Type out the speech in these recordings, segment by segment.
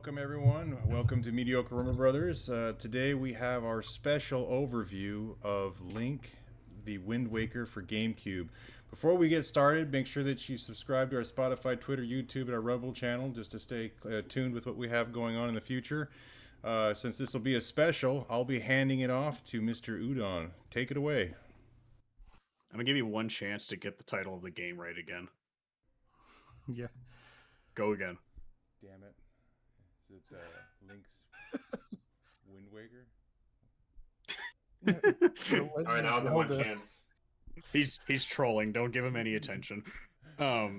welcome everyone. Welcome to Mediocre Rumor Brothers. Today we have our special overview of Link, the Wind Waker for GameCube. Before we get started, make sure that you subscribe to our Spotify, Twitter, YouTube, and our Rumble channel just to stay tuned with what we have going on in the future. Since this will be a special, I'll be handing it off to Mr. Udon. Take it away. I'm gonna give you one chance to get the title of the game right again. Yeah. Go again. Damn it. It's Link's Wind Waker. All right, now's the one chance. He's trolling. Don't give him any attention. Yeah,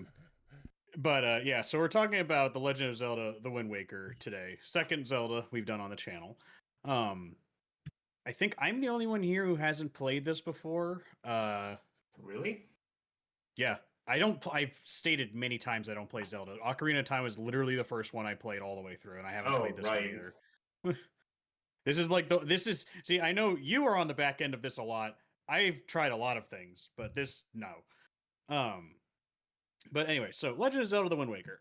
so we're talking about The Legend of Zelda: The Wind Waker today. Second Zelda we've done on the channel. I think I'm the only one here who hasn't played this before. Really? Yeah. I've stated many times I don't play Zelda. Ocarina of Time was literally the first one I played all the way through, and I haven't played this one either. See, I know you are on the back end of this a lot. I've tried a lot of things, but this, no. But anyway, so Legend of Zelda: The Wind Waker.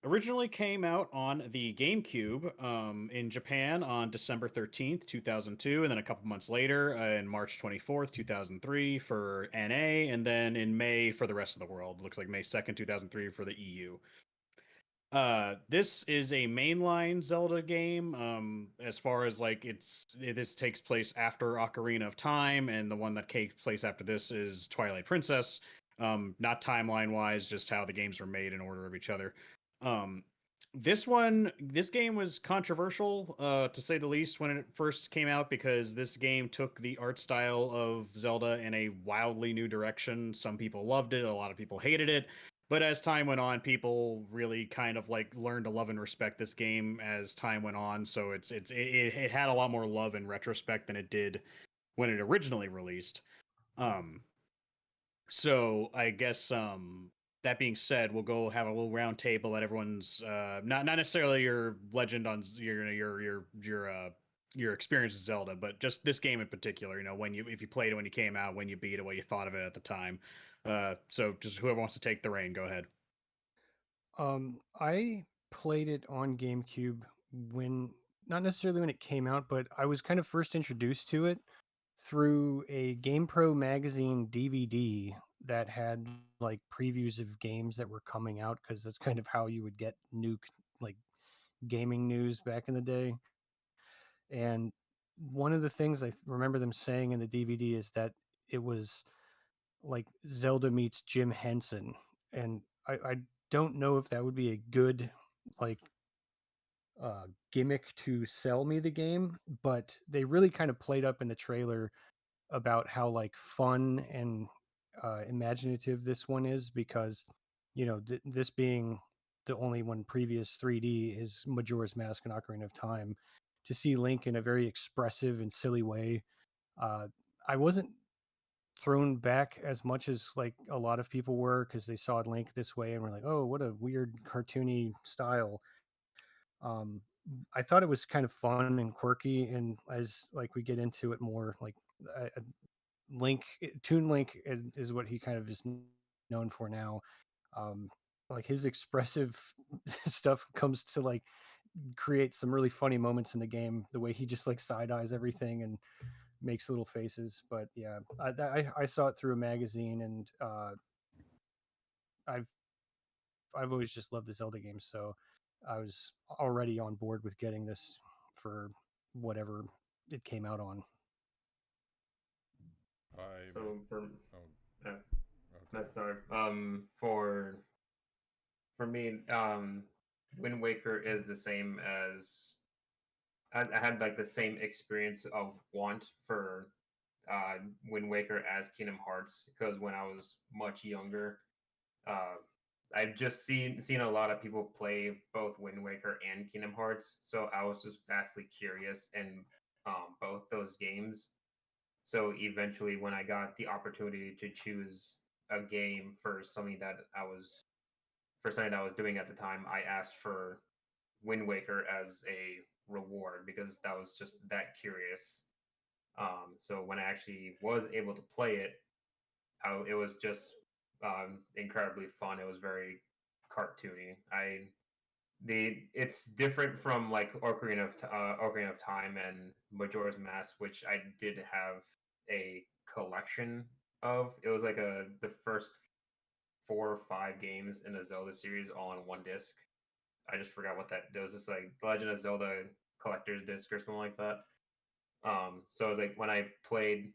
Originally came out on the GameCube in Japan on December 13th, 2002, and then a couple months later in March 24th, 2003 for NA, and then in May for the rest of the world. Looks like May 2nd, 2003 for the EU. This is a mainline Zelda game. As far as like this takes place after Ocarina of Time, and the one that takes place after this is Twilight Princess. Not timeline wise, just how the games were made in order of each other. This game was controversial, to say the least, when it first came out, because this game took the art style of Zelda in a wildly new direction. Some people loved it, a lot of people hated it, but as time went on, people really kind of like learned to love and respect this game as time went on. So it had a lot more love in retrospect than it did when it originally released. So I guess that being said, we'll go have a little round table at everyone's not necessarily your legend on your experience with Zelda, but just this game in particular. You know, if you played it when you came out, when you beat it, what you thought of it at the time. So just whoever wants to take the reign, go ahead. I played it on GameCube not necessarily when it came out, but I was kind of first introduced to it through a GamePro magazine DVD that had like previews of games that were coming out, because that's kind of how you would get new like gaming news back in the day. And one of the things I remember them saying in the DVD is that it was like Zelda meets Jim Henson, and I don't know if that would be a good like gimmick to sell me the game, but they really kind of played up in the trailer about how like fun and imaginative this one is, because this being the only one previous 3D is Majora's Mask and Ocarina of Time. To see Link in a very expressive and silly way, I wasn't thrown back as much as like a lot of people were, because they saw Link this way and were like, oh, what a weird cartoony style. I thought it was kind of fun and quirky, and as like we get into it more, like Toon Link is what he kind of is known for now. Like his expressive stuff comes to like create some really funny moments in the game. The way he just like side eyes everything and makes little faces. But yeah, I saw it through a magazine, and I've always just loved the Zelda games, so I was already on board with getting this for whatever it came out on. For me, Wind Waker is the same as I had like the same experience of want for Wind Waker as Kingdom Hearts, because when I was much younger, I've just seen a lot of people play both Wind Waker and Kingdom Hearts, so I was just vastly curious in both those games. So eventually, when I got the opportunity to choose a game for something that I was doing at the time, I asked for Wind Waker as a reward, because that was just that curious. So when I actually was able to play it, it was just incredibly fun. It was very cartoony. it's different from like Ocarina of Time and Majora's Mask, which I did have a collection of. It was like the first 4 or 5 games in the Zelda series all on one disc. I just forgot what that does. It's like the Legend of Zelda collector's disc or something like that. So it was like when I played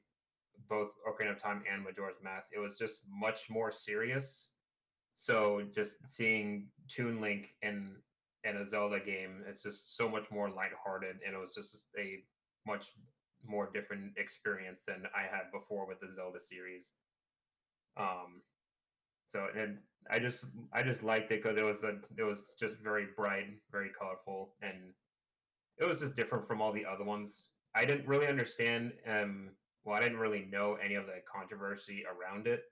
both Ocarina of Time and Majora's Mask, it was just much more serious. So just seeing Toon Link in a Zelda game, it's just so much more lighthearted, and it was just a much more different experience than I had before with the Zelda series. So and I just liked it because it was just very bright, very colorful, and it was just different from all the other ones. I didn't really understand. Well, I didn't really know any of the controversy around it.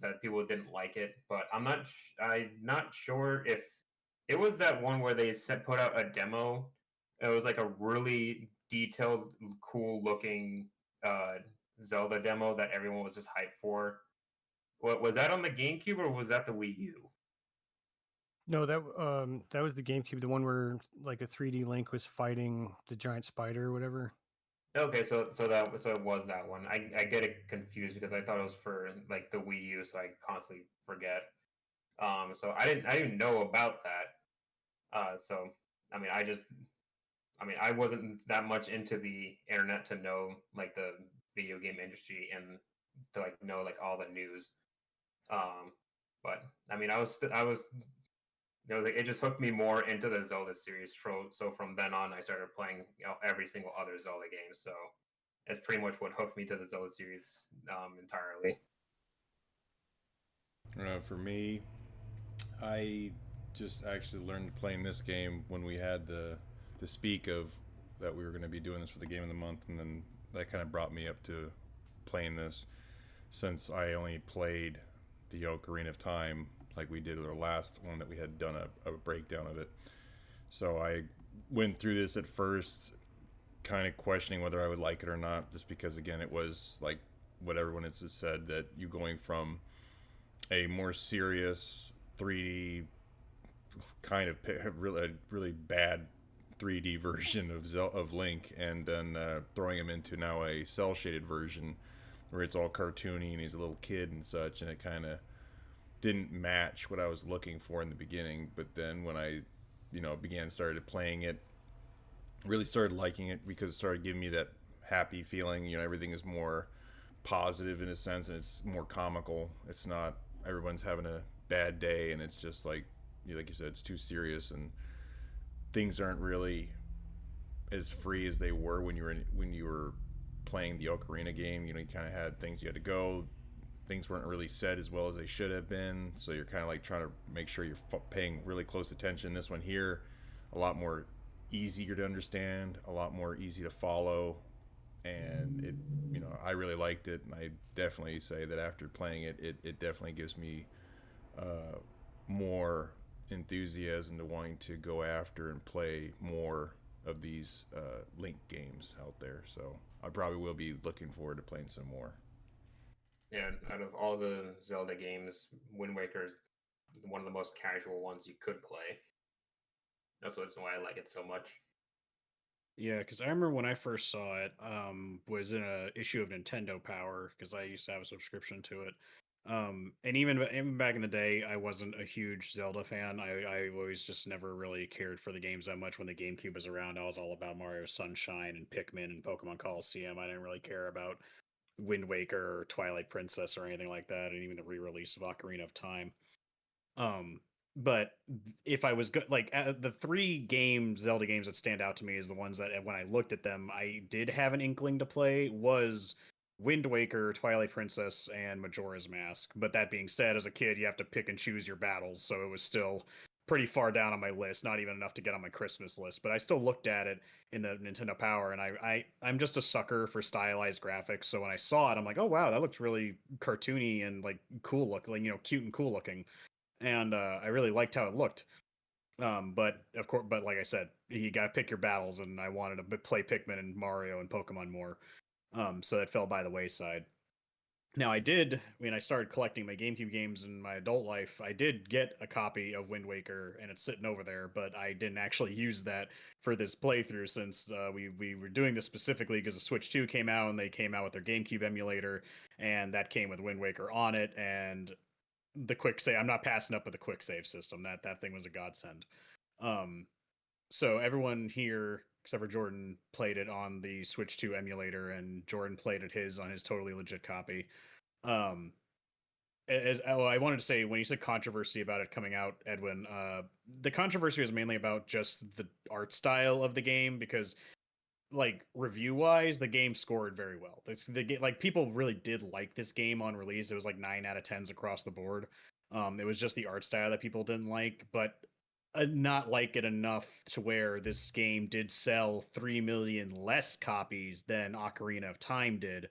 That people didn't like it, but I'm not sure if it was that one where they put out a demo. It was like a really detailed, cool looking Zelda demo that everyone was just hyped for. What was that on the GameCube or was that the Wii U? No, that was the GameCube, the one where like a 3D Link was fighting the giant spider or whatever. Okay, so it was that one. I get it confused because I thought it was for like the Wii U, so I constantly forget. So I didn't know about that. So I mean, I wasn't that much into the internet to know like the video game industry and to like know like all the news. But I mean, like, it just hooked me more into the Zelda series. So from then on, I started playing every single other Zelda game. So it's pretty much what hooked me to the Zelda series entirely. For me, I just actually learned playing this game when we had the speak of that we were going to be doing this for the game of the month, and then that kind of brought me up to playing this, since I only played the Ocarina of Time like we did with our last one that we had done a breakdown of it. So I went through this at first kind of questioning whether I would like it or not, just because again it was like what everyone has said, that you going from a more serious 3D kind of really bad 3D version of Link, and then throwing him into now a cell shaded version where it's all cartoony and he's a little kid and such, and it kind of didn't match what I was looking for in the beginning. But then when I, started playing it, really started liking it because it started giving me that happy feeling. Everything is more positive in a sense, and it's more comical. It's not everyone's having a bad day, and it's just like you said, it's too serious, and things aren't really as free as they were when you were playing the Ocarina game. You kind of had things you had to go. Things weren't really said as well as they should have been, so you're kind of like trying to make sure you're paying really close attention. This one here, a lot more easier to understand, a lot more easy to follow, and it, I really liked it, and I definitely say that after playing it, it definitely gives me more enthusiasm to wanting to go after and play more of these Link games out there. So I probably will be looking forward to playing some more. Yeah, out of all the Zelda games, Wind Waker is one of the most casual ones you could play. That's why I like it so much. Yeah, because I remember when I first saw it, was in a issue of Nintendo Power because I used to have a subscription to it. And even back in the day, I wasn't a huge Zelda fan. I always just never really cared for the games that much when the GameCube was around. I was all about Mario Sunshine and Pikmin and Pokemon Coliseum. I didn't really care about Wind Waker or Twilight Princess or anything like that, and even the re-release of Ocarina of Time. But if I was the 3 Zelda games that stand out to me is the ones that when I looked at them, I did have an inkling to play was Wind Waker, Twilight Princess, and Majora's Mask. But that being said, as a kid, you have to pick and choose your battles, so it was still pretty far down on my list, not even enough to get on my Christmas list. But I still looked at it in the Nintendo Power, and I'm just a sucker for stylized graphics. So when I saw it, I'm like, oh wow, that looks really cartoony and like cool looking, cute and cool looking. And I really liked how it looked. But of course, like I said, you got to pick your battles, and I wanted to play Pikmin and Mario and Pokemon more. So that fell by the wayside. Now, when I started collecting my GameCube games in my adult life, I did get a copy of Wind Waker, and it's sitting over there, but I didn't actually use that for this playthrough since we were doing this specifically because the Switch 2 came out, and they came out with their GameCube emulator, and that came with Wind Waker on it, and the quick save. I'm not passing up with the quick save system. That thing was a godsend. Um, so everyone here except for Jordan played it on the Switch 2 emulator, and Jordan played it his on his totally legit copy. Um, I wanted to say when you said controversy about it coming out, Edwin, the controversy was mainly about just the art style of the game because, like review wise, the game scored very well. Like people really did like this game on release. It was like 9 out of 10s across the board. It was just the art style that people didn't like, but not like it enough to where this game did sell 3 million less copies than Ocarina of Time did.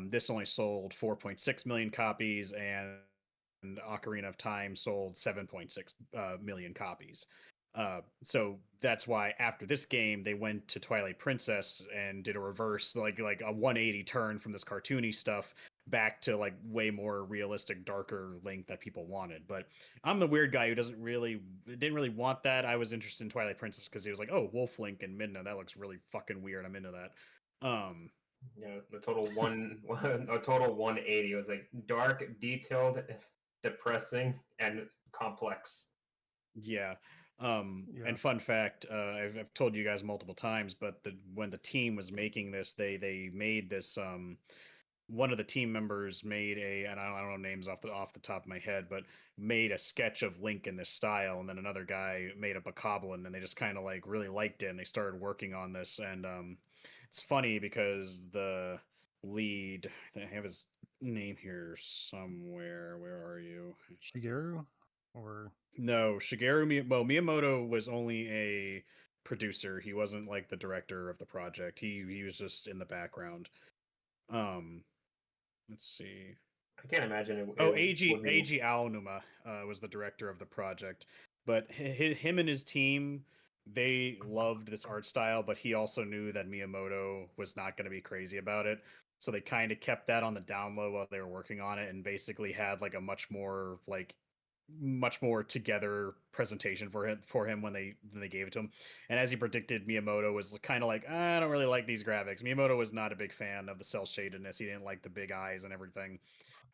This only sold 4.6 million copies, and Ocarina of Time sold 7.6 million copies. So that's why after this game they went to Twilight Princess and did a reverse, like a 180 turn from this cartoony stuff back to like way more realistic, darker Link that people wanted. But I'm the weird guy who didn't really want that. I was interested in Twilight Princess because he was like, oh, Wolf Link and Midna, that looks really fucking weird. I'm into that. Yeah, the total a total 180. It was like dark, detailed, depressing, and complex. Yeah. And fun fact, I've told you guys multiple times, but when the team was making this, they made this. One of the team members made and I don't know names off the top of my head, but made a sketch of Link in this style, and then another guy made up a Bokoblin, and they just kind of like really liked it, and they started working on this. And it's funny because the lead, I have his name here somewhere. Where are you? Shigeru, or No, Miyamoto was only a producer. He wasn't like the director of the project. He was just in the background. Um, let's see. I can't imagine it. Oh, It would be. Eiji Aonuma was the director of the project, but him and his team, they loved this art style, but he also knew that Miyamoto was not going to be crazy about it. So they kind of kept that on the down low while they were working on it, and basically had like a much more together presentation for him when they gave it to him. And as he predicted, Miyamoto was kind of like, I don't really like these graphics. Miyamoto was not a big fan of the cell shadedness. He didn't like the big eyes and everything.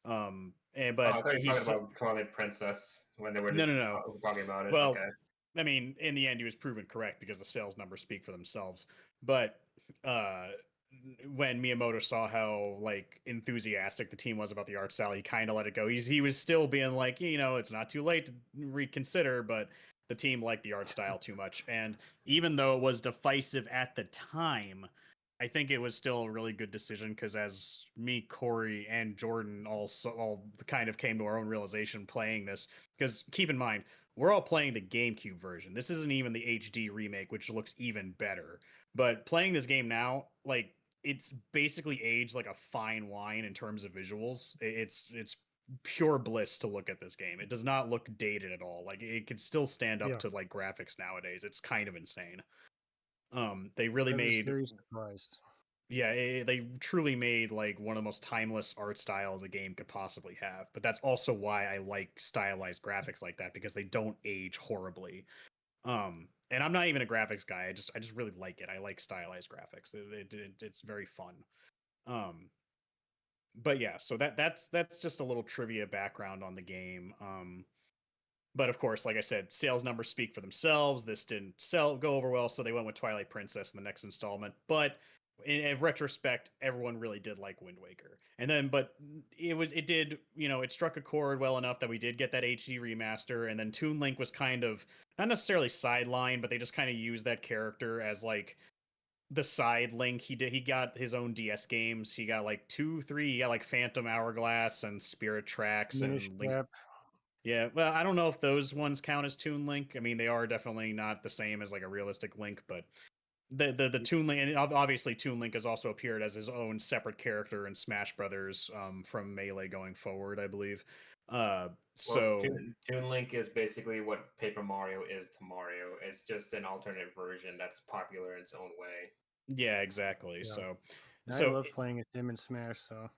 I But thought you were he's talking about Twilight Princess when they were no. talking about it. Well, Okay. I mean, in the end, he was proven correct because the sales numbers speak for themselves. But uh, when Miyamoto saw how like enthusiastic the team was about the art style, he kind of let it go. He was still being like, it's not too late to reconsider, but the team liked the art style too much. And even though it was divisive at the time, I think it was still a really good decision because as me, Corey, and Jordan all kind of came to our own realization playing this. Because keep in mind, we're all playing the GameCube version. This isn't even the HD remake, which looks even better. But playing this game now, like it's basically aged like a fine wine in terms of visuals. It's pure bliss to look at this game. It does not look dated at all. Like it could still stand up to like graphics nowadays. It's kind of insane. They really I was made very surprised. Yeah, they truly made like one of the most timeless art styles a game could possibly have. But that's also why I like stylized graphics like that because they don't age horribly. And I'm not even a graphics guy. I just really like it. I like stylized graphics. It's very fun. But yeah, so that's just a little trivia background on the game. But of course, like I said, sales numbers speak for themselves. This didn't go over well, so they went with Twilight Princess in the next installment. But in retrospect, everyone really did like Wind Waker. And then, but it did, it struck a chord well enough that we did get that HD remaster. And then Toon Link was kind of not necessarily sidelined, but they just kind of used that character as like the side Link. He got his own DS games. He got like 2, 3. He got like Phantom Hourglass and Spirit Tracks Minish and Link. Cap. Yeah, well, I don't know if those ones count as Toon Link. I mean, they are definitely not the same as like a realistic Link, but the Toon Link, and obviously Toon Link has also appeared as his own separate character in Smash Brothers from Melee going forward, I believe. Toon Link is basically what Paper Mario is to Mario. It's just an alternate version that's popular in its own way. Yeah, exactly. Yeah. So I love playing as him in Smash. So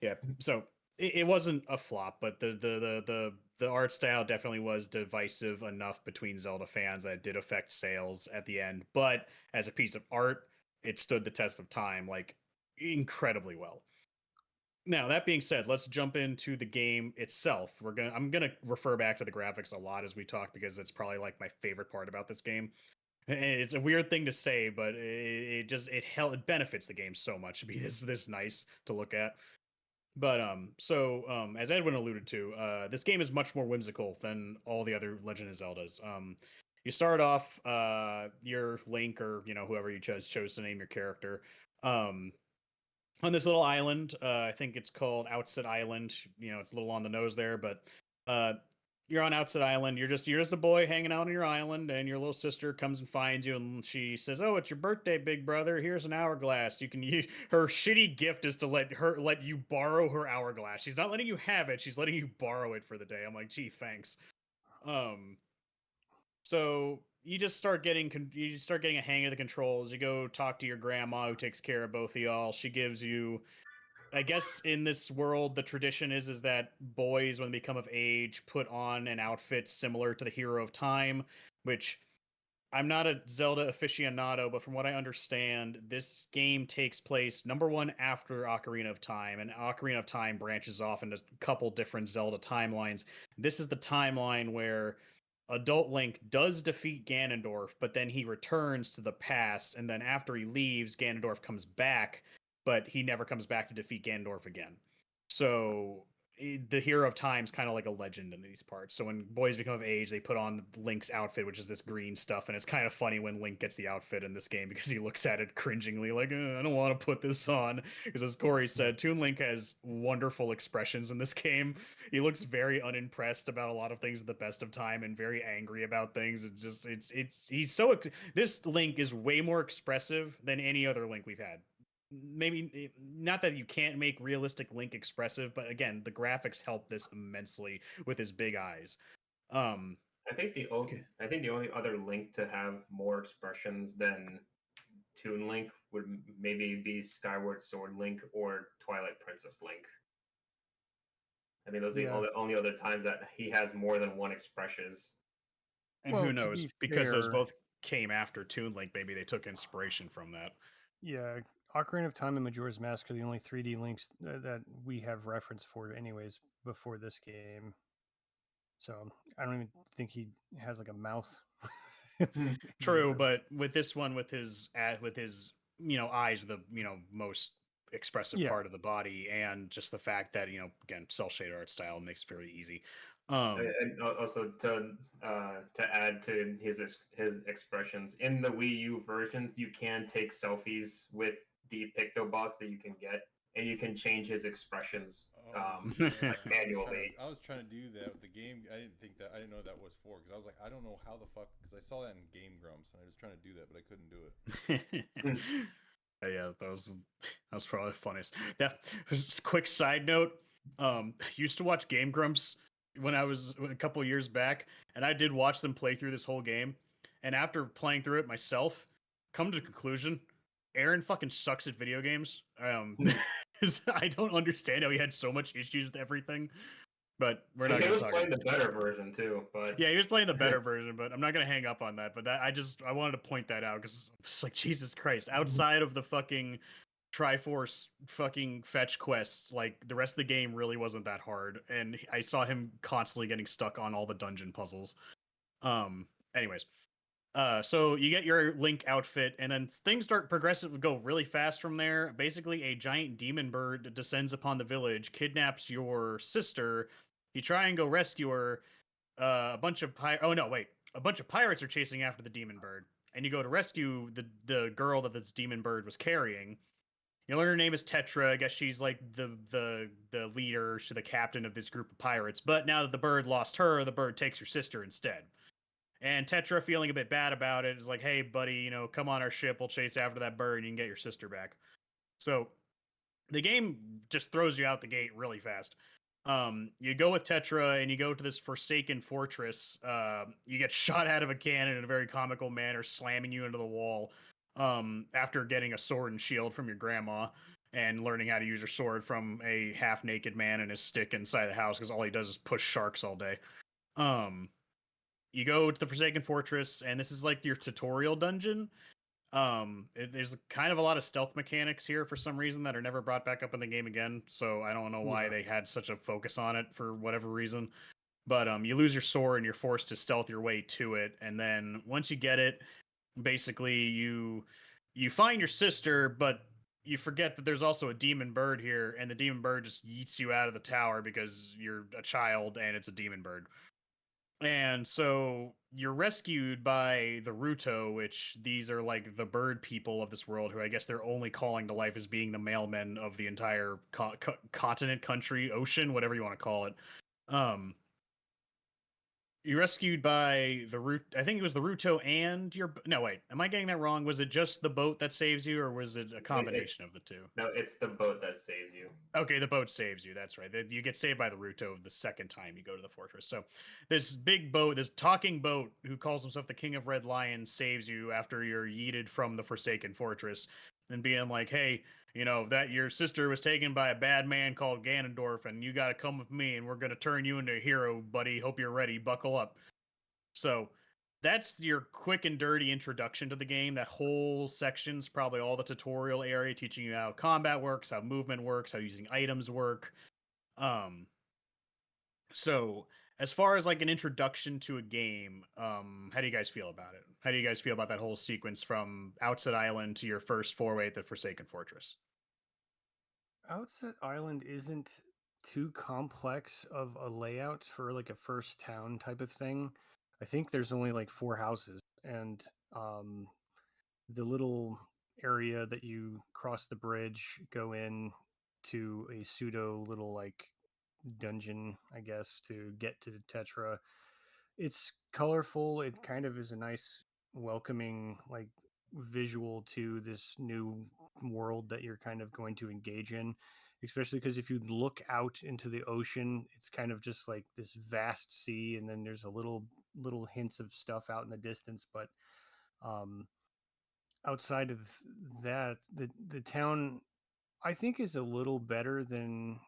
Yeah, so it wasn't a flop, but the art style definitely was divisive enough between Zelda fans that it did affect sales at the end. But as a piece of art, it stood the test of time like incredibly well. Now, that being said, let's jump into the game itself. I'm gonna refer back to the graphics a lot as we talk because it's probably like my favorite part about this game. And it's a weird thing to say, but it benefits the game so much to be this nice to look at. But as Edwin alluded to, this game is much more whimsical than all the other Legend of Zeldas. You start off your Link or whoever you chose to name your character. On this little island. I think it's called Outset Island. It's a little on the nose there, but you're on Outset Island. You're just a boy hanging out on your island, and your little sister comes and finds you, and she says, "Oh, it's your birthday, big brother. Here's an hourglass. You can use." Her shitty gift is to let you borrow her hourglass. She's not letting you have it. She's letting you borrow it for the day. I'm like, gee, thanks. So you start getting a hang of the controls. You go talk to your grandma who takes care of both of y'all. She gives you, I guess in this world, the tradition is that boys, when they become of age, put on an outfit similar to the Hero of Time, which I'm not a Zelda aficionado, but from what I understand, this game takes place, number one, after Ocarina of Time, and Ocarina of Time branches off into a couple different Zelda timelines. This is the timeline where adult Link does defeat Ganondorf, but then he returns to the past, and then after he leaves, Ganondorf comes back, but he never comes back to defeat Ganondorf again. So the Hero of Time is kind of like a legend in these parts. So when boys become of age, they put on Link's outfit, which is this green stuff, and it's kind of funny when Link gets the outfit in this game because he looks at it cringingly, like, I don't want to put this on. Because as Corey said, Toon Link has wonderful expressions in this game. He looks very unimpressed about a lot of things at the best of time and very angry about things. This Link is way more expressive than any other Link we've had. Maybe not that you can't make realistic Link expressive, but again, the graphics help this immensely with his big eyes. I think the only other Link to have more expressions than Toon Link would maybe be Skyward Sword Link or Twilight Princess Link. I think those are the only other times that he has more than one expressions. And who knows? Because those both came after Toon Link, maybe they took inspiration from that. Yeah, Ocarina of Time and Majora's Mask are the only 3D links that we have reference for anyways before this game. So I don't even think he has like a mouth. True, but with this one, with his eyes, the most expressive part of the body, and just the fact that again, cell shaded art style makes it very easy. And also to add to his expressions in the Wii U versions, you can take selfies with the Picto box that you can get, and you can change his expressions manually. I was trying to do that with the game. I didn't know that was for, because I was like, I don't know how the fuck, because I saw that in Game Grumps and I was trying to do that, but I couldn't do it. Yeah, that was probably the funniest. Yeah, just a quick side note. I used to watch Game Grumps when I was a couple years back, and I did watch them play through this whole game. And after playing through it myself, come to the conclusion, Aaron fucking sucks at video games. I don't understand how he had so much issues with everything. But we're not. He was playing the better version too. But yeah, he was playing the better version. But I'm not gonna hang up on that. But I wanted to point that out because it's like, Jesus Christ. Outside of the fucking Triforce fucking fetch quests, like the rest of the game really wasn't that hard, and I saw him constantly getting stuck on all the dungeon puzzles. Anyways, so you get your Link outfit, and then things start go really fast from there. Basically, a giant demon bird descends upon the village, kidnaps your sister. You try and go rescue her. A bunch of pirates are chasing after the demon bird, and you go to rescue the girl that this demon bird was carrying. You learn her name is Tetra. I guess she's like the leader, she's the captain of this group of pirates. But now that the bird lost her, the bird takes her sister instead. And Tetra, feeling a bit bad about it, is like, "Hey, buddy, come on our ship. We'll chase after that bird, and you can get your sister back." So the game just throws you out the gate really fast. You go with Tetra, and you go to this forsaken fortress. You get shot out of a cannon in a very comical manner, slamming you into the wall. After getting a sword and shield from your grandma, and learning how to use your sword from a half-naked man and his stick inside the house because all he does is push sharks all day. You go to the Forsaken Fortress, and this is like your tutorial dungeon. There's kind of a lot of stealth mechanics here for some reason that are never brought back up in the game again. So I don't know why they had such a focus on it for whatever reason. But you lose your sword and you're forced to stealth your way to it, and then once you get it, basically you find your sister, but you forget that there's also a demon bird here, and the demon bird just yeets you out of the tower because you're a child and it's a demon bird. And so you're rescued by the Ruto, which these are like the bird people of this world, who I guess their only calling to life is being the mailmen of the entire continent, country, ocean, whatever you want to call it. You're rescued by the root. I think it was the Ruto and your. No, wait. Am I getting that wrong? Was it just the boat that saves you, or was it a combination of the two? No, it's the boat that saves you. Okay, the boat saves you. That's right. You get saved by the Ruto the second time you go to the fortress. So this big boat, this talking boat who calls himself the King of Red Lion, saves you after you're yeeted from the Forsaken Fortress, and being like, hey, you know, that your sister was taken by a bad man called Ganondorf, and you got to come with me, and we're going to turn you into a hero, buddy. Hope you're ready. Buckle up. So that's your quick and dirty introduction to the game. That whole section's probably all the tutorial area, teaching you how combat works, how movement works, how using items work. So as far as like an introduction to a game, how do you guys feel about it? How do you guys feel about that whole sequence from Outset Island to your first foray at the Forsaken Fortress? Outset Island isn't too complex of a layout for like a first town type of thing. I think there's only like 4 houses, and the little area that you cross the bridge, go in to a pseudo little like dungeon, I guess, to get to the Tetra. It's colorful. It kind of is a nice, welcoming, like visual to this new world that you're kind of going to engage in. Especially because if you look out into the ocean, it's kind of just like this vast sea, and then there's a little hints of stuff out in the distance. But um, outside of that, the town I think is a little better than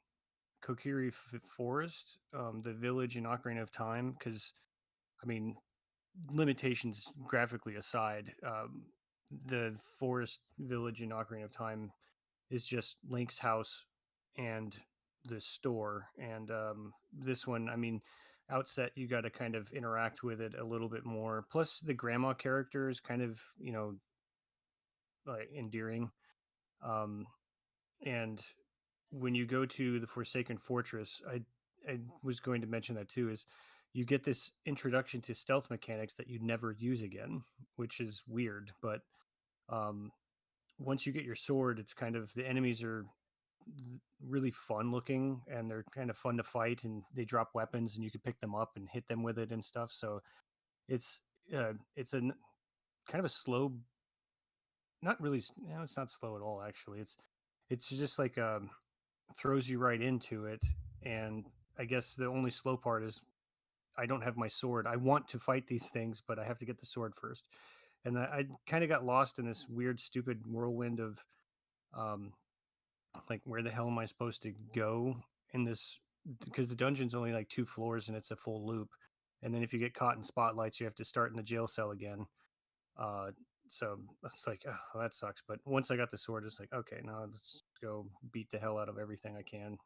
Kokiri Forest, the village in Ocarina of Time, because I mean, limitations graphically aside, the forest village in Ocarina of Time is just Link's house and the store. And this one, I mean, Outset, you got to kind of interact with it a little bit more. Plus, the grandma character is kind of, like endearing. Um, and when you go to the Forsaken Fortress, I was going to mention that too, is you get this introduction to stealth mechanics that you never use again, which is weird. But um, once you get your sword, it's kind of, the enemies are really fun looking, and they're kind of fun to fight, and they drop weapons and you can pick them up and hit them with it and stuff. So it's a kind of a slow, not really, no, it's not slow at all actually. It's just like throws you right into it. And I guess the only slow part is I don't have my sword. I want to fight these things, but I have to get the sword first. And I kind of got lost in this weird, stupid whirlwind of um, like, where the hell am I supposed to go in this? Because the dungeon's only like 2 floors and it's a full loop. And then if you get caught in spotlights, you have to start in the jail cell again. Uh, so it's like, oh, well, that sucks. But once I got the sword, it's like, okay, now let's go beat the hell out of everything I can.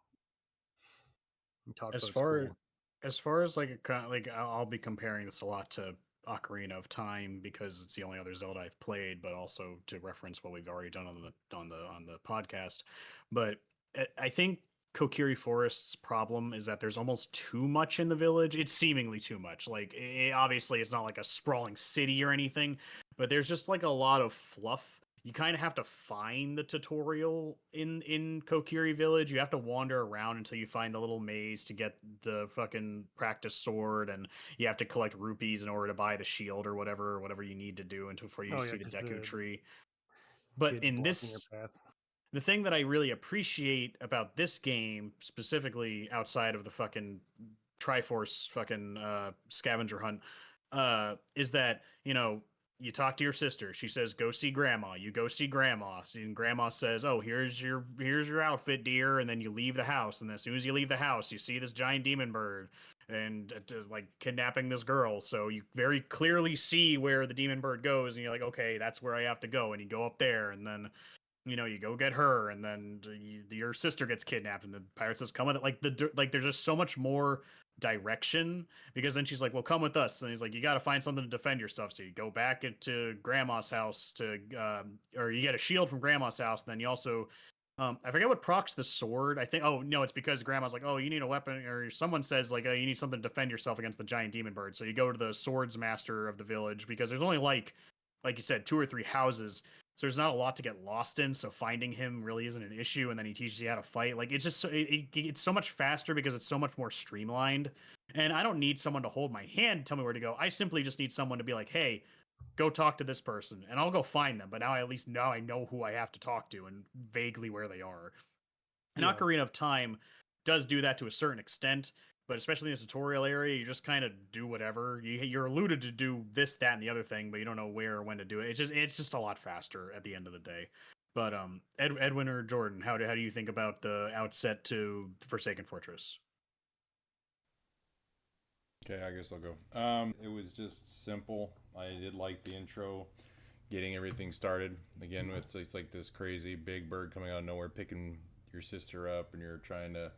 And talk As boat's far cool. as far as like like I'll be comparing this a lot to Ocarina of Time because it's the only other Zelda I've played, but also to reference what we've already done on the podcast. But I think Kokiri Forest's problem is that there's almost too much in the village. It's seemingly too much. Like obviously it's not like a sprawling city or anything, but there's just like a lot of fluff. You kind of have to find the tutorial in Kokiri Village. You have to wander around until you find the little maze to get the fucking practice sword, and you have to collect rupees in order to buy the shield or whatever you need to do until before you Oh yeah, see the because Deku the tree. But kids in blocking your this, path. the thing that I really appreciate about this game, specifically outside of the fucking Triforce fucking scavenger hunt, is that, you know, you talk to your sister. She says, "Go see grandma." You go see grandma, and grandma says, "Oh, here's your outfit, dear." And then you leave the house, and as soon as you leave the house, you see this giant demon bird and like kidnapping this girl. So you very clearly see where the demon bird goes, and you're like, "Okay, that's where I have to go." And you go up there, and then you go get her, and then your sister gets kidnapped, and the pirate says, "Come with it." Like there's just so much more direction, because then she's like, "Well, come with us," and he's like, "You got to find something to defend yourself." So you go back into grandma's house or you get a shield from grandma's house. And then you also, I forget what procs the sword. I think, oh no, it's because grandma's like, "Oh, you need a weapon," or someone says like, "Oh, you need something to defend yourself against the giant demon bird." So you go to the swords master of the village, because there's only like you said, 2 or 3 houses. So there's not a lot to get lost in. So finding him really isn't an issue. And then he teaches you how to fight. Like it's just it's so much faster because it's so much more streamlined. And I don't need someone to hold my hand and tell me where to go. I simply just need someone to be like, "Hey, go talk to this person," and I'll go find them. But now I know who I have to talk to and vaguely where they are. And Yeah. Ocarina of Time does do that to a certain extent, but especially in the tutorial area, you just kind of do whatever. You're alluded to do this, that, and the other thing, but you don't know where or when to do it. It's just a lot faster at the end of the day. But Edwin or Jordan, how do you think about the outset to Forsaken Fortress? Okay, I guess I'll go. It was just simple. I did like the intro, getting everything started. Again, it's like this crazy big bird coming out of nowhere, picking your sister up, and you're trying to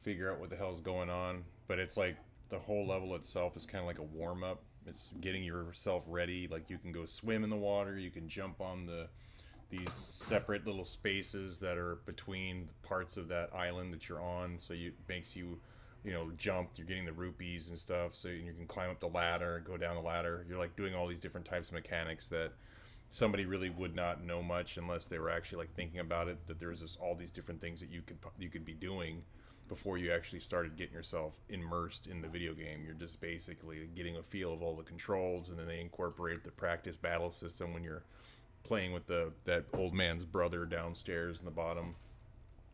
figure out what the hell's going on. But it's like the whole level itself is kind of like a warm up. It's getting yourself ready. Like you can go swim in the water, you can jump on these separate little spaces that are between the parts of that island that you're on. So it makes you jump. You're getting the rupees and stuff. So you can climb up the ladder, go down the ladder. You're like doing all these different types of mechanics that somebody really would not know much unless they were actually like thinking about it. That there's just all these different things that you could be doing before you actually started getting yourself immersed in the video game. You're just basically getting a feel of all the controls, and then they incorporate the practice battle system when you're playing with that old man's brother downstairs in the bottom.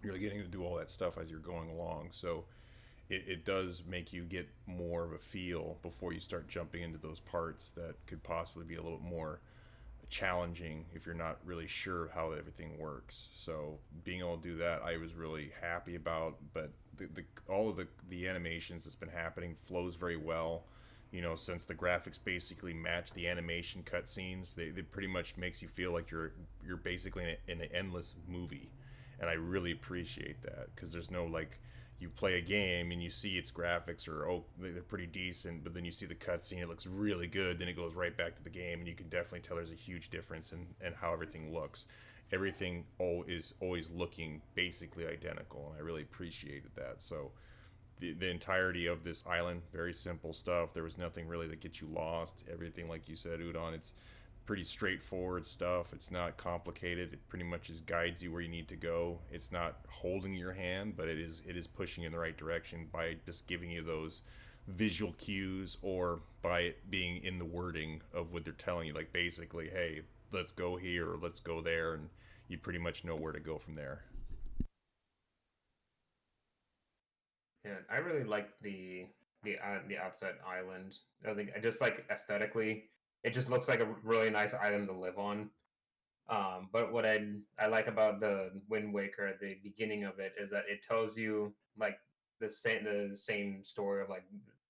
You're getting to do all that stuff as you're going along. So it does make you get more of a feel before you start jumping into those parts that could possibly be a little more challenging if you're not really sure how everything works. So being able to do that, I was really happy about. But all of the animations that's been happening flows very well. Since the graphics basically match the animation cutscenes, they pretty much makes you feel like you're basically in an endless movie, and I really appreciate that, because there's no like, you play a game and you see its graphics they're pretty decent, but then you see the cutscene, it looks really good, then it goes right back to the game, and you can definitely tell there's a huge difference in how everything looks. Everything is always looking basically identical, and I really appreciated that. So the entirety of this island, very simple stuff. There was nothing really that gets you lost. Everything, like you said, Udon, it's pretty straightforward stuff. It's not complicated. It pretty much just guides you where you need to go. It's not holding your hand, but it is pushing you in the right direction by just giving you those visual cues, or by it being in the wording of what they're telling you. Like basically, hey, let's go here or let's go there, and you pretty much know where to go from there. Yeah, I really liked the outset island. I think I just like aesthetically, it just looks like a really nice island to live on. But what I like about the Wind Waker at the beginning of it is that it tells you like the same story of like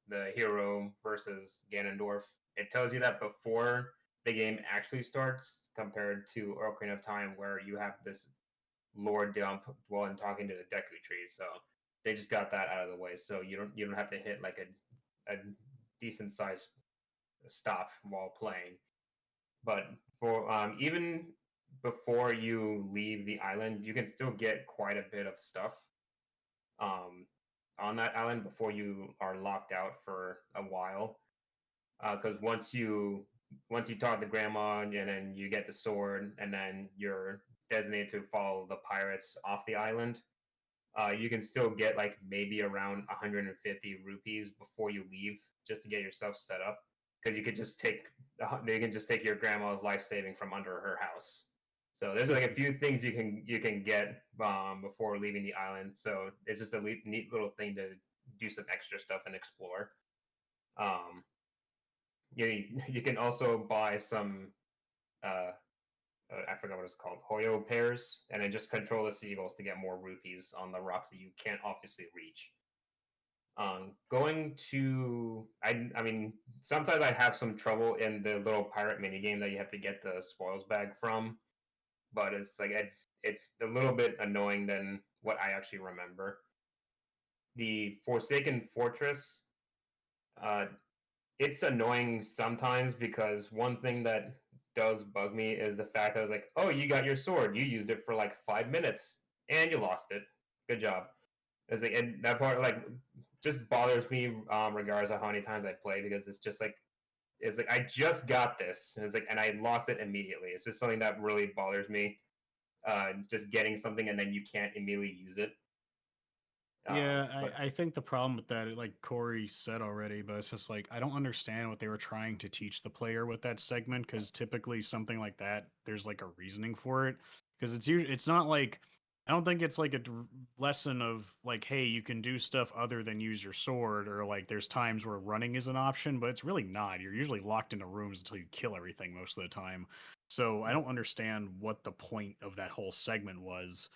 the hero versus Ganondorf. It tells you that before the game actually starts, compared to Ocarina of Time, where you have this lore dump while I'm talking to the Deku Tree. So they just got that out of the way, so you don't have to hit like a decent sized stop while playing. But for even before you leave the island, you can still get quite a bit of stuff on that island before you are locked out for a while. Because once you talk to Grandma, and then you get the sword, and then you're designated to follow the pirates off the island, you can still get like maybe around 150 rupees before you leave, just to get yourself set up. Because you can just take your grandma's life saving from under her house. So there's like a few things you can get before leaving the island. So it's just a neat little thing to do some extra stuff and explore. you can also buy some I forgot what it's called, Hoyo pears, and then just control the seagulls to get more rupees on the rocks that you can't obviously reach. Going to, I mean, sometimes I have some trouble in the little pirate mini game that you have to get the spoils bag from, but it's like it's a little bit annoying than what I actually remember. The Forsaken Fortress, uh, it's annoying sometimes because one thing that does bug me is the fact that I was like, oh, you got your sword, you used it for like 5 minutes and you lost it. Good job. It's like, and that part like just bothers me regardless of how many times I play, because it's like I just got this. And it's like, and I lost it immediately. It's just something that really bothers me. Just getting something and then you can't immediately use it. Yeah, But I think the problem with that, like Corey said already, but it's just like I don't understand what they were trying to teach the player with that segment, because typically something like that, there's like a reasoning for it. Because it's not like, I don't think it's like a lesson of like, hey, you can do stuff other than use your sword, or like there's times where running is an option, but it's really not. You're usually locked into rooms until you kill everything most of the time. So I don't understand what the point of that whole segment was.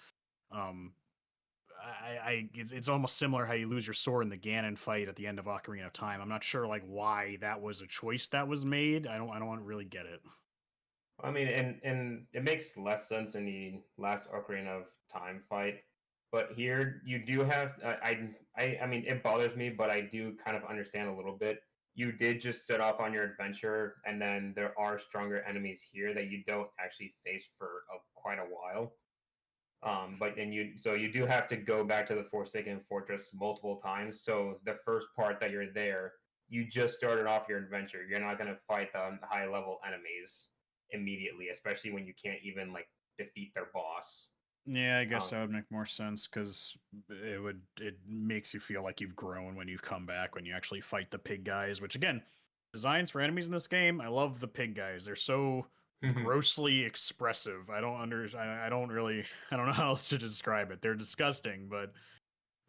Um, it's almost similar how you lose your sword in the Ganon fight at the end of Ocarina of Time. I'm not sure like why that was a choice that was made. I don't really get it. I mean, and it makes less sense in the last Ocarina of Time fight, but here you do have. I mean, it bothers me, but I do kind of understand a little bit. You did just set off on your adventure, and then there are stronger enemies here that you don't actually face for quite a while. But and you so you do have to go back to the Forsaken Fortress multiple times. So the first part that you're there, you just started off your adventure. You're not going to fight the high level enemies immediately, especially when you can't even like defeat their boss. Yeah, I guess Um, that would make more sense, because it makes you feel like you've grown when you've come back, when you actually fight the pig guys, which again, designs for enemies in this game, I love the pig guys. They're so grossly expressive. I don't really I don't know how else to describe it. They're disgusting, but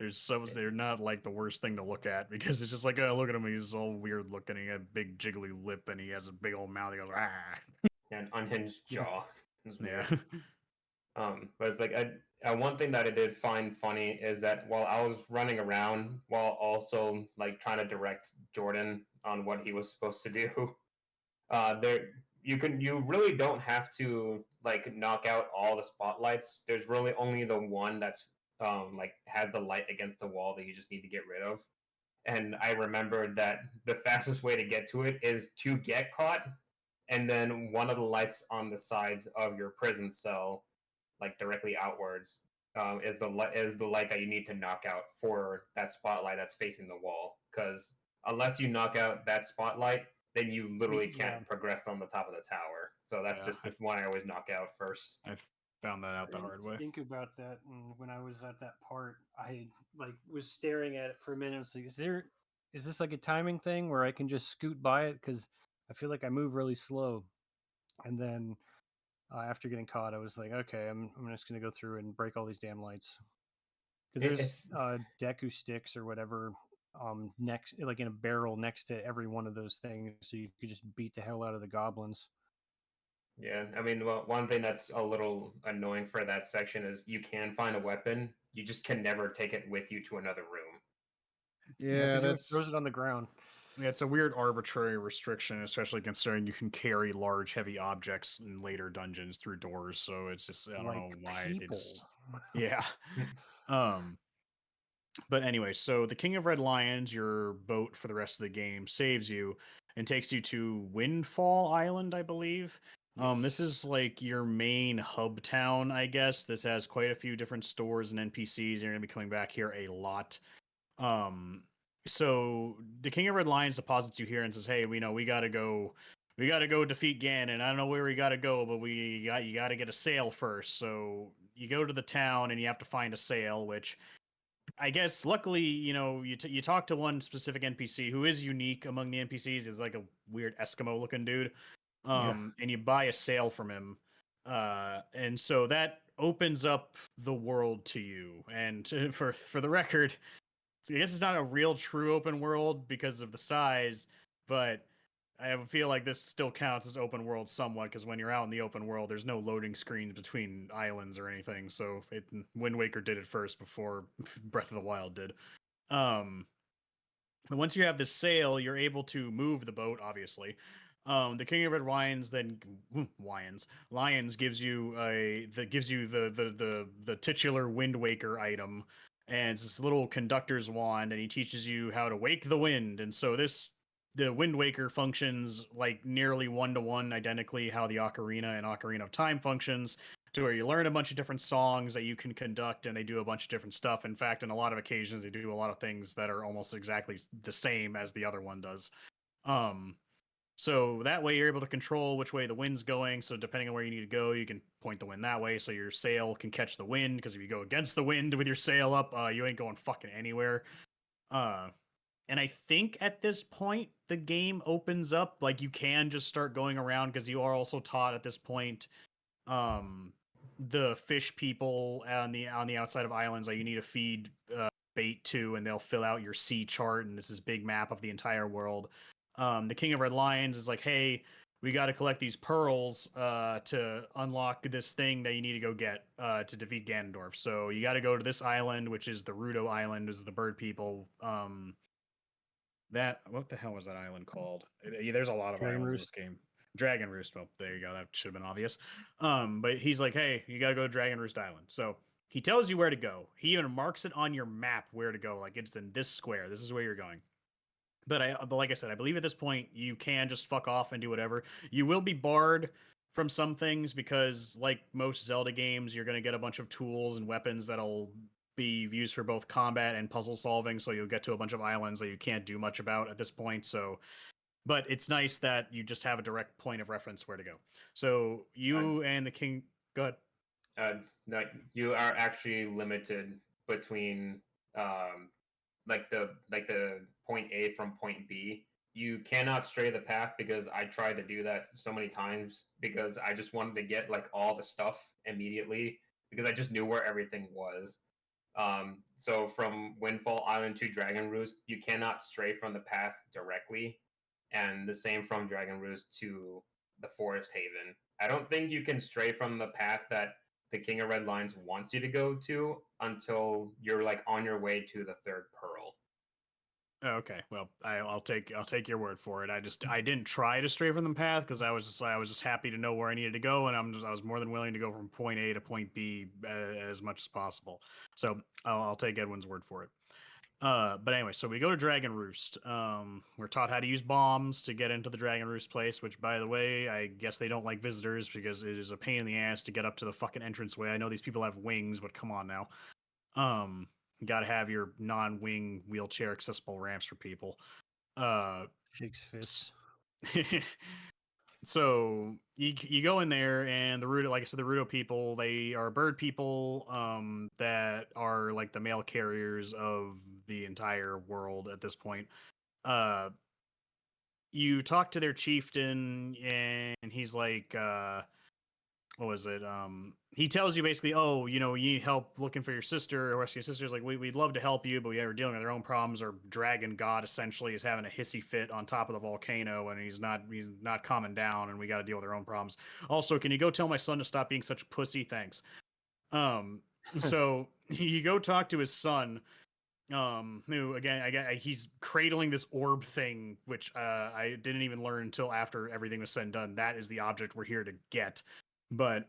they're not like the worst thing to look at, because it's just like, oh, look at him, he's all weird looking, he had a big jiggly lip and he has a big old mouth, he goes ah. and unhinged jaw. It's Yeah. weird. But it's like one thing that I did find funny is that while I was running around while also like trying to direct Jordan on what he was supposed to do, there you really don't have to like knock out all the spotlights. There's really only the one that's like had the light against the wall that you just need to get rid of. And I remembered that the fastest way to get to it is to get caught, and then one of the lights on the sides of your prison cell, like directly outwards, is the light that you need to knock out for that spotlight that's facing the wall. Because unless you knock out that spotlight, then you literally can't progress on the top of the tower. So that's Yeah, just the one I always knock out first. I found that out the I didn't hard way. think about that, and when I was at that part, I like was staring at it for a minute. I was like, is this like a timing thing where I can just scoot by it? Because I feel like I move really slow. And then after getting caught, I was like, okay, I'm just gonna go through and break all these damn lights. Because there's It's Deku sticks or whatever next, like in a barrel next to every one of those things, so you could just beat the hell out of the goblins. Yeah, I mean, well, one thing that's a little annoying for that section is you can find a weapon, you just can never take it with you to another room. Yeah, because it throws it on the ground. Yeah, it's a weird arbitrary restriction, especially considering you can carry large, heavy objects in later dungeons through doors. So it's just I don't Like know why they people. just yeah. Um, but anyway, so the King of Red Lions, your boat for the rest of the game, saves you and takes you to Windfall Island, I believe. This is like your main hub town, I guess. This has quite a few different stores and NPCs. You're gonna be coming back here a lot. So the King of Red Lions deposits you here and says, "Hey, we know we gotta go defeat Ganon. I don't know where we gotta go, but you gotta get a sail first. So you go to the town and you have to find a sail, which I guess luckily, you talk to one specific NPC who is unique among the NPCs. Is like a weird Eskimo looking dude. And you buy a sail from him. And so that opens up the world to you. And for the record, I guess it's not a real true open world because of the size, but I feel like this still counts as open world somewhat, because when you're out in the open world, there's no loading screens between islands or anything. So Wind Waker did it first before Breath of the Wild did. But once you have this sail, you're able to move the boat, obviously. The King of Red Lions Lions gives you the titular Wind Waker item, and it's this little conductor's wand, and he teaches you how to wake the wind. And so the Wind Waker functions like nearly 1-to-1 identically how the Ocarina and Ocarina of Time functions, to where you learn a bunch of different songs that you can conduct, and they do a bunch of different stuff. In fact, in a lot of occasions, they do a lot of things that are almost exactly the same as the other one does. So that way you're able to control which way the wind's going. So depending on where you need to go, you can point the wind that way, so your sail can catch the wind, because if you go against the wind with your sail up, you ain't going fucking anywhere. And I think at this point the game opens up, like you can just start going around, because you are also taught at this point the fish people on the outside of islands that you need to feed bait to, and they'll fill out your sea chart, and this is big map of the entire world. The King of Red Lions is like, hey, we got to collect these pearls to unlock this thing that you need to go get to defeat Ganondorf. So you got to go to this island, which is the Rudo Island, is the bird people. What the hell was that island called? There's a lot of Dragon islands in Roost. this game. Dragon Roost. Well, there you go. That should have been obvious. But he's like, hey, you got to go to Dragon Roost Island. So he tells you where to go. He even marks it on your map where to go. Like, it's in this square. This is where you're going. But like I said, I believe at this point you can just fuck off and do whatever. You will be barred from some things, because like most Zelda games, you're going to get a bunch of tools and weapons that'll be used for both combat and puzzle solving. So you'll get to a bunch of islands that you can't do much about at this point. So, but it's nice that you just have a direct point of reference where to go. So you and the king, go ahead. Like you are actually limited between like the point A from point B. You cannot stray the path, because I tried to do that so many times, because I just wanted to get like all the stuff immediately, because I just knew where everything was. So from Windfall Island to Dragon Roost, you cannot stray from the path directly, and the same from Dragon Roost to the Forest Haven. I don't think you can stray from the path that the King of Red Lions wants you to go to until you're like on your way to the third pearl. Okay, well, I'll take your word for it. I didn't try to stray from the path, because I was just happy to know where I needed to go, and I was more than willing to go from point A to point B as much as possible. So I'll take Edwin's word for it. But anyway, so we go to Dragon Roost. We're taught how to use bombs to get into the Dragon Roost place, which, by the way, I guess they don't like visitors, because it is a pain in the ass to get up to the fucking entranceway. I know these people have wings, but come on now. You got to have your non-wing wheelchair accessible ramps for people. Shakes fists. So you go in there, and the Rudo, like I said, the Rudo people, they are bird people that are like the mail carriers of the entire world at this point. You talk to their chieftain, and he's like, what was it? He tells you basically, oh, you need help looking for your sister or rescue your sister. Like, we'd love to help you, but we're dealing with our own problems. Our dragon god essentially is having a hissy fit on top of the volcano, and he's not calming down, and we got to deal with our own problems. Also, can you go tell my son to stop being such a pussy? Thanks. So you go talk to his son, who again, he's cradling this orb thing, which I didn't even learn until after everything was said and done. That is the object we're here to get. But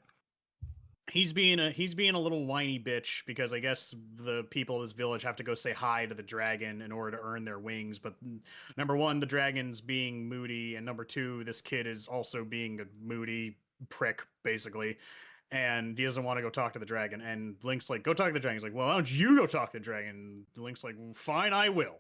he's being a little whiny bitch, because I guess the people of this village have to go say hi to the dragon in order to earn their wings. But number one, the dragon's being moody, and number two, this kid is also being a moody prick, basically. And he doesn't want to go talk to the dragon. And Link's like, go talk to the dragon. He's like, well, why don't you go talk to the dragon? Link's like, fine, I will.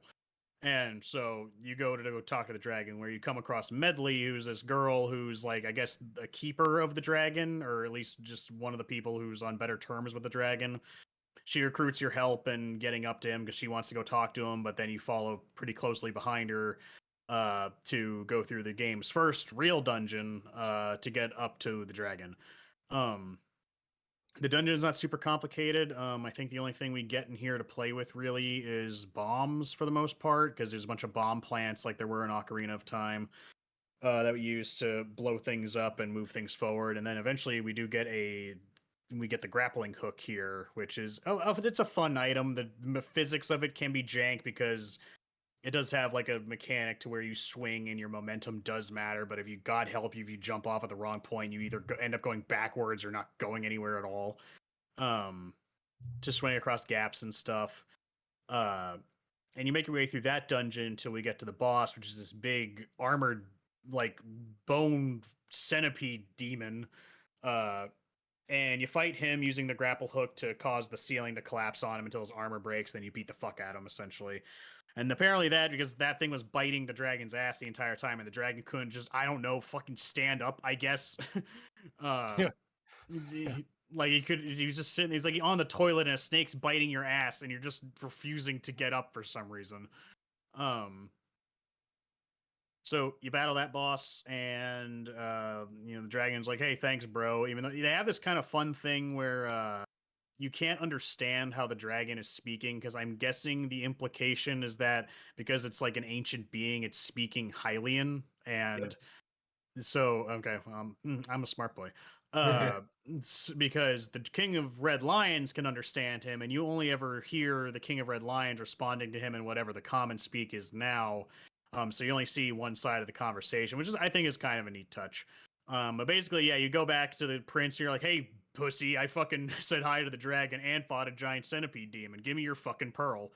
And so you go talk to the dragon, where you come across Medley, who's this girl who's like, I guess, the keeper of the dragon, or at least just one of the people who's on better terms with the dragon. She recruits your help in getting up to him, because she wants to go talk to him, but then you follow pretty closely behind her to go through the game's first real dungeon to get up to the dragon. The dungeon is not super complicated. I think the only thing we get in here to play with really is bombs for the most part, because there's a bunch of bomb plants like there were in Ocarina of Time. that we use to blow things up and move things forward. And then eventually we get the grappling hook here, which is it's a fun item. The physics of it can be jank because it does have like a mechanic to where you swing and your momentum does matter. But if you, God help you, if you jump off at the wrong point, you either end up going backwards or not going anywhere at all. To swing across gaps and stuff. And you make your way through that dungeon until we get to the boss, which is this big armored, like bone centipede demon. And you fight him using the grapple hook to cause the ceiling to collapse on him until his armor breaks. Then you beat the fuck out of him, essentially. And apparently because that thing was biting the dragon's ass the entire time, and the dragon couldn't just, I don't know, fucking stand up, I guess. Like he was just sitting, he's like on the toilet and a snake's biting your ass and you're just refusing to get up for some reason. So you battle that boss, and the dragon's like, "Hey, thanks, bro." Even though they have this kind of fun thing where you can't understand how the dragon is speaking, because I'm guessing the implication is that because it's like an ancient being, it's speaking Hylian, and so okay, I'm a smart boy. Because the King of Red Lions can understand him, and you only ever hear the King of Red Lions responding to him in whatever the common speak is now. So you only see one side of the conversation, which I think is kind of a neat touch. But basically, yeah, you go back to the prince, and you're like, "Hey, pussy, I fucking said hi to the dragon and fought a giant centipede demon. Give me your fucking pearl."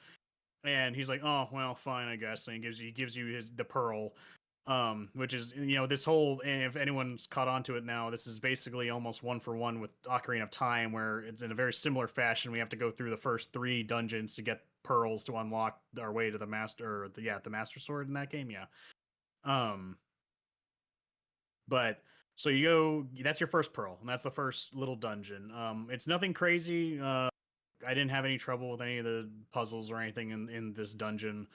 And he's like, "Oh, well, fine, I guess." And he gives you the pearl, which is, this whole, and if anyone's caught on to it now, this is basically almost one for one with Ocarina of Time, where it's in a very similar fashion. We have to go through the first 3 dungeons to get pearls to unlock our way to the master, or the master sword in that game. But so you go, that's your first pearl, and that's the first little dungeon. It's nothing crazy. I didn't have any trouble with any of the puzzles or anything in this dungeon.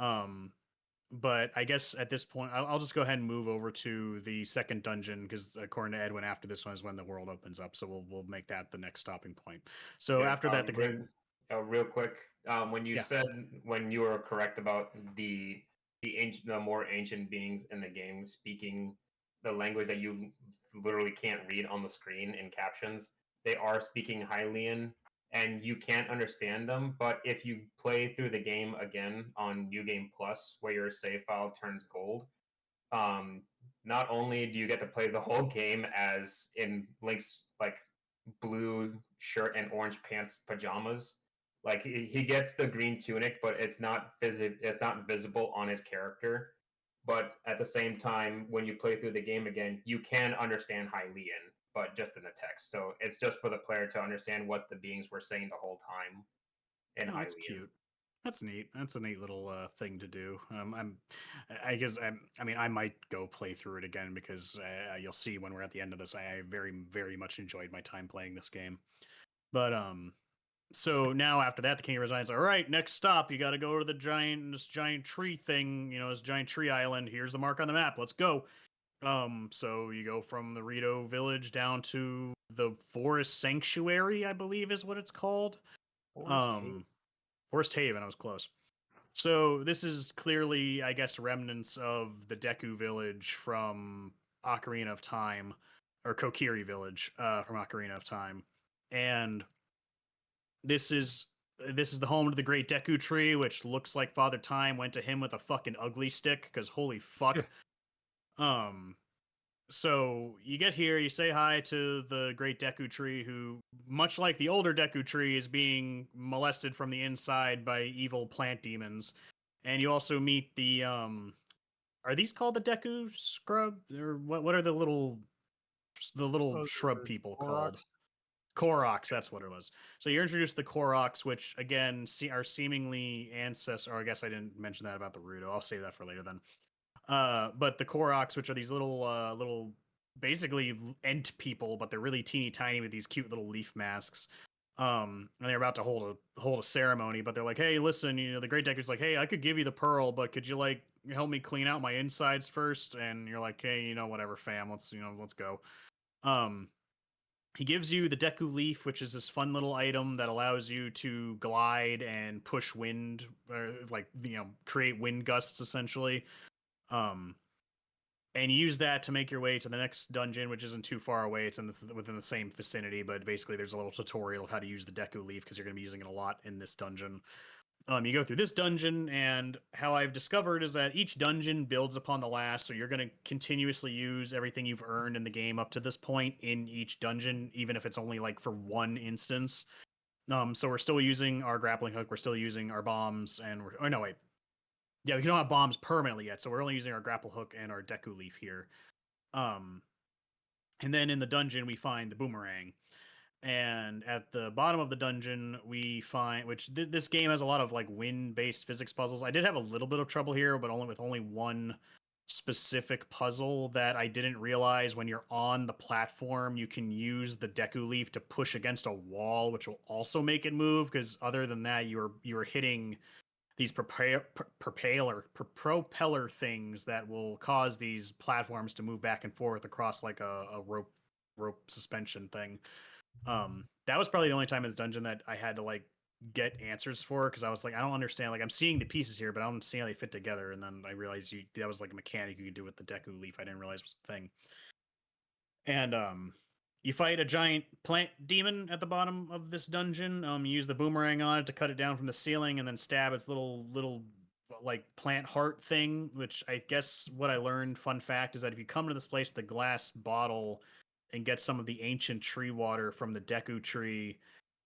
But I guess at this point, I'll just go ahead and move over to the second dungeon, because according to Edwin, after this one is when the world opens up. So we'll make that the next stopping point. So after that, the game. Real quick, when you said, when you were correct about the more ancient beings in the game speaking the language that you literally can't read on the screen in captions, they are speaking Hylian, and you can't understand them. But if you play through the game again on New Game Plus, where your save file turns gold, not only do you get to play the whole game as in Link's like blue shirt and orange pants pajamas, like he gets the green tunic, but it's not visible on his character. But at the same time, when you play through the game again, you can understand Hylian, but just in the text. So it's just for the player to understand what the beings were saying the whole time in Hylian. That's cute. That's neat. That's a neat little thing to do. I might go play through it again, because you'll see when we're at the end of this, I very, very much enjoyed my time playing this game. But so now after that, the King of Red Lions, all right, next stop, you got to go to this giant tree thing, this giant tree island. Here's the mark on the map. Let's go. So you go from the Rito village down to the Forest Sanctuary, I believe is what it's called. Forest Haven. I was close. So this is clearly, I guess, remnants of the Deku village from Ocarina of Time, or Kokiri village from Ocarina of Time, and this is the home to the Great Deku Tree, which looks like Father Time went to him with a fucking ugly stick, because holy fuck. So you get here, you say hi to the Great Deku Tree, who, much like the older Deku Tree, is being molested from the inside by evil plant demons. And you also meet the are these called the Deku Scrub? Or what are the little shrub people called? Koroks, that's what it was. So you're introduced to the Koroks, which again are seemingly ancestors. Or I guess I didn't mention that about the Rudo. I'll save that for later then. But the Koroks, which are these little basically ent people, but they're really teeny tiny with these cute little leaf masks. And they're about to hold a ceremony, but they're like, "Hey, listen, the Great Deku's like, hey, I could give you the pearl, but could you like help me clean out my insides first?" And you're like, "Hey, whatever, fam, let's go." He gives you the Deku Leaf, which is this fun little item that allows you to glide and push wind, or create wind gusts essentially. and you use that to make your way to the next dungeon, which isn't too far away. It's within the same vicinity, but basically there's a little tutorial of how to use the Deku Leaf because you're going to be using it a lot in this dungeon. You go through this dungeon, and how I've discovered is that each dungeon builds upon the last, so you're going to continuously use everything you've earned in the game up to this point in each dungeon, even if it's only like for one instance. So we're still using our grappling hook, we're still using our bombs, and we don't have bombs permanently yet, so we're only using our grapple hook and our Deku Leaf here. And then in the dungeon, we find the boomerang. And at the bottom of the dungeon, we find, which this game has a lot of like wind-based physics puzzles. I did have a little bit of trouble here, but only one specific puzzle that I didn't realize. When you're on the platform, you can use the Deku Leaf to push against a wall, which will also make it move. Because other than that, you're hitting these propeller things that will cause these platforms to move back and forth across like a rope suspension thing. That was probably the only time in this dungeon that I had to like get answers for, because I was like, I don't understand. Like, I'm seeing the pieces here, but I don't see how they fit together. And then I realized that was like a mechanic you could do with the Deku Leaf. I didn't realize was a thing. And you fight a giant plant demon at the bottom of this dungeon. You use the boomerang on it to cut it down from the ceiling, and then stab its little like plant heart thing. Which I guess what I learned, fun fact, is that if you come to this place with a glass bottle and get some of the ancient tree water from the Deku tree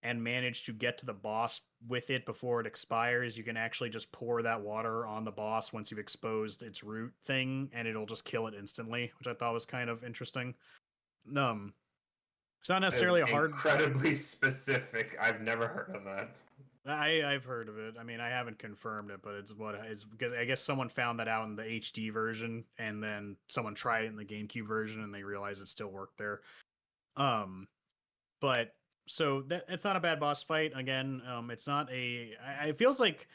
and manage to get to the boss with it before it expires, you can actually just pour that water on the boss once you've exposed its root thing, and it'll just kill it instantly, which I thought was kind of interesting. It's not necessarily a hard... Incredibly specific. I've never heard of that. I've heard of it. I mean, I haven't confirmed it, but it's because I guess someone found that out in the HD version, and then someone tried it in the GameCube version, and they realized it still worked there. But so it's not a bad boss fight. Again, it's not a. It feels like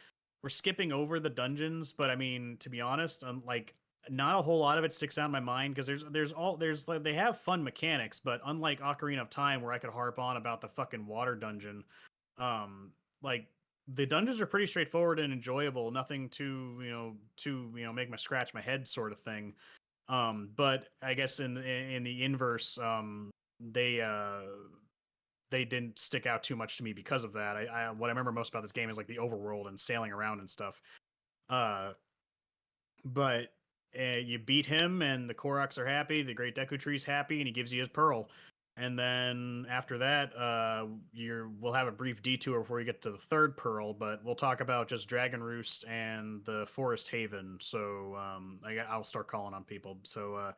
we're skipping over the dungeons, but I mean, to be honest, like not a whole lot of it sticks out in my mind, because there's like, they have fun mechanics, but unlike Ocarina of Time, where I could harp on about the fucking water dungeon, like the dungeons are pretty straightforward and enjoyable. Nothing to make me scratch my head sort of thing. But I guess in the inverse, they didn't stick out too much to me because of that. What I remember most about this game is like the overworld and sailing around and stuff. But you beat him, and the Koroks are happy. The Great Deku Tree's happy, and he gives you his pearl. And then after that, we'll have a brief detour before we get to the third pearl, but we'll talk about just Dragon Roost and the Forest Haven. So I'll start calling on people. So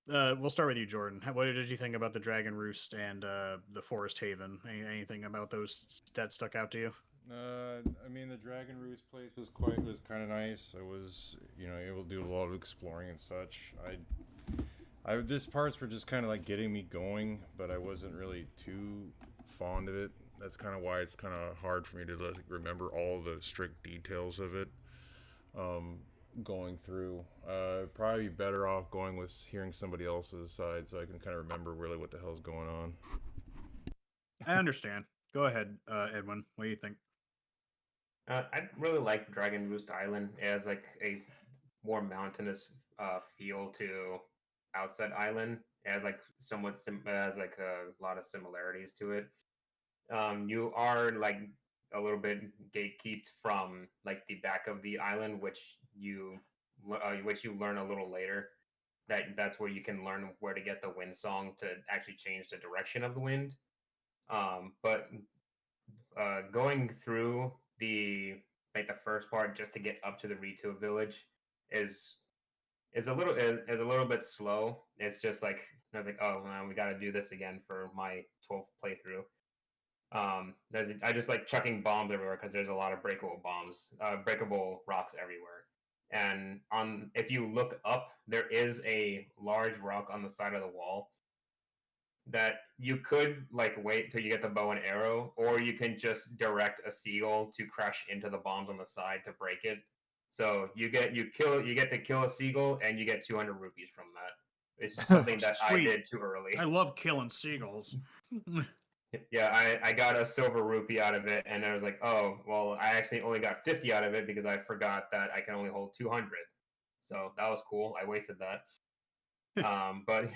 we'll start with you, Jordan. What did you think about the Dragon Roost and the Forest Haven? Anything about those that stuck out to you? I mean, the Dragon Roost place was kind of nice. I was, able to do a lot of exploring and such. This parts were just kind of like getting me going, but I wasn't really too fond of it. That's kind of why it's kind of hard for me to remember all the strict details of it. Going through, probably be better off going with hearing somebody else's side, so I can kind of remember really what the hell's going on. I understand. Go ahead, Edwin. What do you think? I really like Dragon Roost Island. It has like a more mountainous feel to Outset Island. It has like a lot of similarities to it. You are like a little bit gatekeeped from like the back of the island, which you learn a little later. That's where you can learn where to get the wind song to actually change the direction of the wind. But going through the first part just to get up to the Rito village is a little bit slow. It's just like I was like, oh man, we got to do this again for my 12th playthrough. I just like chucking bombs everywhere because there's a lot of breakable rocks everywhere. And if you look up, there is a large rock on the side of the wall that you could like wait till you get the bow and arrow, or you can just direct a seagull to crash into the bombs on the side to break it. So you get to kill a seagull, and you get 200 rupees from that. It's something that I did too early. I love killing seagulls. Yeah, I got a silver rupee out of it, and I was like, oh, well, I actually only got 50 out of it because I forgot that I can only hold 200. So that was cool. I wasted that. But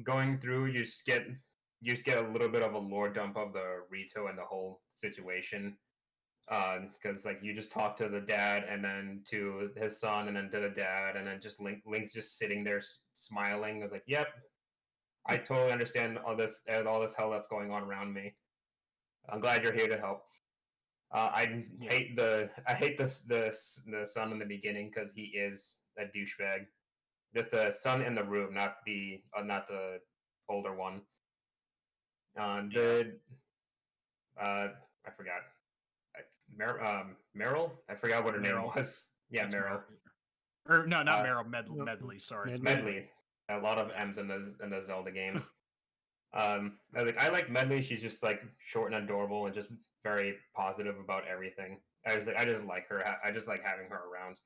going through, you just get a little bit of a lore dump of the Rito and the whole situation. Because like you just talk to the dad and then to his son and then to the dad and then just Link's just sitting there smiling. I was like, "Yep, I totally understand all this hell that's going on around me. I'm glad you're here to help." I hate the son in the beginning because he is a douchebag. Just the son in the room, not the older one. I forgot. Meryl. I forgot what her name Meryl. was. Yeah, It's Meryl. Or no, not Meryl. no, Medley. Sorry, it's Medley. Medley. A lot of M's in the Zelda games. I like Medley. She's just like short and adorable and just very positive about everything. I just like her. I just like having her around.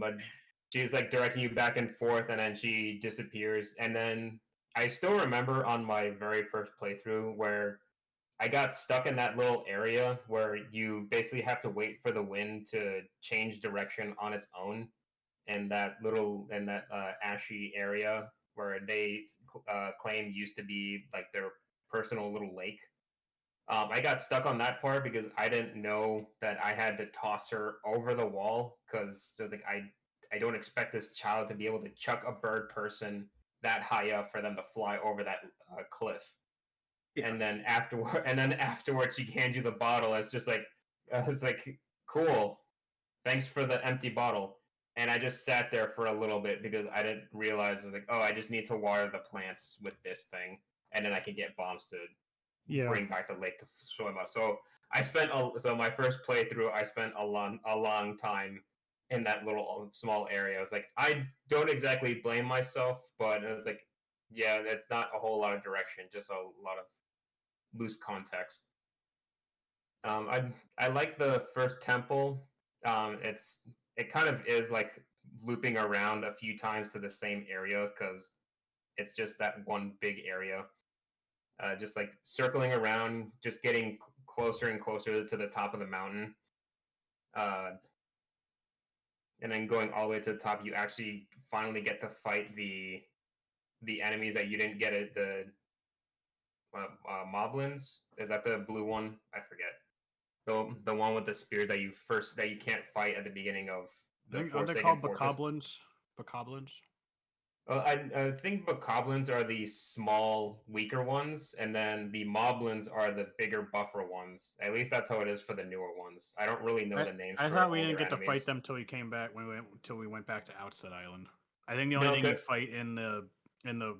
But she's like directing you back and forth, and then she disappears. And then I still remember on my very first playthrough where I got stuck in that little area where you basically have to wait for the wind to change direction on its own, and that ashy area where they claim used to be like their personal little lake. I got stuck on that part because I didn't know that I had to toss her over the wall because it was like I don't expect this child to be able to chuck a bird person that high up for them to fly over that cliff. Yeah. And then afterwards she hands you the bottle. It's like cool. Thanks for the empty bottle. And I just sat there for a little bit because I didn't realize. I was like, oh, I just need to water the plants with this thing, and then I can get bombs to bring back the lake to swim up. So my first playthrough, I spent a long time in that little small area. I was like, I don't exactly blame myself, but it was like, yeah, it's not a whole lot of direction, just a lot of loose context. I like the first temple. It kind of is like looping around a few times to the same area because it's just that one big area. Just like circling around, just getting closer and closer to the top of the mountain. And then going all the way to the top, you actually finally get to fight the enemies that you didn't get at the Moblins. Is that the blue one? I forget. The one with the spears that you can't fight at the beginning of the Are they Forsaken called Fortress. bokoblins? Bokoblins? I think bokoblins are the small, weaker ones, and then the moblins are the bigger, buffer ones. At least that's how it is for the newer ones. I don't really know the names. I for thought we all didn't their get to enemies. fight them till we came back till we went back to Outset Island. I think the only thing you fight in the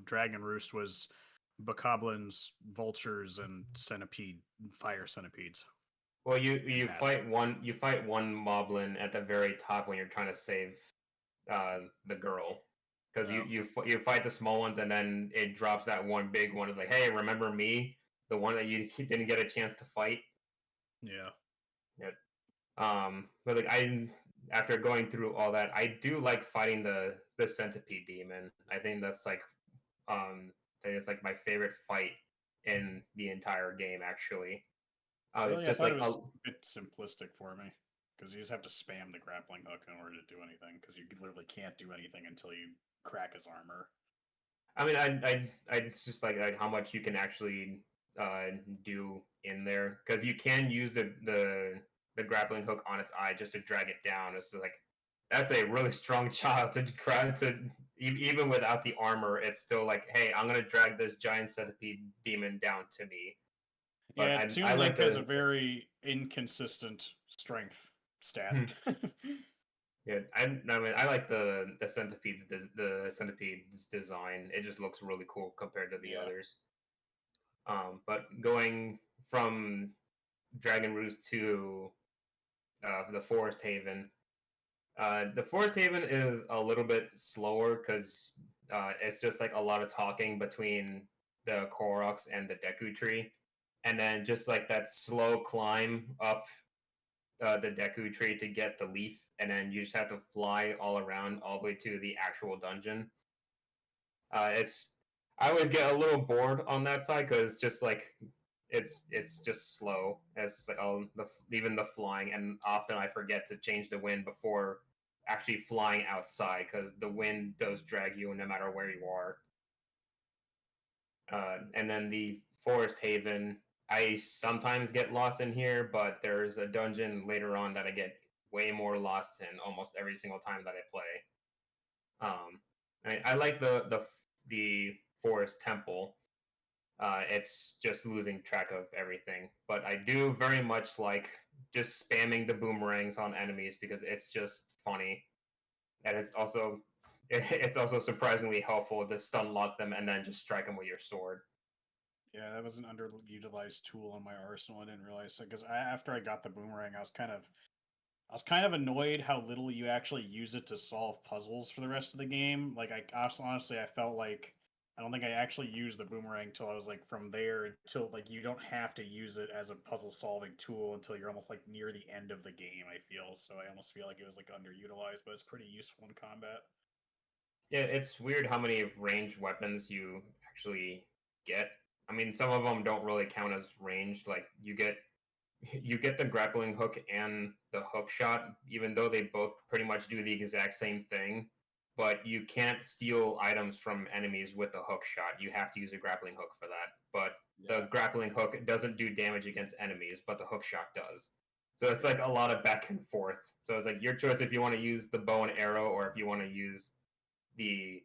Dragon Roost was bokoblins, vultures, and fire centipedes. Well, you fight one moblin at the very top when you're trying to save the girl. Because you fight the small ones and then it drops that one big one. It's like, hey, remember me, the one that you didn't get a chance to fight? Yeah. But like after going through all that, I do like fighting the centipede demon. I think that's like it's like my favorite fight in the entire game. Actually, it's just like it was a bit simplistic for me. Because you just have to spam the grappling hook in order to do anything. Because you literally can't do anything until you crack his armor. I mean, I it's just like how much you can actually do in there because you can use the grappling hook on its eye just to drag it down. It's like that's a really strong child to even without the armor. It's still like, hey, I'm gonna drag this giant centipede demon down to me. But yeah, Toon Link has a very inconsistent strength stat. Yeah, I mean, I like the centipede's design. It just looks really cool compared to the others. But going from Dragon Roost to the Forest Haven, the Forest Haven is a little bit slower because it's just like a lot of talking between the Koroks and the Deku Tree, and then just like that slow climb up the Deku Tree to get the leaf, and then you just have to fly all around all the way to the actual dungeon. I always get a little bored on that side because just like it's just slow. It's just like even the flying, and often I forget to change the wind before actually flying outside because the wind does drag you no matter where you are. And then the Forest Haven, I sometimes get lost in here, but there's a dungeon later on that I get way more lost in almost every single time that I play. I like the Forest Temple. It's just losing track of everything, but I do very much like just spamming the boomerangs on enemies because it's just funny, and it's also surprisingly helpful to stun lock them and then just strike them with your sword. Yeah, that was an underutilized tool in my arsenal. I didn't realize it because after I got the boomerang, I was kind of annoyed how little you actually use it to solve puzzles for the rest of the game. Like honestly, I felt like I don't think I actually used the boomerang until I was like from there until like you don't have to use it as a puzzle solving tool until you're almost like near the end of the game. I feel so. I almost feel like it was like underutilized, but it's pretty useful in combat. Yeah, it's weird how many ranged weapons you actually get. I mean, some of them don't really count as ranged. Like you get the grappling hook and the hook shot, even though they both pretty much do the exact same thing. But you can't steal items from enemies with the hook shot. You have to use a grappling hook for that. But the grappling hook doesn't do damage against enemies, but the hook shot does. So it's like a lot of back and forth. So it's like your choice if you want to use the bow and arrow or if you want to use the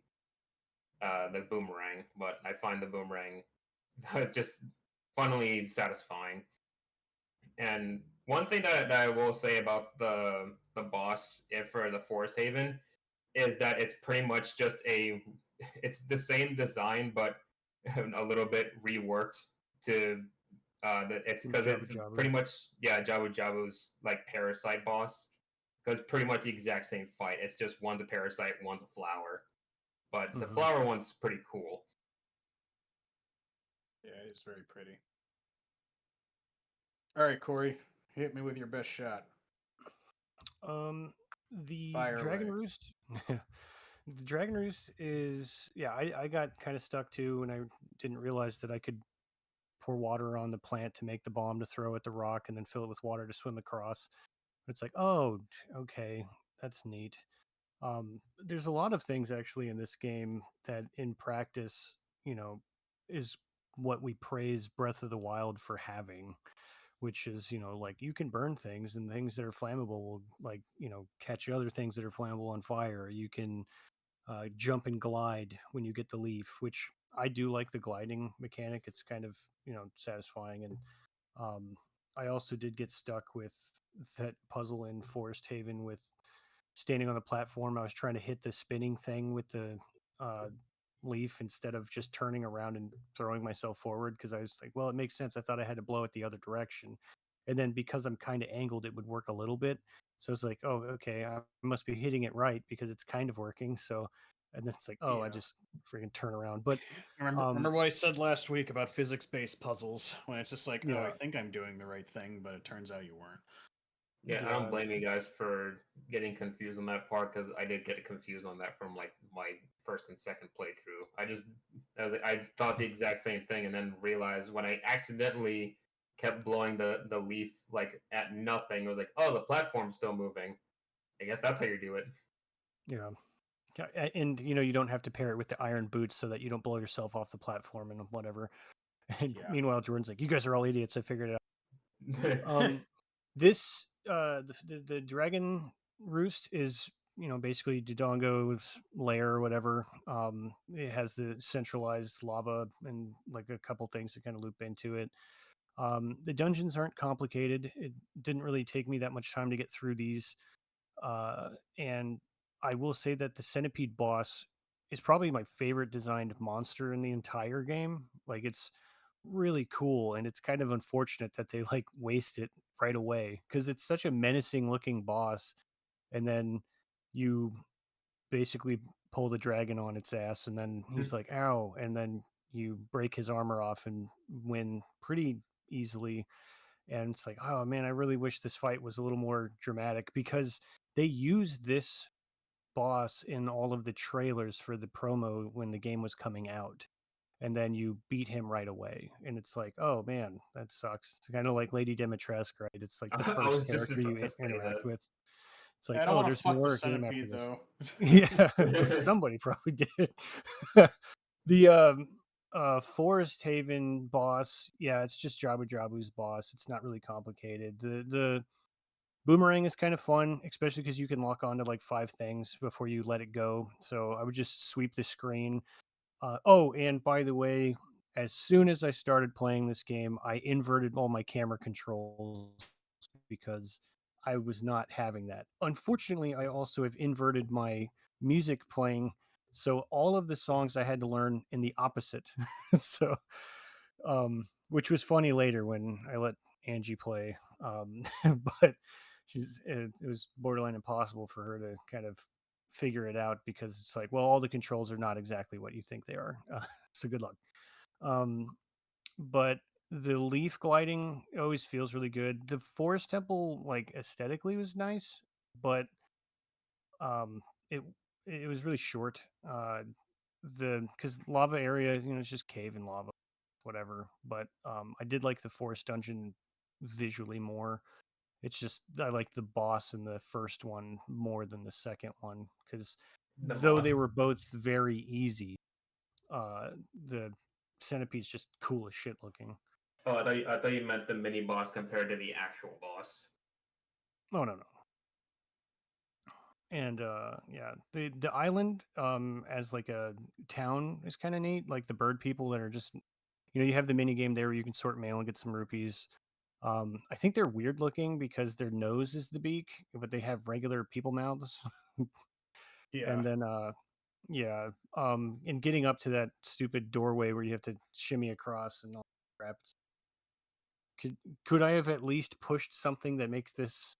boomerang. But I find the boomerang just funnily satisfying. And one thing that I will say about the boss for the Forest Haven is that it's pretty much just it's the same design but a little bit reworked to it's because it's pretty much Jabu Jabu's like parasite boss, because pretty much the exact same fight. It's just one's a parasite, one's a flower, but the flower one's pretty cool. Yeah, it's very pretty. All right, Corey, hit me with your best shot. The Fire Dragon away. Roost. The Dragon Roost is I got kind of stuck too, and I didn't realize that I could pour water on the plant to make the bomb to throw at the rock, and then fill it with water to swim across. It's like, oh, okay, that's neat. There's a lot of things actually in this game that, in practice, is what we praise Breath of the Wild for having, which is, like you can burn things, and things that are flammable will, like, catch other things that are flammable on fire. You can jump and glide when you get the leaf, which I do like the gliding mechanic. It's kind of, satisfying. And I also did get stuck with that puzzle in Forest Haven with standing on the platform. I was trying to hit the spinning thing with the leaf instead of just turning around and throwing myself forward, because I was like, well, it makes sense. I thought I had to blow it the other direction. And then because I'm kind of angled, it would work a little bit. So it's like, oh, okay, I must be hitting it right because it's kind of working. So, and then it's like, oh, I just freaking turn around. But remember what I said last week about physics-based puzzles, when it's just like, Yeah. oh, I think I'm doing the right thing, but it turns out you weren't. Yeah, I don't blame you guys for getting confused on that part, because I did get confused on that from like my first and second playthrough. I thought the exact same thing, and then realized when I accidentally kept blowing the leaf like at nothing, it was like, oh, the platform's still moving. I guess that's how you do it. Yeah. And you don't have to pair it with the iron boots so that you don't blow yourself off the platform and whatever. And meanwhile, Jordan's like, you guys are all idiots. I figured it out. This the Dragon Roost is, basically Dodongo's lair or whatever. It has the centralized lava and like a couple things that kind of loop into it. The dungeons aren't complicated. It didn't really take me that much time to get through these. And I will say that the centipede boss is probably my favorite designed monster in the entire game. Like, it's really cool, and it's kind of unfortunate that they like waste it right away, because it's such a menacing looking boss, and then you basically pull the dragon on its ass, and then he's like, ow, and then you break his armor off and win pretty easily. And it's like, oh man, I really wish this fight was a little more dramatic, because they use this boss in all of the trailers for the promo when the game was coming out, and then you beat him right away, and it's like, oh man, that sucks. It's kind of like Lady Dimitrescu, right? It's like the I was first just character you about to say interact that. with. It's like, I don't oh, want to there's fuck the more game after centipede this. though. Yeah, well, somebody probably did. The Forest Haven boss, yeah, it's just Jabu Jabu's boss. It's not really complicated. The boomerang is kind of fun, especially because you can lock onto like 5 things before you let it go. So I would just sweep the screen. Oh, and by the way, as soon as I started playing this game, I inverted all my camera controls because I was not having that. Unfortunately, I also have inverted my music playing, so all of the songs I had to learn in the opposite. So, which was funny later when I let Angie play, but it was borderline impossible for her to kind of figure it out because it's like, well, all the controls are not exactly what you think they are. So good luck. Um, but the leaf gliding always feels really good. The forest temple, like aesthetically, was nice, but um, it it was really short. The because lava area, it's just cave and lava, whatever. But I did like the forest dungeon visually more. It's just I like the boss in the first one more than the second one because The though boss. they were both very easy, uh, the centipede's just cool as shit looking. Oh, I thought you meant the mini boss compared to the actual boss. Oh no. And yeah, the island as like a town is kind of neat. Like the bird people that are just you have the mini game there where you can sort mail and get some rupees. I think they're weird looking because their nose is the beak, but they have regular people mouths. Yeah. And then yeah, and getting up to that stupid doorway where you have to shimmy across and all that crap. Could could I have at least pushed something that makes this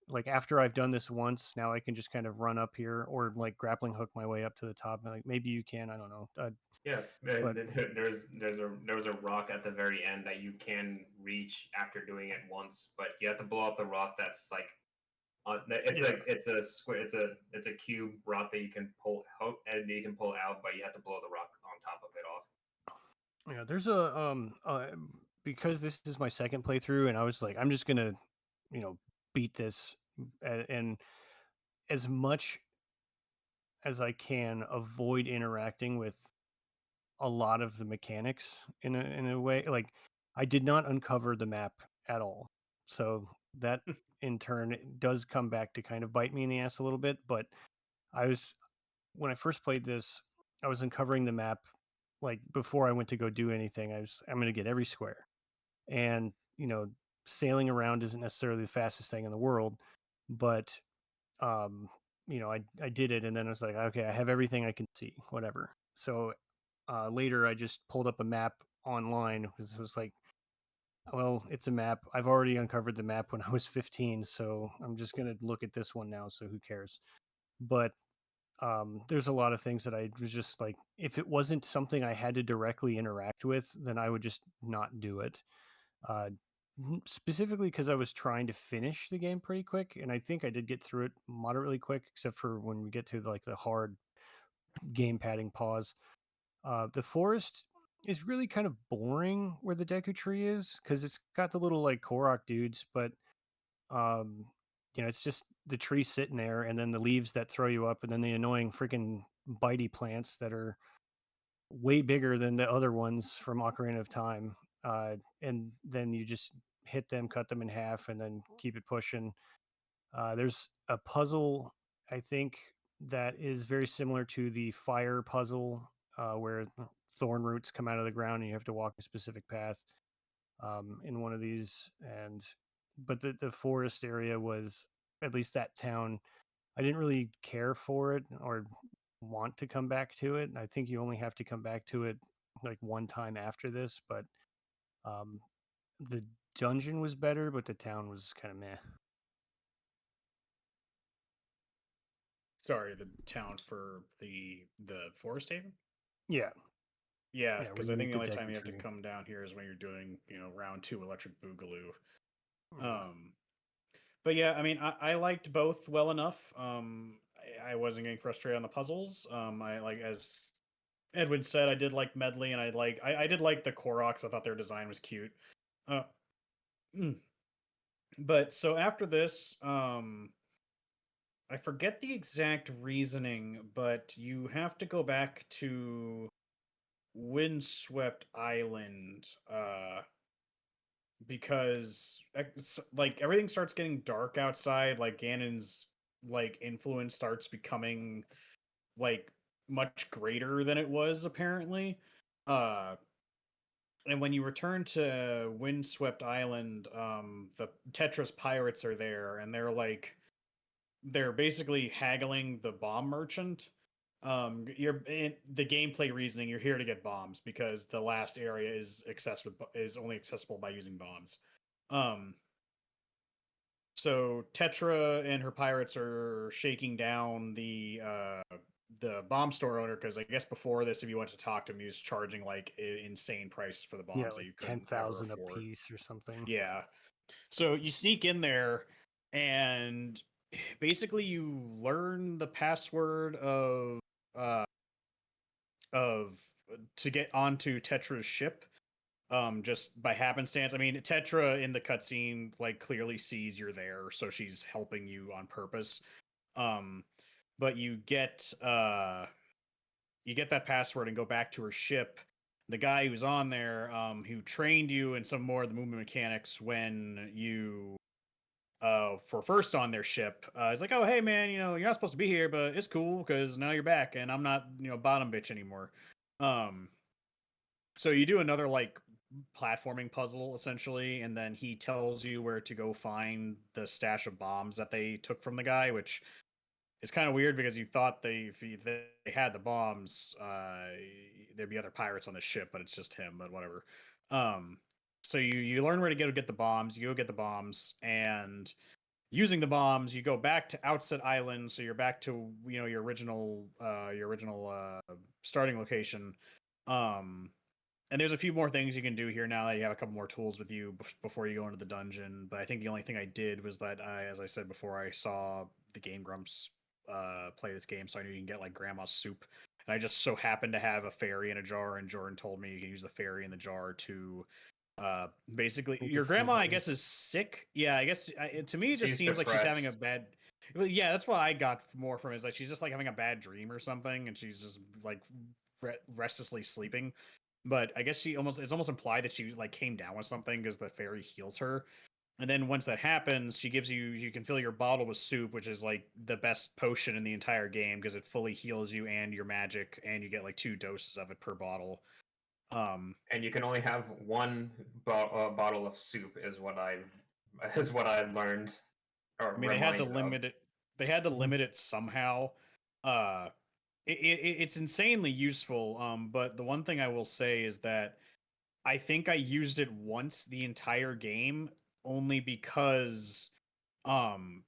like after I've done this once, now I can just kind of run up here or like grappling hook my way up to the top. Like maybe you can, I don't know. Yeah, But there's a rock at the very end that you can reach after doing it once, but you have to blow up the rock that's like it's yeah, like it's a square it's a cube rock that you can pull out and you can pull out, but you have to blow the rock on top of it off. yeah. There's a because this is my second playthrough, and I was like, I'm just gonna, beat this, and as much as I can avoid interacting with a lot of the mechanics in a way. Like I did not uncover the map at all, so that in turn does come back to kind of bite me in the ass a little bit. But I was when I first played this, I was uncovering the map like before I went to go do anything. I'm going to get every square, and sailing around isn't necessarily the fastest thing in the world, but um, I did it, and then I was like, okay, I have everything I can see, whatever. So later, I just pulled up a map online because it was like, well, it's a map. I've already uncovered the map when I was 15, so I'm just gonna look at this one now. So who cares? But there's a lot of things that I was just like, if it wasn't something I had to directly interact with, then I would just not do it. Uh, Specifically because I was trying to finish the game pretty quick, and I think I did get through it moderately quick, except for when we get to like the hard game padding pause. The forest is really kind of boring where the Deku Tree is because it's got the little like Korok dudes, but um, it's just the tree sitting there, and then the leaves that throw you up, and then the annoying freaking bitey plants that are way bigger than the other ones from Ocarina of Time. And then you just hit them, cut them in half, and then keep it pushing. There's a puzzle, I think, that is very similar to the fire puzzle, where thorn roots come out of the ground and you have to walk a specific path in one of these. But the forest area was, at least that town, I didn't really care for it or want to come back to it. I think you only have to come back to it like one time after this, but um, the dungeon was better, but the town was kind of meh. Sorry, the town for the Forest Haven? Yeah, Yeah, yeah, where because you I think meet the the only time Deku you have to Tree. come down here is when you're doing, round 2 Electric Boogaloo. Mm. Um, but yeah, I mean, I liked both well enough. I wasn't getting frustrated on the puzzles. I like, as Edwin said, I did like Medley, and I did like the Koroks. I thought their design was cute. Uh, mm. But so after this, I forget the exact reasoning, but you have to go back to Windswept Island, because like everything starts getting dark outside. Like Ganon's like influence starts becoming like much greater than it was apparently. Uh, and when you return to Windswept Island, the Tetris pirates are there, and they're basically haggling the bomb merchant. You're in the gameplay reasoning. You're here to get bombs because the last area is only accessible by using bombs. Um, so Tetra and her pirates are shaking down the bomb store owner because I guess before this, if you went to talk to him, he was charging like insane prices for the bombs Yeah, that like you couldn't ever 10,000 a afford. piece or something. Yeah. So you sneak in there and basically you learn the password uh of to get onto Tetra's ship just by happenstance. I mean, Tetra in the cutscene like clearly sees you're there, so she's helping you on purpose. Um but you get that password and go back to her ship. The guy who's on there, who trained you in some more of the movement mechanics when you for first on their ship, is like, oh hey man, you're not supposed to be here, but it's cool because now you're back and I'm not bottom bitch anymore. Um, so you do another like platforming puzzle essentially, and then he tells you where to go find the stash of bombs that they took from the guy, which is kind of weird because you thought if they had the bombs, there'd be other pirates on the ship, but it's just him. But whatever. Um, so you learn where to get the bombs. You go get the bombs, and using the bombs, you go back to Outset Island. So you're back to your original starting location. Um, and there's a few more things you can do here now that you have a couple more tools with you before you go into the dungeon. But I think the only thing I did was that as I said before, I saw the Game Grumps play this game, so I knew you can get like grandma's soup. And I just so happened to have a fairy in a jar, and Jordan told me you can use the fairy in the jar to basically Make your her feel grandma I better. guess is sick. Yeah, I guess to me it just She's seems like she's having a depressed. bad. Well, yeah, that's what I got more from it, is like she's just like having a bad dream or something, and she's just like restlessly sleeping. But I guess it's almost implied that she like came down with something because the fairy heals her. And then once that happens, she gives you can fill your bottle with soup, which is like the best potion in the entire game because it fully heals you and your magic, and you get like 2 doses of it per bottle. And you can only have one bottle of soup, is what I learned or I mean, they had to reminded of. limit it. They had to limit it somehow. Uh, it's insanely useful. But the one thing I will say is that I think I used it once the entire game, only because um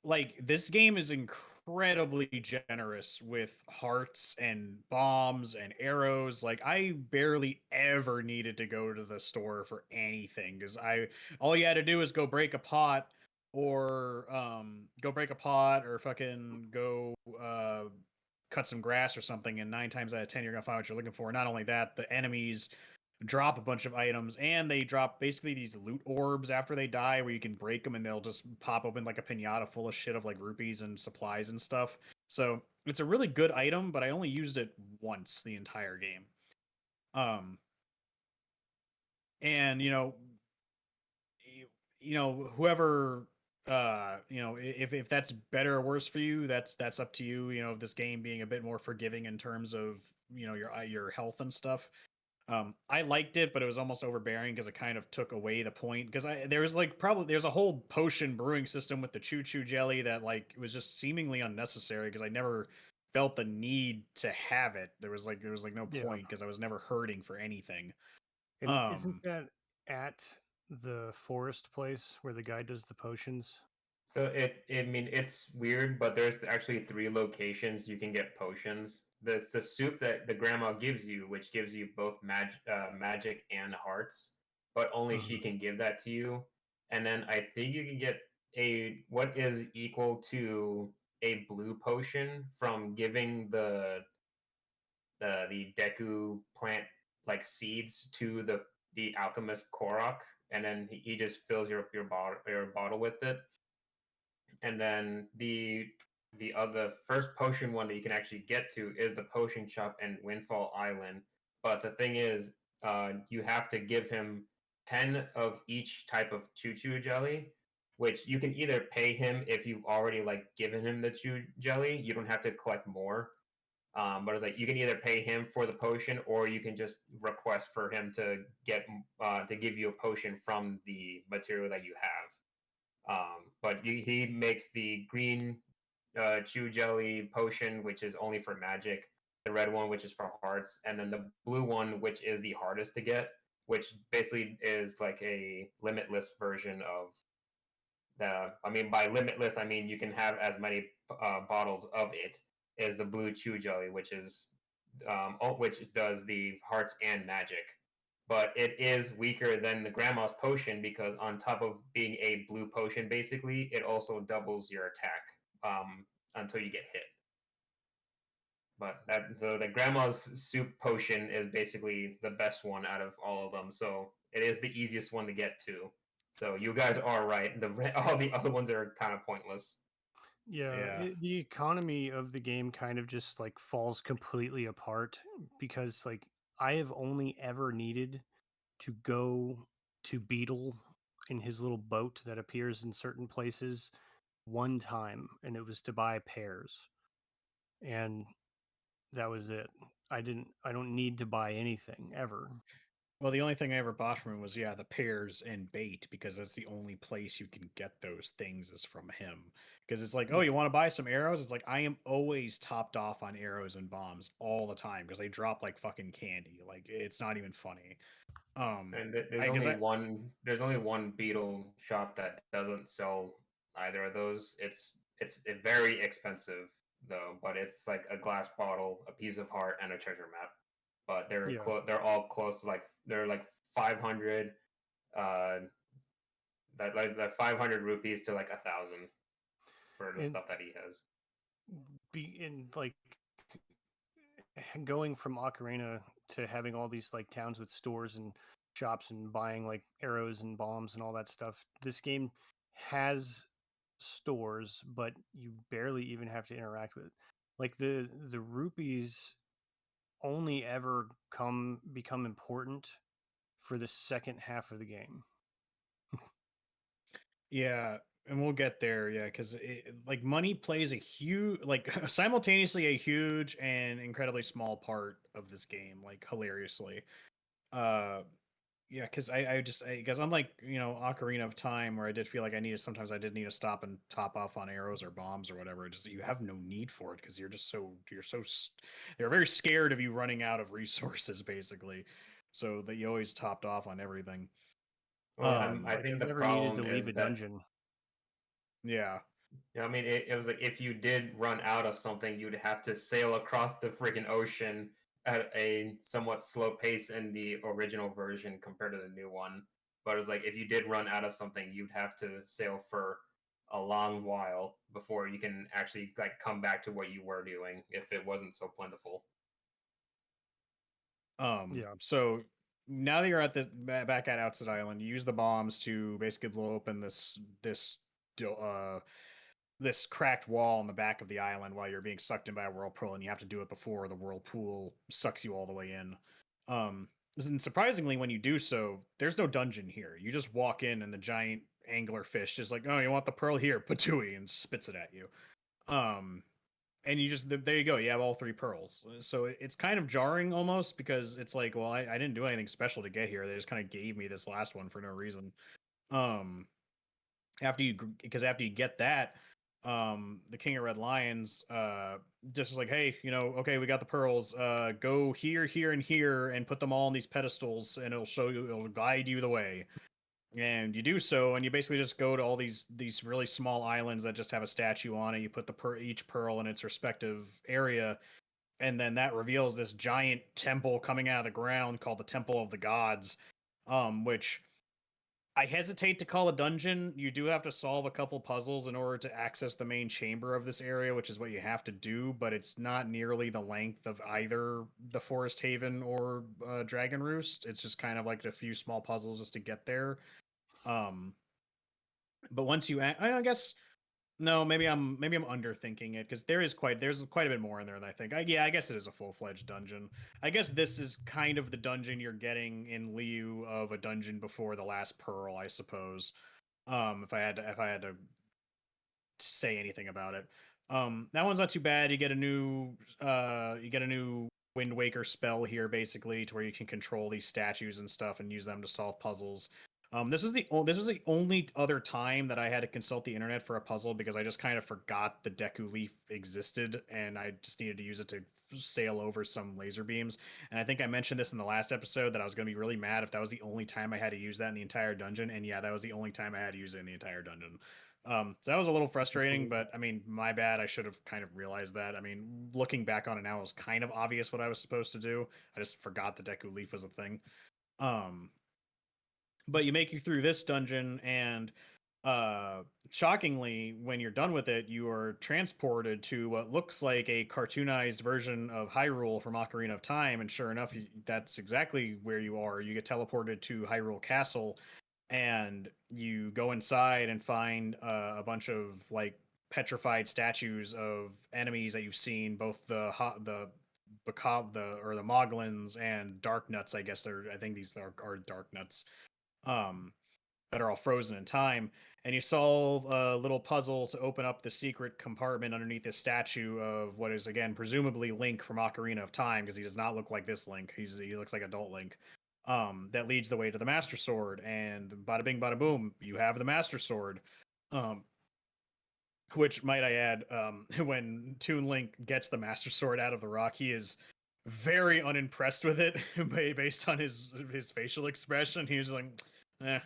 like this game is incredibly generous with hearts and bombs and arrows. Like I barely ever needed to go to the store for anything because I all you had to do is go break a pot or fucking go cut some grass or something, and 9 times out of 10 you're gonna find what you're looking for. Not only that, the enemies drop a bunch of items, and they drop basically these loot orbs after they die where you can break them and they'll just pop open like a pinata full of shit of like rupees and supplies and stuff. So it's a really good item, but I only used it once the entire game. um and whoever if that's better or worse for you, that's up to you. This game being a bit more forgiving in terms of your health and stuff. I liked it, but it was almost overbearing because it kind of took away the point. Because there's a whole potion brewing system with the choo choo jelly that like was just seemingly unnecessary because I never felt the need to have it. There was no Yeah. point because I was never hurting for anything. And isn't Um, that at the forest place where the guy does the potions? So I mean, it's weird, but there's actually 3 locations you can get potions. That's the soup that the grandma gives you, which gives you both magic and hearts, but only she can give that to you. And then I think you can get what is equal to a blue potion from giving the Deku plant like seeds to the alchemist Korok, and then he just fills your bottle with it. And then the other first potion one that you can actually get to is the potion shop in Windfall Island. But the thing is, you have to give him 10 of each type of choo jelly, which you can either pay him if you've already like given him the chew jelly. You don't have to collect more. But it's like you can either pay him for the potion, or you can just request for him to give you a potion from the material that you have. But he makes the green chew jelly potion, which is only for magic, the red one, which is for hearts, and then the blue one, which is the hardest to get, which basically is like a limitless version of the. I mean, by limitless, I mean you can have as many bottles of it as the blue chew jelly, which is which does the hearts and magic. But it is weaker than the grandma's potion because on top of being a blue potion, basically, it also doubles your attack until you get hit. But so the grandma's soup potion is basically the best one out of all of them. So it is the easiest one to get to. So you guys are right. All the other ones are kind of pointless. Yeah, the economy of the game kind of just like falls completely apart because like I have only ever needed to go to Beetle in his little boat that appears in certain places one time, and it was to buy pears. And that was it. I don't need to buy anything ever. Well, the only thing I ever bought from him was the pears and bait, because that's the only place you can get those things is from him. Because it's like, oh, you want to buy some arrows? It's like I am always topped off on arrows and bombs all the time because they drop like fucking candy. Like it's not even funny. And there's only one beetle shop that doesn't sell either of those. It's very expensive though, but it's like a glass bottle, a piece of heart, and a treasure map. But they're all close to like they're like 500 that 500 rupees to like 1,000 for the stuff that he has. In like going from Ocarina to having all these like towns with stores and shops and buying like arrows and bombs and all that stuff, this game has stores, but you barely even have to interact with it. Like the rupees only ever become important for the second half of the game. Yeah, and we'll get there. Yeah, because like money plays a huge, like simultaneously a huge and incredibly small part of this game. Like hilariously, yeah, because because unlike Ocarina of Time, where I did feel like I did need to stop and top off on arrows or bombs or whatever. Just you have no need for it because they're very scared of you running out of resources basically, so that you always topped off on everything. Well, I think the never problem needed to leave is a dungeon. Yeah. I mean, it was like if you did run out of something, you'd have to sail across the freaking ocean at a somewhat slow pace in the original version compared to the new one. But it was like if you did run out of something, you'd have to sail for a long while before you can actually like come back to what you were doing if it wasn't so plentiful. Yeah. So now that you're at this back at Outset Island, you use the bombs to basically blow open this cracked wall in the back of the island while you're being sucked in by a whirlpool, and you have to do it before the whirlpool sucks you all the way in. And surprisingly, when you do so, there's no dungeon here. You just walk in, and the giant angler fish just like, oh, you want the pearl here, patooey, and spits it at you. And you just there you go. You have all three pearls. So it's kind of jarring almost because it's like, well, I didn't do anything special to get here. They just kind of gave me this last one for no reason. After you get that, the King of Red Lions just is like, hey, okay, we got the pearls. Go here, here, and here, and put them all on these pedestals, and it'll guide you the way. And you do so, and you basically just go to all these really small islands that just have a statue on it. You put each pearl in its respective area, and then that reveals this giant temple coming out of the ground called the Temple of the Gods, which I hesitate to call a dungeon. You do have to solve a couple puzzles in order to access the main chamber of this area, which is what you have to do, but it's not nearly the length of either the Forest Haven or Dragon Roost. It's just kind of like a few small puzzles just to get there. But once I guess No, maybe I'm underthinking it because there's quite a bit more in there than I think. I guess it is a full-fledged dungeon. I guess this is kind of the dungeon you're getting in lieu of a dungeon before the last pearl, I suppose. If I had to say anything about it. That one's not too bad. You get a new Wind Waker spell here, basically, to where you can control these statues and stuff and use them to solve puzzles. This was the only other time that I had to consult the internet for a puzzle because I just kind of forgot the Deku Leaf existed and I just needed to use it to sail over some laser beams. And I think I mentioned this in the last episode that I was going to be really mad if that was the only time I had to use that in the entire dungeon. And yeah, that was the only time I had to use it in the entire dungeon. So that was a little frustrating, but I mean, my bad. I should have kind of realized that. I mean, looking back on it now, it was kind of obvious what I was supposed to do. I just forgot the Deku Leaf was a thing. But you make you through this dungeon, and shockingly, when you're done with it, you are transported to what looks like a cartoonized version of Hyrule from Ocarina of Time. And sure enough, that's exactly where you are. You get teleported to Hyrule Castle, and you go inside and find a bunch of like petrified statues of enemies that you've seen, both the Moglins and Dark Nuts. I guess I think these are Dark Nuts. That are all frozen in time, and you solve a little puzzle to open up the secret compartment underneath this statue of what is again presumably Link from Ocarina of Time, because he does not look like this Link. He looks like adult Link. That leads the way to the Master Sword, and bada bing, bada boom, you have the Master Sword. Which might I add, when Toon Link gets the Master Sword out of the rock, he is very unimpressed with it based on his facial expression. He was like, I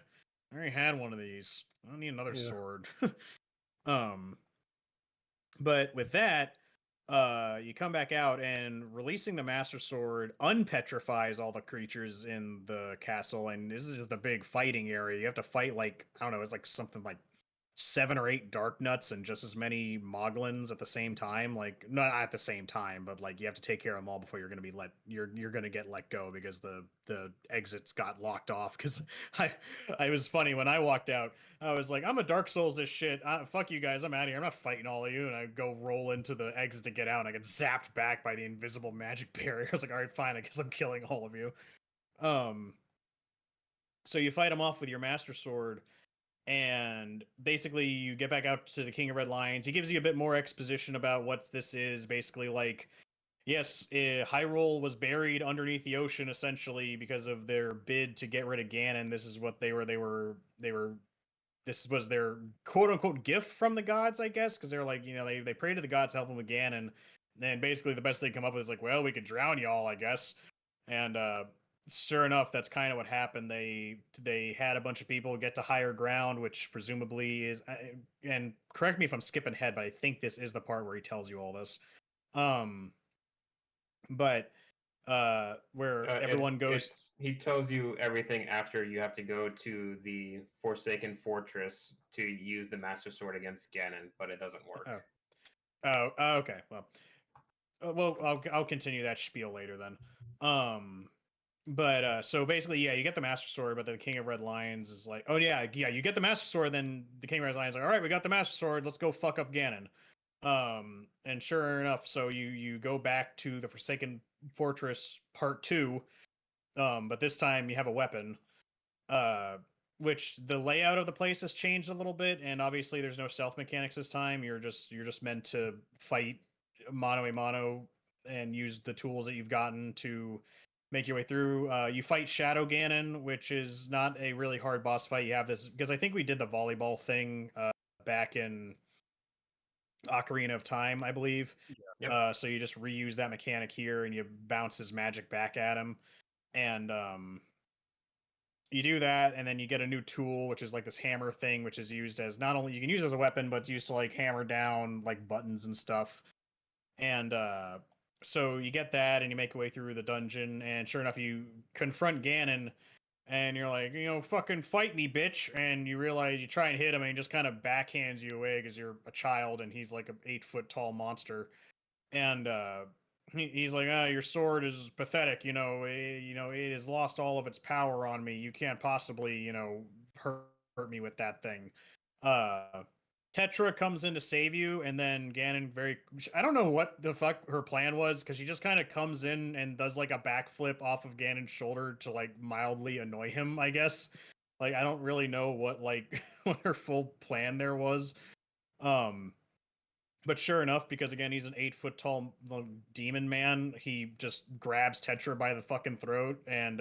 already had one of these. I don't need another sword. But with that, you come back out, and releasing the Master Sword unpetrifies all the creatures in the castle, and this is just a big fighting area. You have to fight like, I don't know, it's like something like 7 or 8 Dark Nuts and just as many Moglins at the same time. Like, not at the same time, but like you have to take care of them all before you're gonna get let go because the exits got locked off. Because I was funny when I walked out. I was like, I'm a Dark Souls this shit. Fuck you guys, I'm out of here. I'm not fighting all of you. And I go roll into the exit to get out, and I get zapped back by the invisible magic barrier. I was like, all right, fine. I guess I'm killing all of you. So you fight them off with your Master Sword. And basically, you get back out to the King of Red Lions. He gives you a bit more exposition about what this is. Basically, like, yes, Hyrule was buried underneath the ocean essentially because of their bid to get rid of Ganon. This is what they were. This was their quote unquote gift from the gods, I guess, because they're like, they prayed to the gods to help them with Ganon. And basically, the best they come up with is like, well, we could drown y'all, I guess. And sure enough, that's kind of what happened. They had a bunch of people get to higher ground, which presumably is, and correct me if I'm skipping ahead, but I think this is the part where he tells you all this. But where everyone goes, he tells you everything after you have to go to the Forsaken Fortress to use the Master Sword against Ganon, but it doesn't work. Okay. Well, I'll continue that spiel later then. But so basically, yeah, you get the Master Sword, but the King of Red Lions is like, oh yeah, you get the Master Sword, then the King of Red Lions is like, all right, we got the Master Sword, let's go fuck up Ganon. And sure enough, so you go back to the Forsaken Fortress Part 2, but this time you have a weapon, which the layout of the place has changed a little bit, and obviously there's no stealth mechanics this time. You're just meant to fight mano a mano and use the tools that you've gotten to make your way through. You fight Shadow Ganon, which is not a really hard boss fight. You have this because I think we did the volleyball thing back in Ocarina of Time, I believe. Yep. So you just reuse that mechanic here, and you bounce his magic back at him, and you do that, and then you get a new tool, which is like this hammer thing, which is used as not only you can use it as a weapon, but it's used to like hammer down like buttons and stuff. And so you get that, and you make your way through the dungeon, and sure enough, you confront Ganon, and you're like, fucking fight me, bitch. And you realize you try and hit him, and he just kind of backhands you away because you're a child, and he's like an 8-foot tall monster. And he's like, your sword is pathetic. It has lost all of its power on me. You can't possibly, hurt me with that thing. Tetra comes in to save you, and then Ganon I don't know what the fuck her plan was, because she just kind of comes in and does like a backflip off of Ganon's shoulder to like mildly annoy him, I guess. Like, I don't really know what like what her full plan there was. But sure enough, because again, he's an 8 foot tall demon man, he just grabs Tetra by the fucking throat, and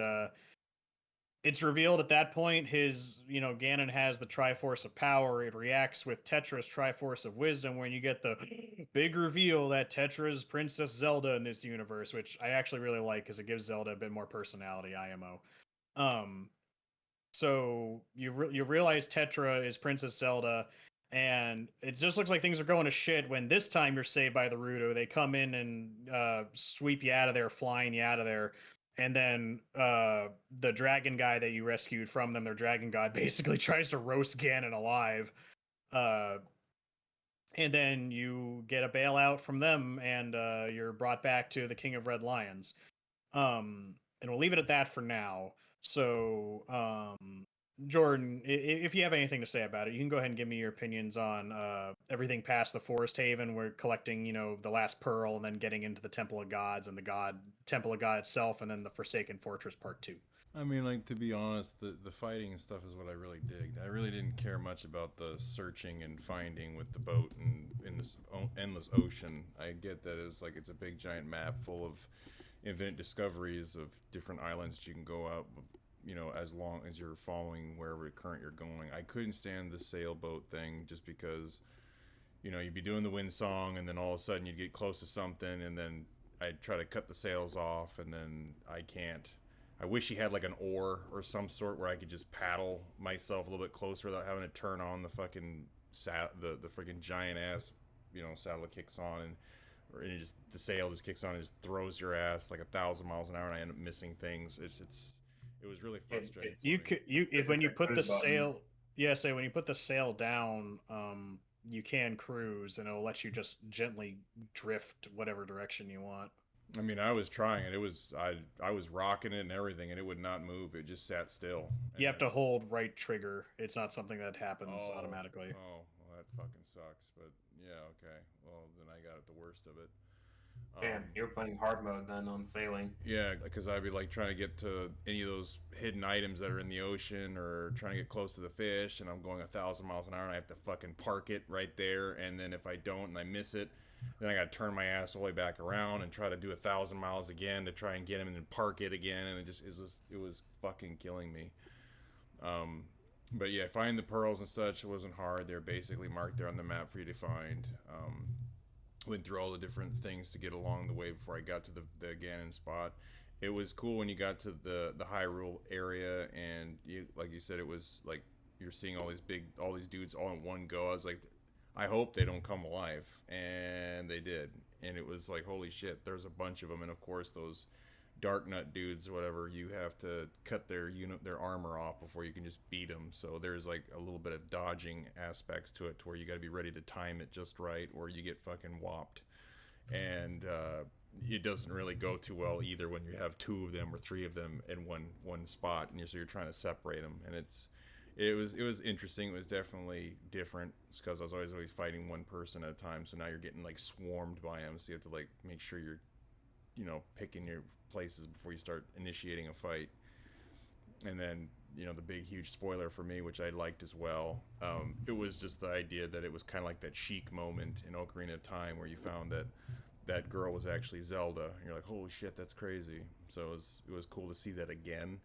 it's revealed at that point Ganon has the Triforce of Power. It reacts with Tetra's Triforce of Wisdom, when you get the big reveal that Tetra is Princess Zelda in this universe, which I actually really like because it gives Zelda a bit more personality, IMO. So you realize Tetra is Princess Zelda, and it just looks like things are going to shit when this time you're saved by the Rudo. They come in and sweep you out of there, flying you out of there. And then the dragon guy that you rescued from them, their dragon god, basically tries to roast Ganon alive. And then you get a bailout from them, and you're brought back to the King of Red Lions. And we'll leave it at that for now. So, Jordan, if you have anything to say about it, you can go ahead and give me your opinions on everything past the Forest Haven. We're collecting, the last pearl, and then getting into the Temple of Gods and the Temple of God itself, and then the Forsaken Fortress Part 2. I mean, like, to be honest, the fighting and stuff is what I really digged. I really didn't care much about the searching and finding with the boat and in this endless ocean. I get that it's a big giant map full of infinite discoveries of different islands that you can go out, as long as you're following wherever current you're going. I couldn't stand the sailboat thing, just because, you'd be doing the wind song, and then all of a sudden you'd get close to something, and then I'd try to cut the sails off, and then I can't. I wish he had like an oar or some sort where I could just paddle myself a little bit closer without having to turn on the fucking the freaking giant ass, saddle that kicks on, and the sail just kicks on and just throws your ass like 1,000 miles an hour, and I end up missing things. It was really frustrating. When you put the sail down, you can cruise, and it'll let you just gently drift whatever direction you want. I mean, I was trying it. I was rocking it and everything, and it would not move. It just sat still. You have to hold right trigger. It's not something that happens automatically. Oh, well, that fucking sucks. But yeah, okay. Well, then I got the worst of it. Damn, you're playing hard mode then on sailing. Yeah, because I'd be like trying to get to any of those hidden items that are in the ocean, or trying to get close to the fish, and I'm going 1,000 miles an hour, and I have to fucking park it right there. And then if I don't and I miss it, then I got to turn my ass all the way back around and try to do 1,000 miles again to try and get him, and then park it again, and it was fucking killing me. But yeah, finding the pearls and such wasn't hard. They're basically marked there on the map for you to find. Went through all the different things to get along the way before I got to the Ganon spot. It was cool when you got to the Hyrule area, and like you said, it was like you're seeing all these dudes all in one go. I was like, I hope they don't come alive, and they did. And it was like, holy shit, there's a bunch of them. And of course, those Dark Nut dudes or whatever, you have to cut their armor off before you can just beat them. So there's like a little bit of dodging aspects to it, to where you got to be ready to time it just right, or you get fucking whopped. And it doesn't really go too well either when you have 2 of them or 3 of them in one spot, and so you're trying to separate them. And it was interesting. It was definitely different, because I was always fighting one person at a time. So now you're getting like swarmed by them, so you have to like make sure you're picking your places before you start initiating a fight. And then the big huge spoiler for me, which I liked as well, it was just the idea that it was kind of like that Sheik moment in Ocarina of Time, where you found that girl was actually Zelda, and you're like, holy shit, that's crazy. So it was cool to see that again.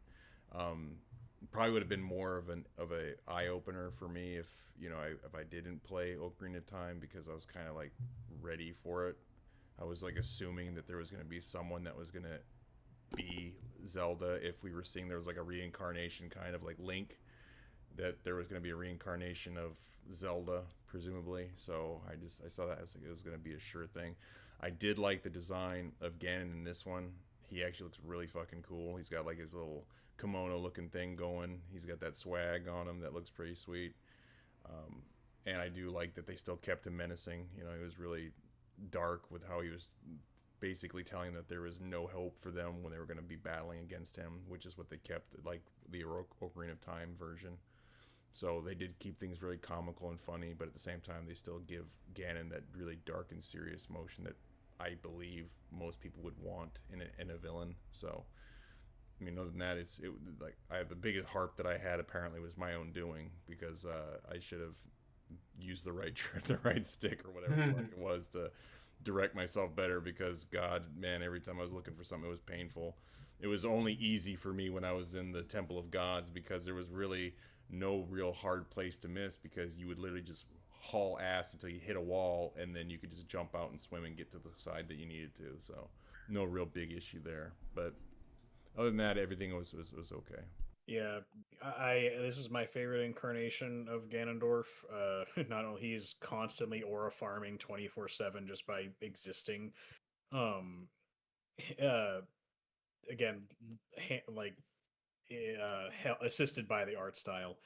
Probably would have been more of a eye opener for me if I didn't play Ocarina of Time, because I was kind of like ready for it. I was like assuming that there was going to be someone that was going to be Zelda. If we were seeing there was like a reincarnation, kind of like Link, that there was going to be a reincarnation of Zelda, presumably. So I saw that as like it was going to be a sure thing. I did like the design of Ganon in this one. He actually looks really fucking cool. He's got like his little kimono looking thing going. He's got that swag on him that looks pretty sweet. And I do like that they still kept him menacing. He was really dark with how he was basically telling that there was no hope for them when they were going to be battling against him, which is what they kept like the Ocarina of Time version. So they did keep things really comical and funny, but at the same time, they still give Ganon that really dark and serious motion that I believe most people would want in a villain. So, I mean, other than that, like I have the biggest harp that I had apparently was my own doing because I should have used the right the right stick or whatever the fuck it was to direct myself better. Because God, man, every time I was looking for something, it was painful. It was only easy for me when I was in the Temple of Gods because there was really no real hard place to miss because you would literally just haul ass until you hit a wall and then you could just jump out and swim and get to the side that you needed to. So no real big issue there. But other than that, everything was okay. Yeah, this is my favorite incarnation of Ganondorf. Not only he's constantly aura farming 24/7 just by existing. Um, uh, again, like assisted by the art style.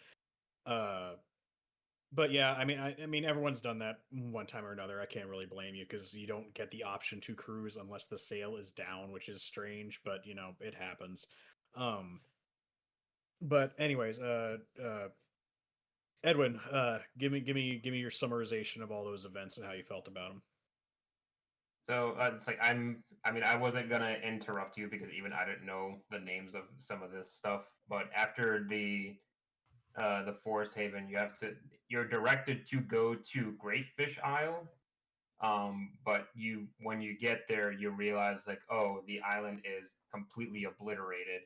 But yeah, I mean, everyone's done that one time or another. I can't really blame you because you don't get the option to cruise unless the sail is down, which is strange, but you know, it happens. Um, but anyways, Edwin, give me your summarization of all those events and how you felt about them. So it's like I mean, I wasn't gonna interrupt you because even I didn't know the names of some of this stuff. But after the Forest Haven, you're directed to go to Great Fish Isle. But when you get there, you realize like, oh, the island is completely obliterated.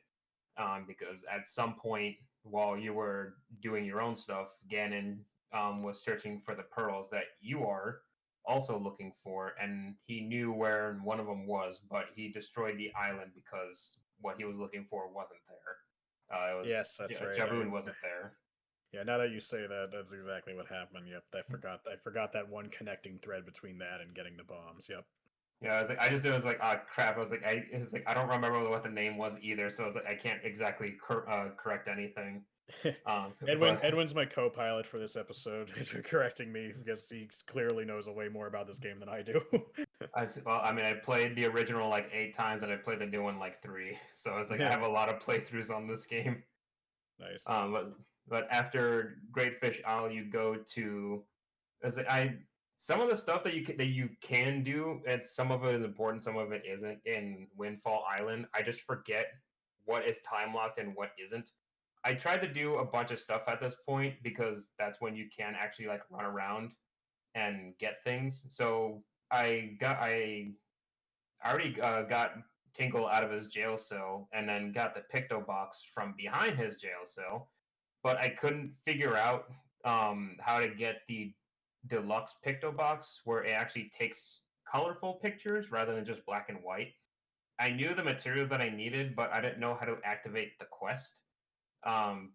Because at some point while you were doing your own stuff, Ganon was searching for the pearls that you are also looking for, and he knew where one of them was, but he destroyed the island because what he was looking for wasn't there. Yes, that's right. Jaboon wasn't there. Yeah, now that you say that, that's exactly what happened. Yep, I forgot that one connecting thread between that and getting the bombs. Yep. Yeah, it was like, ah, crap. It was like, I don't remember what the name was either, so I was like, I can't exactly correct anything. Edwin's my co-pilot for this episode, correcting me because he clearly knows way more about this game than I do. I mean, I played the original like 8 times, and I played the new one like 3. So it's like I have a lot of playthroughs on this game. Nice. But after Great Fish Isle, you go to, some of the stuff that you can do, and some of it is important, some of it isn't. In Windfall Island, I just forget what is time locked and what isn't. I tried to do a bunch of stuff at this point because that's when you can actually like run around and get things. So I already got Tingle out of his jail cell and then got the Picto box from behind his jail cell, but I couldn't figure out how to get the deluxe Picto box where it actually takes colorful pictures rather than just black and white. I knew the materials that I needed, but I didn't know how to activate the quest.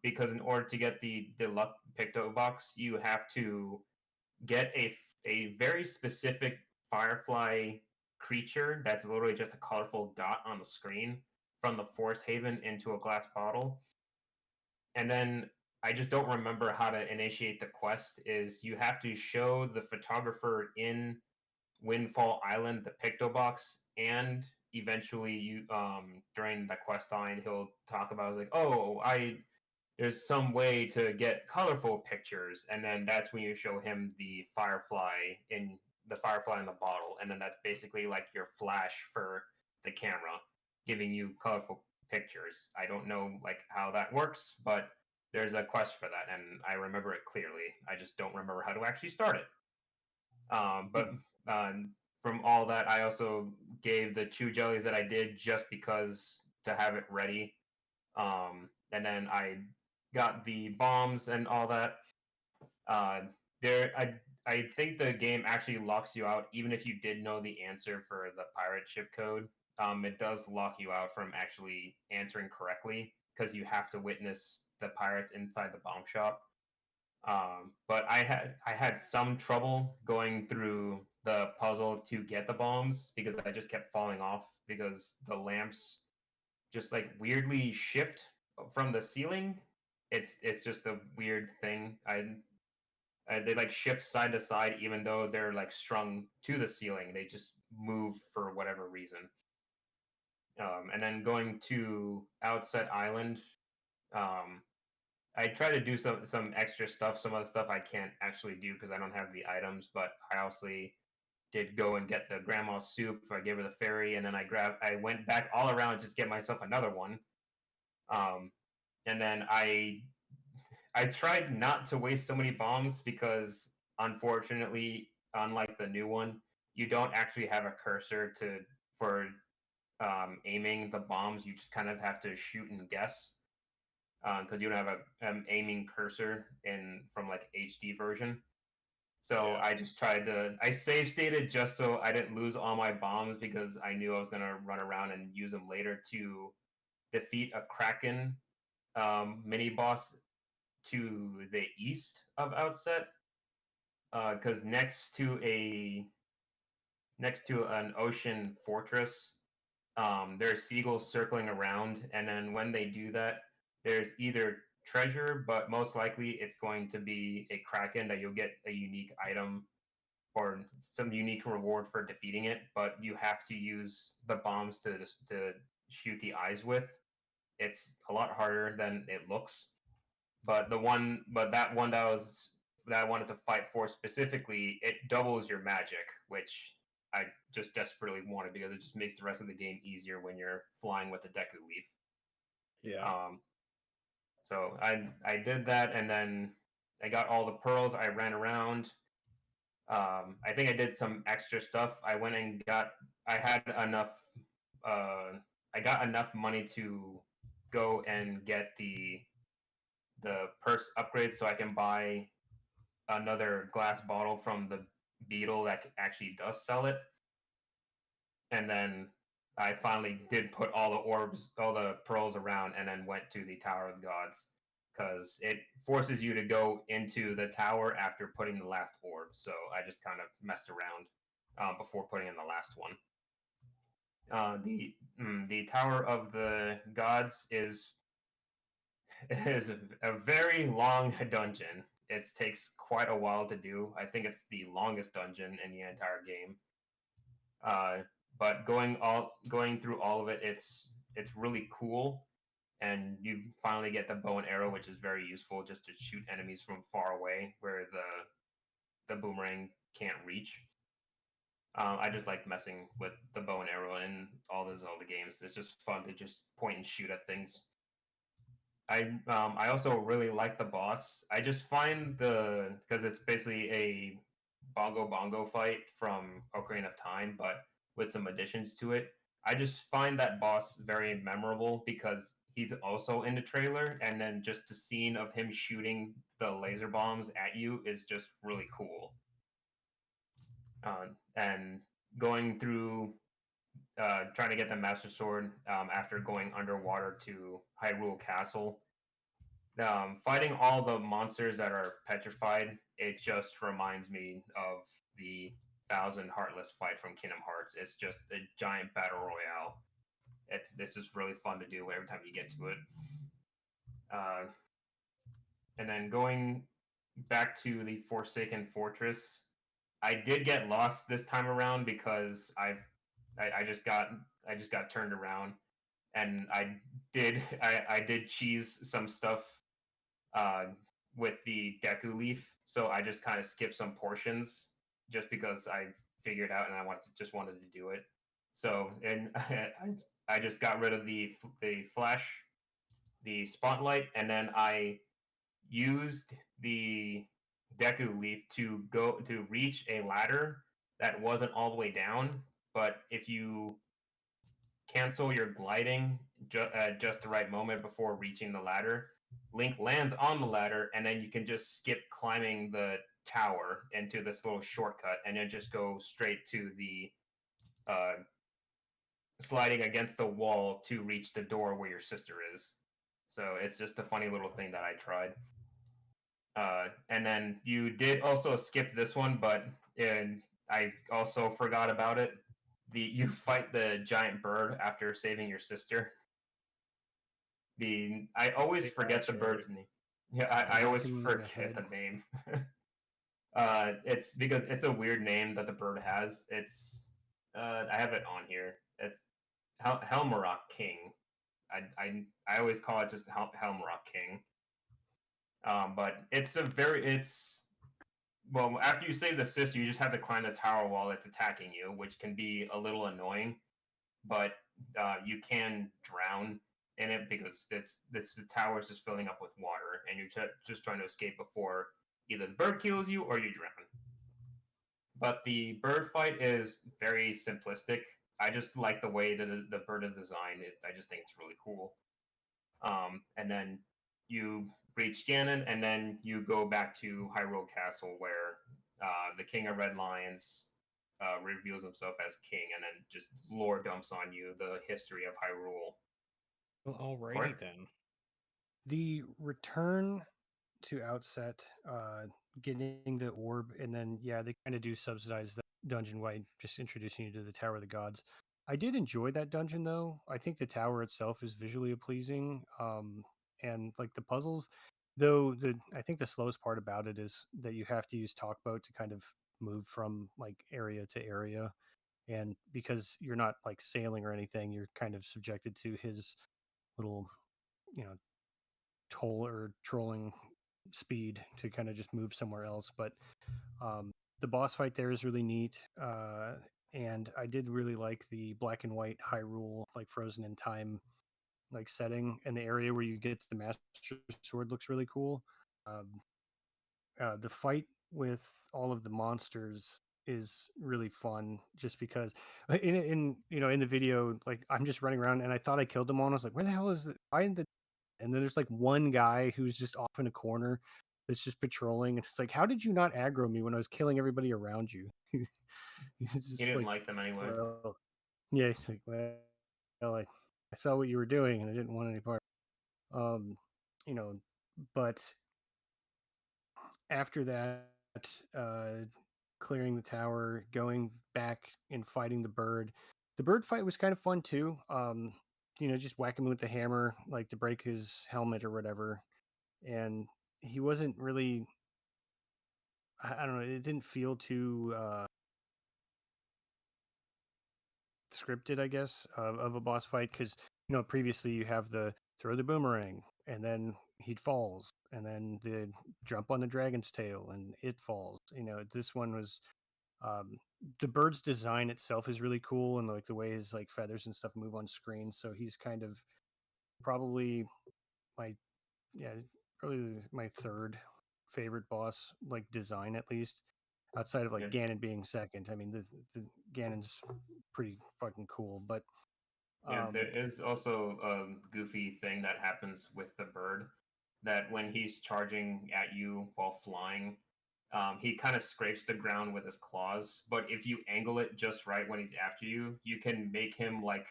Because in order to get the deluxe Picto box, you have to get a very specific Firefly creature that's literally just a colorful dot on the screen from the Forest Haven into a glass bottle. And then I just don't remember how to initiate the quest. Is you have to show the photographer in Windfall Island the Picto box, and eventually you during the quest line he'll talk about like, oh, there's some way to get colorful pictures, and then that's when you show him the firefly in the bottle, and then that's basically like your flash for the camera, giving you colorful pictures. I don't know like how that works, but there's a quest for that, and I remember it clearly. I just don't remember how to actually start it. But from all that, I also gave the chew jellies that I did just because to have it ready. And then I got the bombs and all that. I think the game actually locks you out, even if you did know the answer for the pirate ship code. It does lock you out from actually answering correctly because you have to witness the pirates inside the bomb shop. But I had some trouble going through the puzzle to get the bombs because I just kept falling off because the lamps just like weirdly shift from the ceiling. It's just a weird thing. They like shift side to side even though they're like strung to the ceiling. They just move for whatever reason. And then going to Outset Island, I try to do some extra stuff. Some of the stuff I can't actually do because I don't have the items. But I also did go and get the grandma's soup. I gave her the fairy, and then I went back all around just to get myself another one. And then I tried not to waste so many bombs because unfortunately, unlike the new one, you don't actually have a cursor for aiming the bombs. You just kind of have to shoot and guess because you don't have an aiming cursor from like HD version. So Yeah. I just I save stated just so I didn't lose all my bombs because I knew I was gonna run around and use them later to defeat a Kraken mini boss to the east of Outset. Because next to an ocean fortress, there's seagulls circling around, and then when they do that, there's either treasure, but most likely it's going to be a Kraken that you'll get a unique item or some unique reward for defeating it. But you have to use the bombs to shoot the eyes with. It's a lot harder than it looks. But that one that I wanted to fight for specifically, it doubles your magic, which I just desperately wanted because it just makes the rest of the game easier when you're flying with the Deku Leaf. Yeah. So I did that, and then I got all the pearls. I ran around. I think I did some extra stuff. I went and I had enough. I got enough money to go and get the purse upgrade, so I can buy another glass bottle from the beetle that actually does sell it. And then I finally did put all the pearls around, and then went to the Tower of the Gods because it forces you to go into the tower after putting the last orb. So I just kind of messed around before putting in the last one. The Tower of the Gods is a very long dungeon. It takes quite a while to do. I think it's the longest dungeon in the entire game. But going through all of it, it's really cool, and you finally get the bow and arrow, which is very useful just to shoot enemies from far away where the boomerang can't reach. I just like messing with the bow and arrow in all the Zelda games. It's just fun to just point and shoot at things. I also really like the boss. I just find because it's basically a bongo fight from Ocarina of Time, but with some additions to it. I just find that boss very memorable because he's also in the trailer, and then just the scene of him shooting the laser bombs at you is just really cool. And going through trying to get the Master Sword after going underwater to Hyrule Castle. Fighting all the monsters that are petrified, it just reminds me of the Thousand Heartless fight from Kingdom Hearts. It's just a giant battle royale. This is really fun to do every time you get to it. And then going back to the Forsaken Fortress, I did get lost this time around because I just got turned around, and I did cheese some stuff with the Deku Leaf, so I just kind of skipped some portions just because I figured out and I wanted to do it. So, and I just got rid of the flash, the spotlight, and then I used the Deku Leaf to reach a ladder that wasn't all the way down. But if you cancel your gliding at just the right moment before reaching the ladder, Link lands on the ladder, and then you can just skip climbing the tower into this little shortcut, and then just go straight to the sliding against the wall to reach the door where your sister is. So it's just a funny little thing that I tried. And then you did also skip this one, but I also forgot about it. You fight the giant bird after saving your sister. I always forget the bird's name. Yeah, I always forget the name. It's because it's a weird name that the bird has. It's I have it on here. It's Helmarock King. I always call it just Helmarock King. But it's well, after you save the sister, you just have to climb the tower while it's attacking you, which can be a little annoying. But you can drown in it because it's the tower is just filling up with water, and you're just trying to escape before either the bird kills you or you drown. But the bird fight is very simplistic. I just like the way that the bird is designed. I just think it's really cool. And then you reach Ganon, and then you go back to Hyrule Castle, where the King of Red Lions reveals himself as king, and then just lore dumps on you the history of Hyrule. Well, alrighty Correct? then. The return to Outset, getting the orb, and then yeah, they kind of do subsidize the dungeon by just introducing you to the Tower of the Gods. I did enjoy that dungeon though. I think the tower itself is visually pleasing, and like the puzzles. Though I think the slowest part about it is that you have to use Talkboat to kind of move from like area to area, and because you're not like sailing or anything, you're kind of subjected to his little, you know, toll or trolling speed to kind of just move somewhere else. But the boss fight there is really neat. And I did really like the black and white Hyrule, like frozen in time, like setting, and the area where you get the Master Sword looks really cool. Um, the fight with all of the monsters is really fun, just because in the video, like I'm just running around and I thought I killed them all. And I was like, where the hell is it? Why the and then there's like one guy who's just off in a corner that's just patrolling. And it's like, how did you not aggro me when I was killing everybody around you? He's He just didn't like, like them anyway. well, yeah, he's like, well, I saw what you were doing and I didn't want any part. Um, you know, but after that, uh, clearing the tower, going back and fighting the bird. The bird fight was kind of fun too. Just whack him with the hammer, like to break his helmet or whatever. And he wasn't really, I don't know, it didn't feel too scripted, I guess, of a boss fight, because previously you have the throw the boomerang and then he falls, and then the jump on the dragon's tail and it falls. This one was, um, the bird's design itself is really cool, and like the way his like feathers and stuff move on screen. So he's kind of probably my yeah probably my third favorite boss, like design at least, outside of like Yeah. Ganon being second. I mean, the Ganon's pretty fucking cool, but Yeah, there um, is also a goofy thing that happens with the bird that when he's charging at you while flying, he kind of scrapes the ground with his claws. But if you angle it just right when he's after you, you can make him like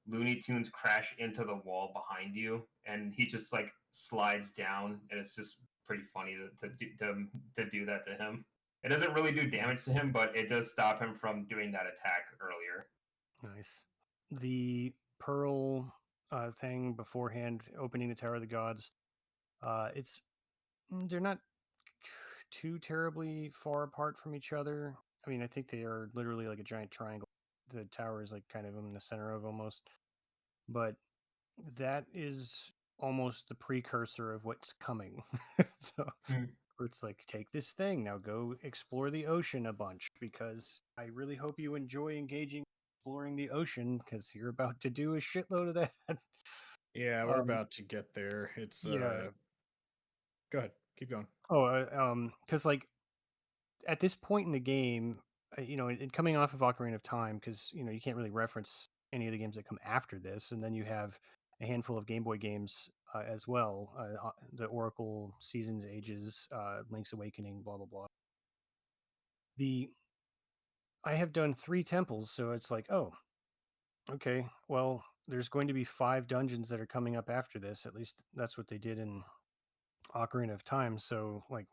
Looney Tunes crash into the wall behind you, and he just like slides down, and it's just pretty funny to do that to him. It doesn't really do damage to him, but it does stop him from doing that attack earlier. nice. The pearl thing beforehand, opening the Tower of the Gods. It's they're not too terribly far apart from each other. I mean, I think they are literally like a giant triangle. The tower is like kind of in the center of almost, but that is almost the precursor of what's coming. So Hmm. it's like, take this thing now, go explore the ocean a bunch, because I really hope you enjoy engaging exploring the ocean, because you're about to do a shitload of that. Yeah, we're um about to get there. It's yeah. go ahead, keep going. Because like at this point in the game, coming off of Ocarina of Time, because you can't really reference any of the games that come after this, and then you have a handful of Game Boy games as well, the Oracle, Seasons, Ages, Link's Awakening, blah blah blah. The I have done 3 temples, so it's like, oh, okay, well, there's going to be 5 dungeons that are coming up after this. At least that's what they did in Ocarina of Time. So like,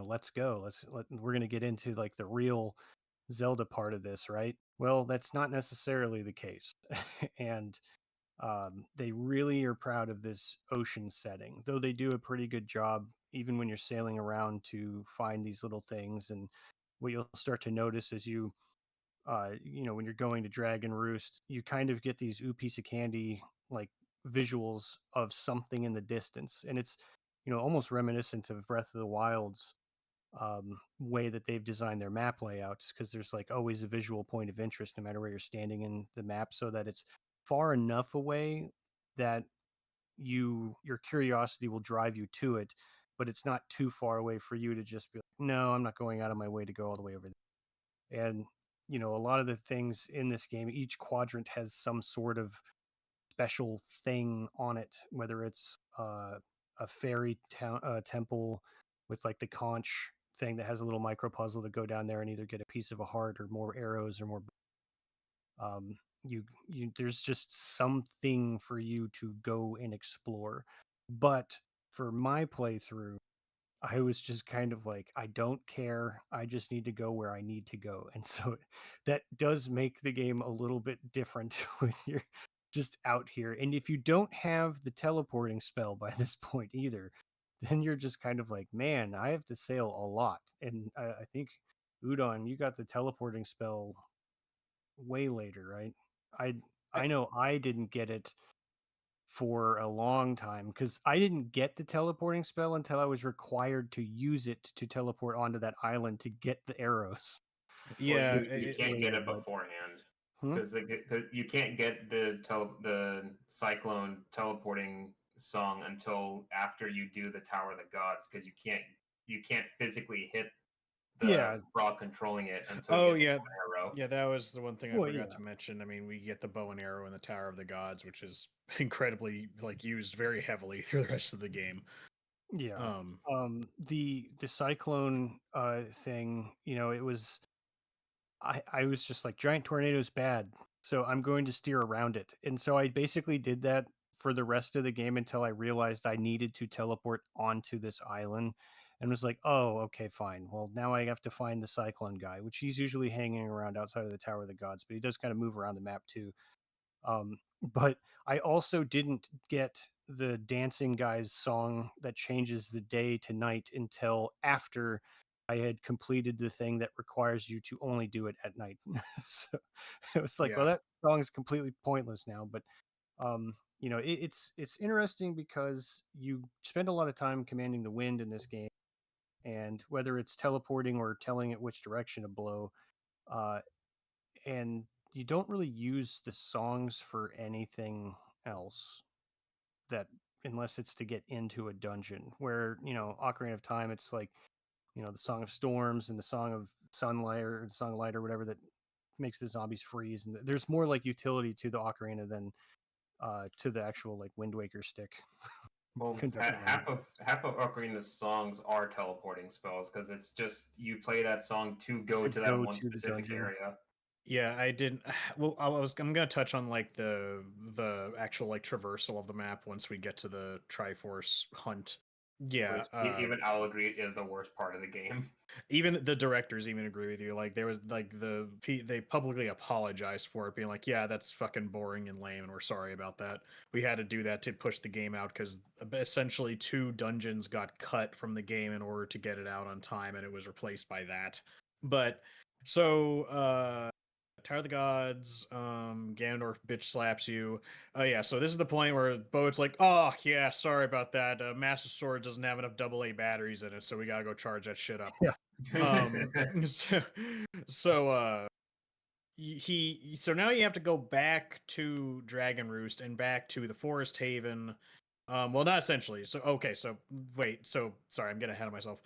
let's go. We're gonna get into like the real Zelda part of this, right? Well, that's not necessarily the case. And they really are proud of this ocean setting, though they do a pretty good job, even when you're sailing around, to find these little things. And what you'll start to notice is when you're going to Dragon Roost, you kind of get these ooh piece of candy like visuals of something in the distance, and it's almost reminiscent of Breath of the Wild's way that they've designed their map layouts, because there's like always a visual point of interest no matter where you're standing in the map, so that it's far enough away that your curiosity will drive you to it, but it's not too far away for you to just be like, no, I'm not going out of my way to go all the way over there. And a lot of the things in this game, each quadrant has some sort of special thing on it, whether it's a fairy temple with like the conch thing that has a little micro puzzle to go down there and either get a piece of a heart or more arrows or more. There's just something for you to go and explore. But for my playthrough, I was just kind of like, I don't care. I just need to go where I need to go. And so that does make the game a little bit different when you're just out here. And if you don't have the teleporting spell by this point either, then you're just kind of like, man, I have to sail a lot. And I think, Udon, you got the teleporting spell way later, right? I know I didn't get it for a long time because I didn't get the teleporting spell until I was required to use it to teleport onto that island to get the arrows. Yeah, Well, you can't get it beforehand because you can't get the cyclone teleporting song until after you do the Tower of the Gods, because you can't physically hit the frog controlling it until you get the arrow. Yeah, that was the one thing I forgot to mention. I mean, we get the bow and arrow in the Tower of the Gods, which is incredibly used very heavily through the rest of the game. Yeah. The cyclone thing, it was I was just like, giant tornado's bad, so I'm going to steer around it. And so I basically did that for the rest of the game until I realized I needed to teleport onto this island, and was like, oh, okay, fine. Well, now I have to find the cyclone guy, which he's usually hanging around outside of the Tower of the Gods, but he does kind of move around the map too. But I also didn't get the dancing guy's song that changes the day to night until after I had completed the thing that requires you to only do it at night. So it was like, well, that song is completely pointless now. But it's interesting because you spend a lot of time commanding the wind in this game, and whether it's teleporting or telling it which direction to blow, and you don't really use the songs for anything else, that unless it's to get into a dungeon, where Ocarina of Time, it's like the Song of Storms and the Song of Sunlight or Song of Light or whatever that makes the zombies freeze, and there's more like utility to the Ocarina than to the actual like Wind Waker stick. Well, half of Ocarina's songs are teleporting spells, because it's just you play that song to go to that one specific area. Yeah, I didn't. Well, I'm gonna touch on like the actual like traversal of the map once we get to the Triforce hunt. Yeah, even I'll agree is the worst part of the game. Even the directors even agree with you. Like there was like they publicly apologized for it, being like, "Yeah, that's fucking boring and lame, and we're sorry about that. We had to do that to push the game out because essentially 2 dungeons got cut from the game in order to get it out on time, and it was replaced by that." But so Tower of the Gods, Ganondorf bitch slaps you. Oh yeah, so this is the point where Boat's like, oh yeah, sorry about that. Master Sword doesn't have enough AA batteries in it, so we gotta go charge that shit up. Yeah. So now you have to go back to Dragon Roost and back to the Forest Haven. Well, not essentially. So okay, so wait, so sorry, I'm getting ahead of myself.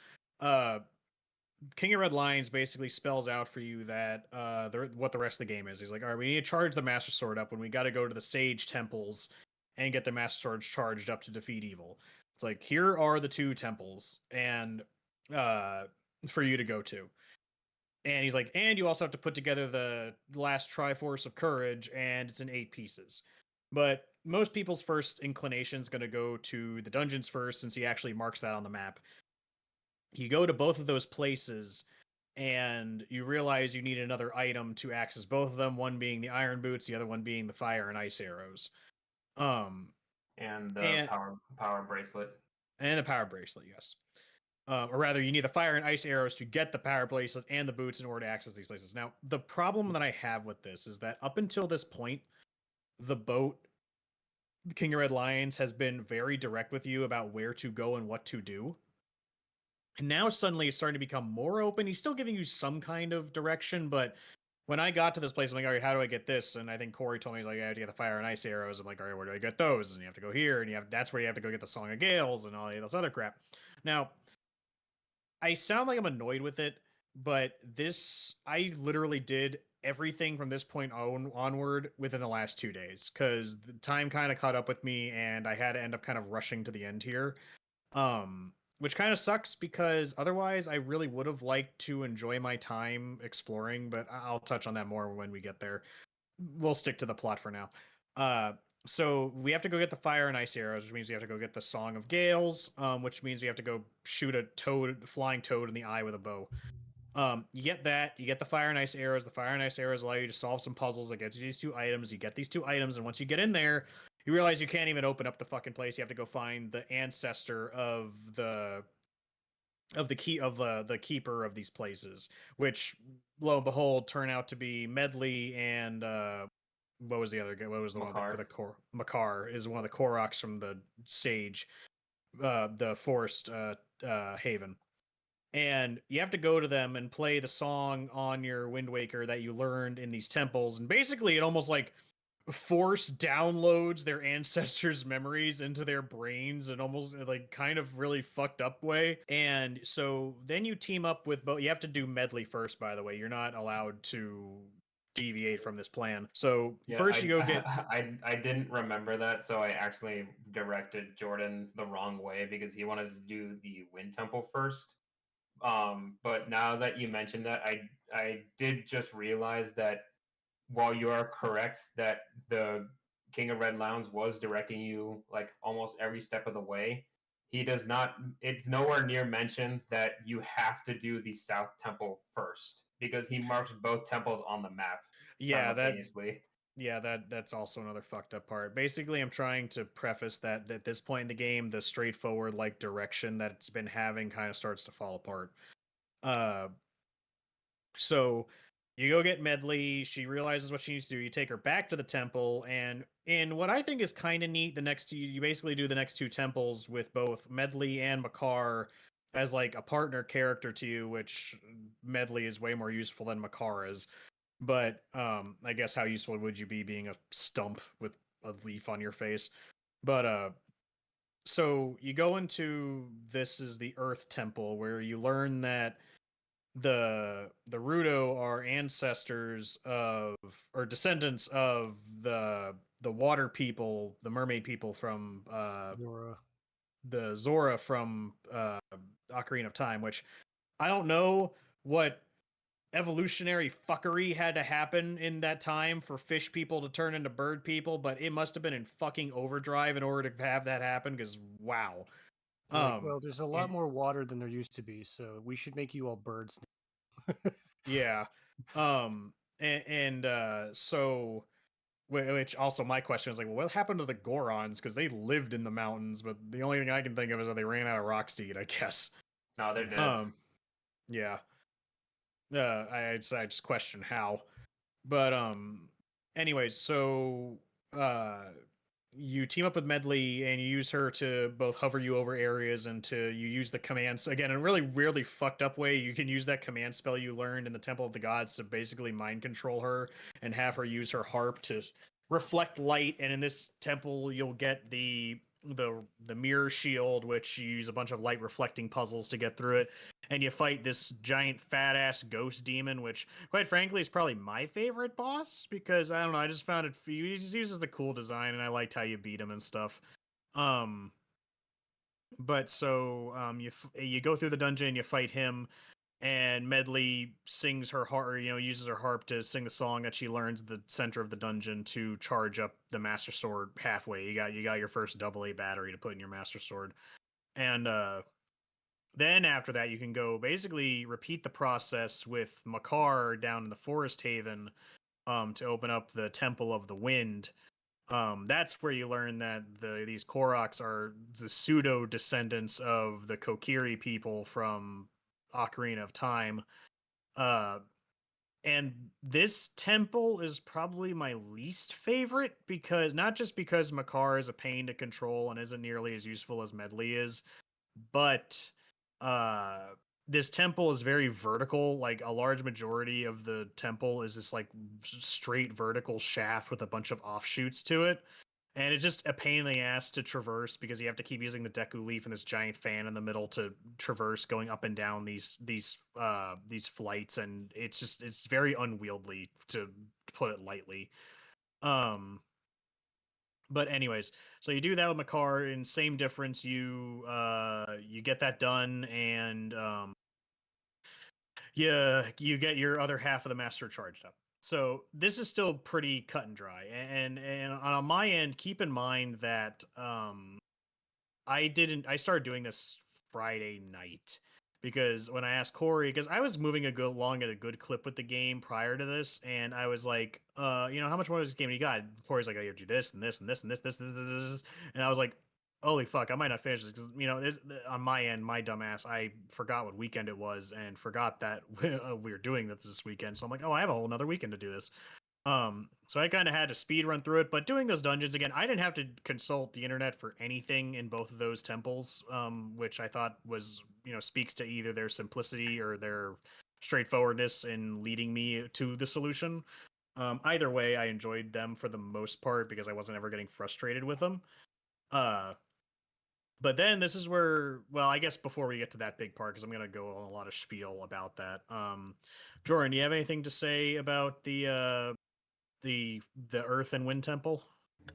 King of Red Lions basically spells out for you that what the rest of the game is. He's like, all right, we need to charge the Master Sword up when we got to go to the Sage Temples and get the Master Sword charged up to defeat evil. It's like, here are the 2 temples and for you to go to. And he's like, and you also have to put together the last Triforce of Courage, and it's in 8 pieces. But most people's first inclination is going to go to the dungeons first, since he actually marks that on the map. You go to both of those places, and you realize you need another item to access both of them. One being the iron boots, the other one being the fire and ice arrows. And the power bracelet. And the power bracelet, yes. Or rather, you need the fire and ice arrows to get the power bracelet and the boots in order to access these places. Now, the problem that I have with this is that up until this point, the boat King of Red Lions has been very direct with you about where to go and what to do. And now suddenly it's starting to become more open. He's still giving you some kind of direction, but when I got to this place, I'm like, all right, how do I get this? And I think Corey told me, he's like, I have to get the fire and ice arrows. I'm like, all right, where do I get those? And you have to go here, and that's where you have to go get the Song of Gales and all this other crap. Now, I sound like I'm annoyed with it, but I literally did everything from this point onward within the last 2 days because the time kind of caught up with me, and I had to end up kind of rushing to the end here. Which kind of sucks because otherwise I really would have liked to enjoy my time exploring, but I'll touch on that more when we get there. We'll stick to the plot for now. So we have to go get the fire and ice arrows, which means we have to go get the Song of Gales, which means we have to go shoot a flying toad in the eye with a bow. You get that, you get the fire and ice arrows. The fire and ice arrows allow you to solve some puzzles that gets you these 2 items. You get these 2 items, and once you get in there, you realize you can't even open up the fucking place. You have to go find the ancestor of the keeper of these places, which lo and behold turn out to be Medley and what was the other guy? What was the Makar. one for the core? Makar is one of the Koroks from the Sage, the Forest Haven. And you have to go to them and play the song on your Wind Waker that you learned in these temples. And basically, it almost like force downloads their ancestors' memories into their brains in almost like kind of really fucked up way. And so then you team up with both. You have to do Medley first, by the way. You're not allowed to deviate from this plan. So first you go get. I didn't remember that, so I actually directed Jordan the wrong way because he wanted to do the Wind Temple first. But now that you mentioned that, I did just realize that while you are correct that the King of Red Lions was directing you like almost every step of the way, he does not. It's nowhere near mentioned that you have to do the South Temple first because he marks both temples on the map simultaneously. That's also another fucked up part. Basically, I'm trying to preface that at this point in the game, the straightforward like direction that it's been having kind of starts to fall apart. So you go get Medley. She realizes what she needs to do. You take her back to the temple, and in what I think is kind of neat, you basically do the next 2 temples with both Medley and Makar as like a partner character to you, which Medley is way more useful than Makar is. But I guess how useful would you be being a stump with a leaf on your face? But so you go into this is the Earth Temple where you learn that the Rudo are ancestors of or descendants of the water people, the mermaid people from the Zora from Ocarina of Time, which I don't know what evolutionary fuckery had to happen in that time for fish people to turn into bird people, but it must have been in fucking overdrive in order to have that happen because wow. Well, there's a lot more water than there used to be, so we should make you all birds. Yeah. So which also my question is like, well, what happened to the Gorons? Because they lived in the mountains, but the only thing I can think of is that they ran out of Rocksteed, I guess. No, they're dead. Yeah. I just question how. But anyways, so you team up with Medley and you use her to both hover you over areas and you use the commands again in a really weirdly fucked up way. You can use that command spell you learned in the Temple of the Gods to basically mind control her and have her use her harp to reflect light. And in this temple, you'll get the mirror shield, which you use a bunch of light reflecting puzzles to get through it. And you fight this giant fat ass ghost demon, which quite frankly is probably my favorite boss because I don't know, I just found it he just uses the cool design and I liked how you beat him and stuff. But so you go through the dungeon, you fight him, and Medley sings her harp, or, uses her harp to sing the song that she learns at the center of the dungeon to charge up the Master Sword halfway. You got your first AA battery to put in your Master Sword, and then after that, you can go basically repeat the process with Makar down in the Forest Haven to open up the Temple of the Wind. That's where you learn that these Koroks are the pseudo descendants of the Kokiri people from Ocarina of Time. And this temple is probably my least favorite because not just because Makar is a pain to control and isn't nearly as useful as Medley is, but uh this temple is very vertical. Like a large majority of the temple is this like straight vertical shaft with a bunch of offshoots to it. And it's just a pain in the ass to traverse because you have to keep using the Deku Leaf and this giant fan in the middle to traverse going up and down these flights, and it's very unwieldy to put it lightly. But anyways, so you do that with Makar, and same difference. You get that done, and you get your other half of the master charged up. So this is still pretty cut and dry. And on my end, keep in mind that I started doing this Friday night because when I asked Corey, because I was moving along at a good clip with the game prior to this, and I was like, how much more of this game you got? Corey's like, oh, you have to do this and this and this and this, and I was like, holy fuck, I might not finish this because on my end, my dumbass, I forgot what weekend it was and forgot that we were doing this weekend. So I'm like, oh, I have a whole another weekend to do this. So I kind of had to speed run through it, but doing those dungeons again, I didn't have to consult the internet for anything in both of those temples, which I thought was, speaks to either their simplicity or their straightforwardness in leading me to the solution. Either way, I enjoyed them for the most part because I wasn't ever getting frustrated with them. But then this is where, well, I guess before we get to that big part, because I'm going to go on a lot of spiel about that. Jordan, do you have anything to say about the Earth and Wind Temple?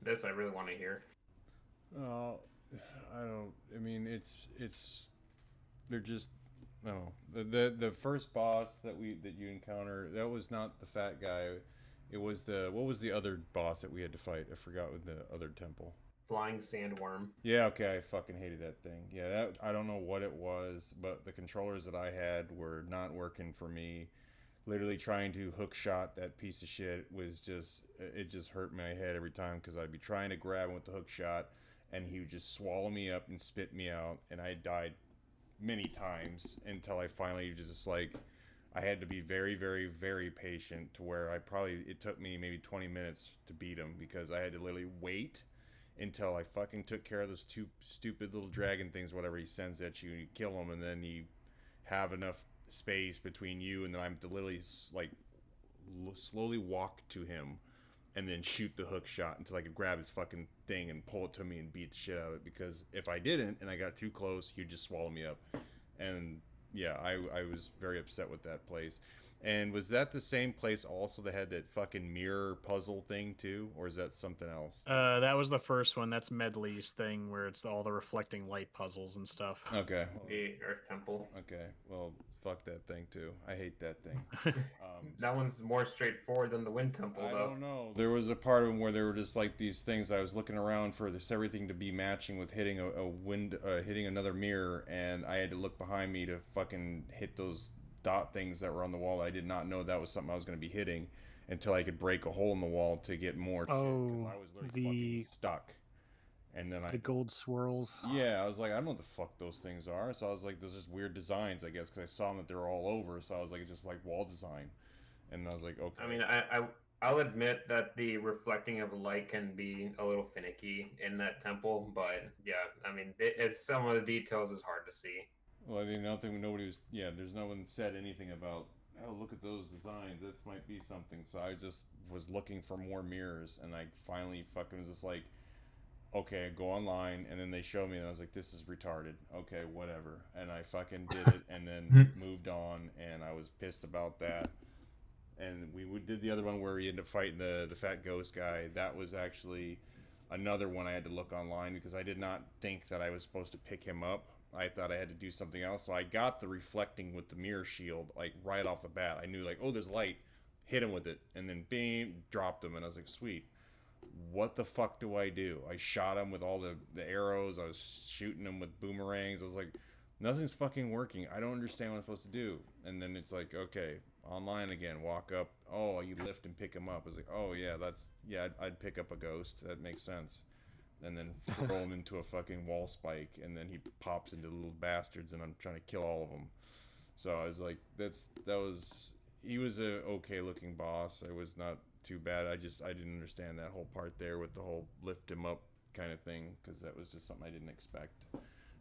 This I really want to hear. I don't. I mean, they're just. No, the first boss that you encounter, that was not the fat guy. It was what was the other boss that we had to fight? I forgot with the other temple. Flying sandworm. Yeah, okay, I fucking hated that thing. Yeah, that I don't know what it was, but the controllers that I had were not working for me. Literally trying to hook shot that piece of shit was just, it just hurt my head every time because I'd be trying to grab him with the hook shot and he would just swallow me up and spit me out, and I died many times until I finally just like, I had to be very, very, very patient to where it took me maybe 20 minutes to beat him because I had to literally wait until I fucking took care of those two stupid little dragon things, whatever he sends at you, and you kill them, and then you have enough space between you, and then I'm to literally like slowly walk to him and then shoot the hook shot until I could grab his fucking thing and pull it to me and beat the shit out of it, because if I didn't and I got too close, he'd just swallow me up. And yeah, I was very upset with that place. And was that the same place also that had that fucking mirror puzzle thing too, or is that something else? That was the first one. That's Medley's thing where it's all the reflecting light puzzles and stuff. Okay. The Earth Temple. Okay. Well, fuck that thing too. I hate that thing. That one's more straightforward than the Wind Temple, though. I don't know. There was a part of them where there were just like these things. I was looking around for this everything to be matching with hitting hitting another mirror, and I had to look behind me to fucking hit those dot things that were on the wall. I did not know that was something I was going to be hitting until I could break a hole in the wall to get more shit, because I was literally fucking stuck. And then the gold swirls. Yeah, I was like, I don't know what the fuck those things are. So I was like, there's just weird designs, I guess, because I saw them that they were all over. So I was like, it's just like wall design. And I was like, okay. I mean, I'll admit that the reflecting of light can be a little finicky in that temple, but yeah, I mean, it's some of the details is hard to see. Well, I mean, nobody was. Yeah, there's no one said anything about, oh, look at those designs. This might be something. So I just was looking for more mirrors, and I finally fucking was just like, okay, go online, and then they showed me, and I was like, this is retarded. Okay, whatever. And I fucking did it, and then moved on, and I was pissed about that. And we did the other one where we ended up fighting the fat ghost guy. That was actually another one I had to look online because I did not think that I was supposed to pick him up. I thought I had to do something else. So I got the reflecting with the mirror shield, like right off the bat. I knew like, oh, there's light. Hit him with it. And then bam, dropped him. And I was like, sweet. What the fuck do I do? I shot him with all the arrows. I was shooting him with boomerangs. I was like, nothing's fucking working. I don't understand what I'm supposed to do. And then it's like, okay, online again. Walk up. Oh, you lift and pick him up. I was like, oh yeah, I'd pick up a ghost. That makes sense. And then throw him into a fucking wall spike, and then he pops into little bastards, and I'm trying to kill all of them. So I was like, that was, he was a okay looking boss. It was not too bad. I didn't understand that whole part there with the whole lift him up kind of thing, because that was just something I didn't expect.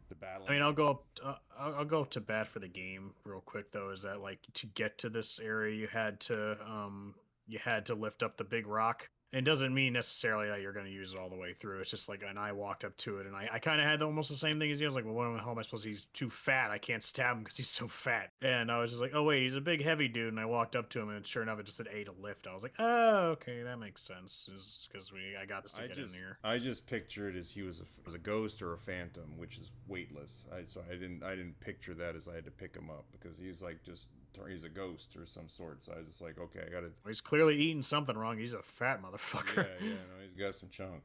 The battle. I mean, I'll go up to bat for the game real quick though. Is that like to get to this area, you had to lift up the big rock. It doesn't mean necessarily that you're going to use it all the way through. It's just like, and I walked up to it, and I kind of had almost the same thing as you. I was like, well, how am I supposed to? He's too fat. I can't stab him because he's so fat. And I was just like, oh wait, he's a big heavy dude. And I walked up to him, and sure enough, it just said A to lift. I was like, oh, okay, that makes sense. Because I got this to get in here. I just pictured as he was a ghost or a phantom, which is weightless. So I didn't picture that as I had to pick him up, because he's like he's a ghost or some sort. So I was just like, okay, I gotta. Well, he's clearly eating something wrong. He's a fat motherfucker. Yeah, no, he's got some chunk.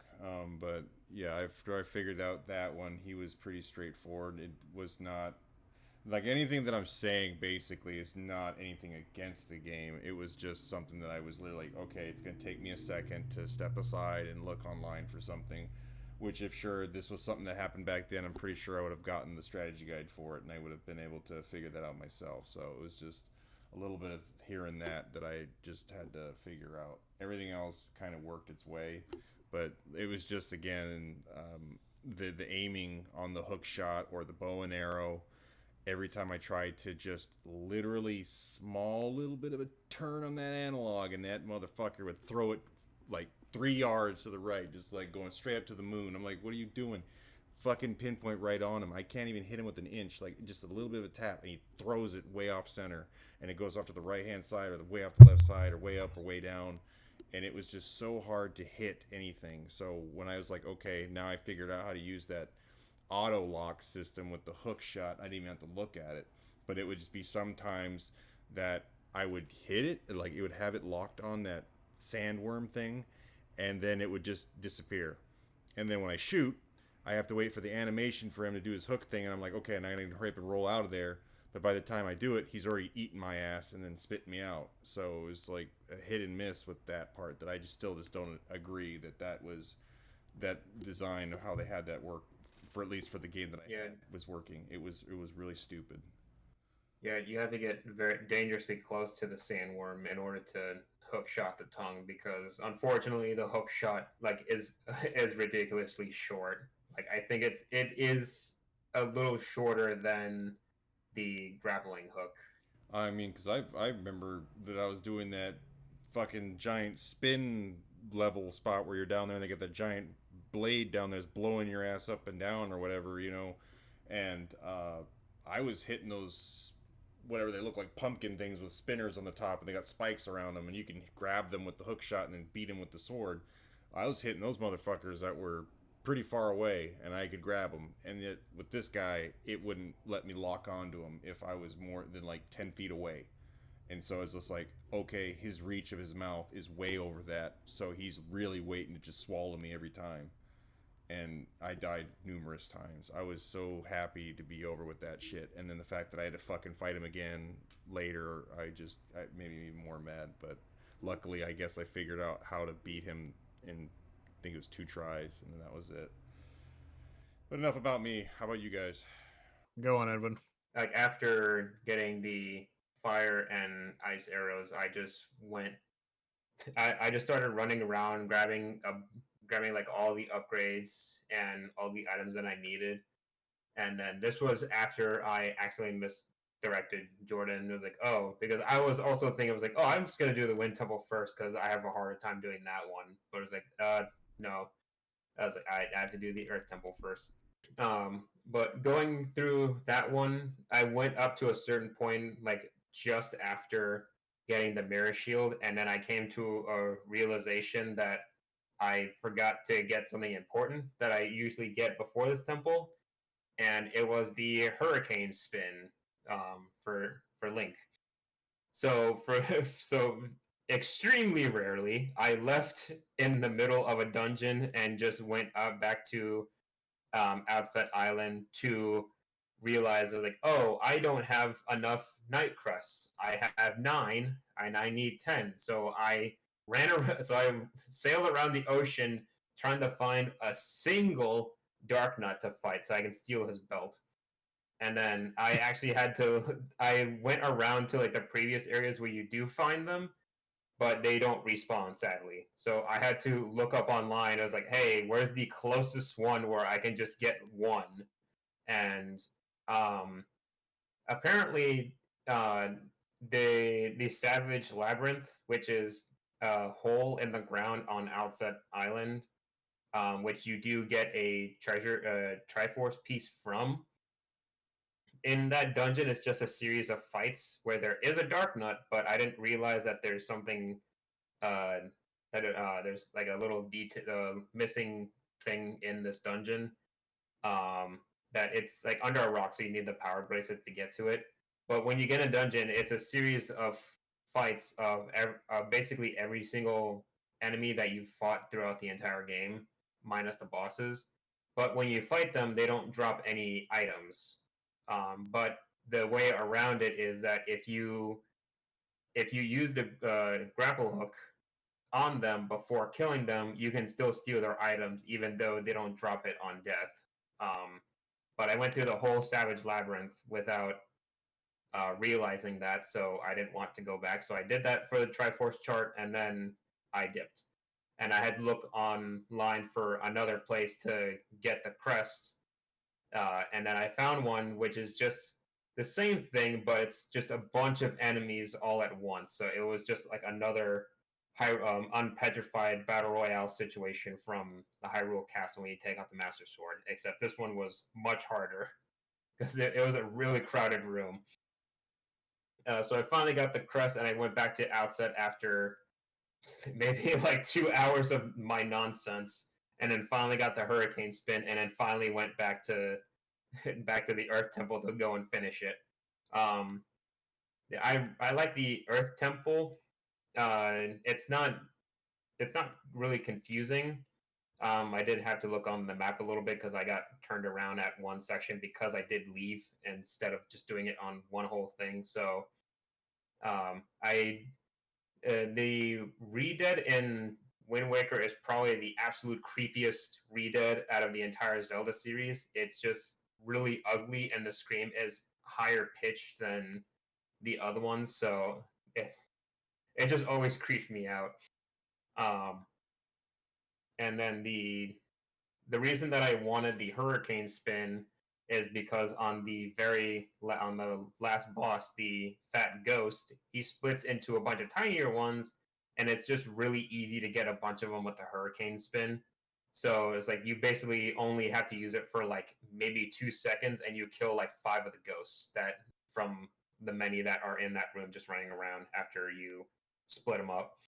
But yeah, after I figured out that one, he was pretty straightforward. It was not like anything that I'm saying. Basically, is not anything against the game. It was just something that I was literally like, okay, it's gonna take me a second to step aside and look online for something. Which, if sure, this was something that happened back then, I'm pretty sure I would have gotten the strategy guide for it, and I would have been able to figure that out myself. So it was just a little bit of here and that I just had to figure out. Everything else kind of worked its way, but it was just, again, the aiming on the hook shot or the bow and arrow. Every time I tried to just literally small little bit of a turn on that analog, and that motherfucker would throw it like 3 yards to the right, just like going straight up to the moon. I'm like, what are you doing? Fucking pinpoint right on him. I can't even hit him with an inch, like just a little bit of a tap, and he throws it way off center, and it goes off to the right hand side or the way off the left side or way up or way down. And it was just so hard to hit anything. So when I was like, okay, now I figured out how to use that auto lock system with the hook shot, I didn't even have to look at it, but it would just be sometimes that I would hit it, like it would have it locked on that sandworm thing, and then it would just disappear. And then when I shoot, I have to wait for the animation for him to do his hook thing, and I'm like, okay, now I need to hurry up and roll out of there. But by the time I do it, he's already eaten my ass and then spit me out. So it was like a hit and miss with that part that I still don't agree that was that design of how they had that work, for at least for the game that I had, was working. It was really stupid. Yeah, you have to get very dangerously close to the sandworm in order to hook shot the tongue, because unfortunately the hook shot is ridiculously short. Like, I think it is a little shorter than the grappling hook. I mean, because I remember that I was doing that fucking giant spin level spot where you're down there and they get that giant blade down there that's blowing your ass up and down or whatever, and I was hitting those, whatever they look like, pumpkin things with spinners on the top, and they got spikes around them, and you can grab them with the hook shot and then beat them with the sword. I was hitting those motherfuckers that were pretty far away, and I could grab them. And yet with this guy, it wouldn't let me lock onto him if I was more than like 10 feet away. And so it's just like, okay, his reach of his mouth is way over that, so he's really waiting to just swallow me every time. And I died numerous times. I was so happy to be over with that shit. And then the fact that I had to fucking fight him again later, I made me even more mad. But luckily, I guess I figured out how to beat him in, I think it was 2 tries, and then that was it. But enough about me. How about you guys? Go on, Edwin. Like, after getting the fire and ice arrows, I just started running around, grabbing like all the upgrades and all the items that I needed. And then this was after I accidentally misdirected Jordan. It was like, oh, because I was also thinking, I was like, oh, I'm just going to do the Wind Temple first because I have a harder time doing that one. But it was like, no. I was like, I had to do the Earth Temple first. But going through that one, I went up to a certain point, like just after getting the Mirror Shield, and then I came to a realization that I forgot to get something important that I usually get before this temple, and it was the Hurricane Spin for Link. So extremely rarely, I left in the middle of a dungeon and just went up back to Outset Island to realize I was like, oh, I don't have enough night crusts. I have 9 and I need 10. So I sailed around the ocean trying to find a single Dark Nut to fight so I can steal his belt. And then I actually I went around to like the previous areas where you do find them, but they don't respawn, sadly. So I had to look up online. I was like, hey, where's the closest one where I can just get one? And um, apparently, the Savage Labyrinth, which is a hole in the ground on Outset Island, which you do get a Triforce piece from. In that dungeon, it's just a series of fights where there is a Dark Nut, but I didn't realize that there's something there's like a little missing thing in this dungeon. That it's like under a rock, so you need the power bracelet to get to it. But when you get in a dungeon, it's a series of fights of basically every single enemy that you've fought throughout the entire game, minus the bosses. But when you fight them, they don't drop any items. But the way around it is that if you use the grapple hook on them before killing them, you can still steal their items, even though they don't drop it on death. But I went through the whole Savage Labyrinth without realizing that, so I didn't want to go back. So I did that for the Triforce chart, and then I dipped. And I had to look online for another place to get the crest. And then I found one, which is just the same thing, but it's just a bunch of enemies all at once. So it was just like another unpetrified battle royale situation from the Hyrule Castle when you take out the Master Sword, except this one was much harder because it was a really crowded room. So I finally got the crest, and I went back to Outset after maybe like 2 hours of my nonsense, and then finally got the Hurricane Spin, and then finally went back to the Earth Temple to go and finish it. I like the Earth Temple. It's not really confusing. I did have to look on the map a little bit because I got turned around at one section because I did leave instead of just doing it on one whole thing. So the Redead in Wind Waker is probably the absolute creepiest Redead out of the entire Zelda series. It's just really ugly, and the scream is higher pitched than the other ones, so it just always creeped me out. And then the reason that I wanted the Hurricane Spin is because on the last boss, the Fat Ghost, he splits into a bunch of tinier ones, and it's just really easy to get a bunch of them with the Hurricane Spin. So it's like you basically only have to use it for like maybe 2 seconds, and you kill like 5 of the ghosts that from the many that are in that room just running around after you split them up.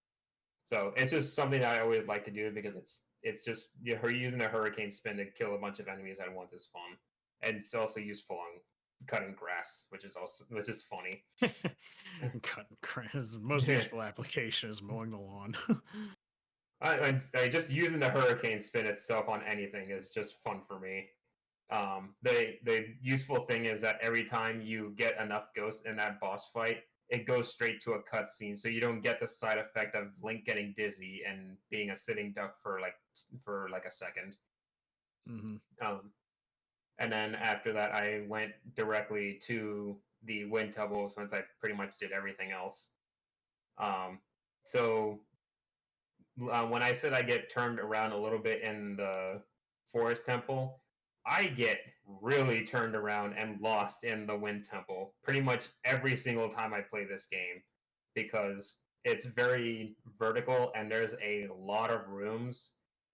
So it's just something that I always like to do because it's just using a Hurricane Spin to kill a bunch of enemies at once is fun, and it's also useful on cutting grass, which is funny. Cutting grass, the most useful application is mowing the lawn. I just using the Hurricane Spin itself on anything is just fun for me. The useful thing is that every time you get enough ghosts in that boss fight, it goes straight to a cutscene, so you don't get the side effect of Link getting dizzy and being a sitting duck for like a second. Mm-hmm. And then after that, I went directly to the Wind Temple since I pretty much did everything else. So when I said I get turned around a little bit in the Forest Temple, I get really turned around and lost in the Wind Temple pretty much every single time I play this game because it's very vertical and there's a lot of rooms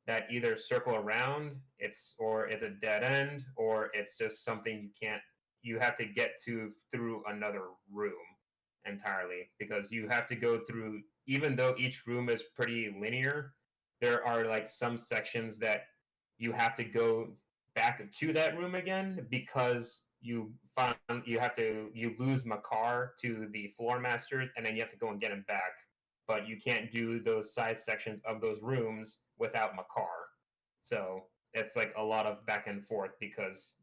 that either circle around, it's a dead end, or it's just something you have to get to through another room entirely because you have to go through, even though each room is pretty linear, there are like some sections that you have to go back to that room again because you lose Makar to the floor masters, and then you have to go and get him back. But you can't do those side sections of those rooms without Makar. So it's like a lot of back and forth because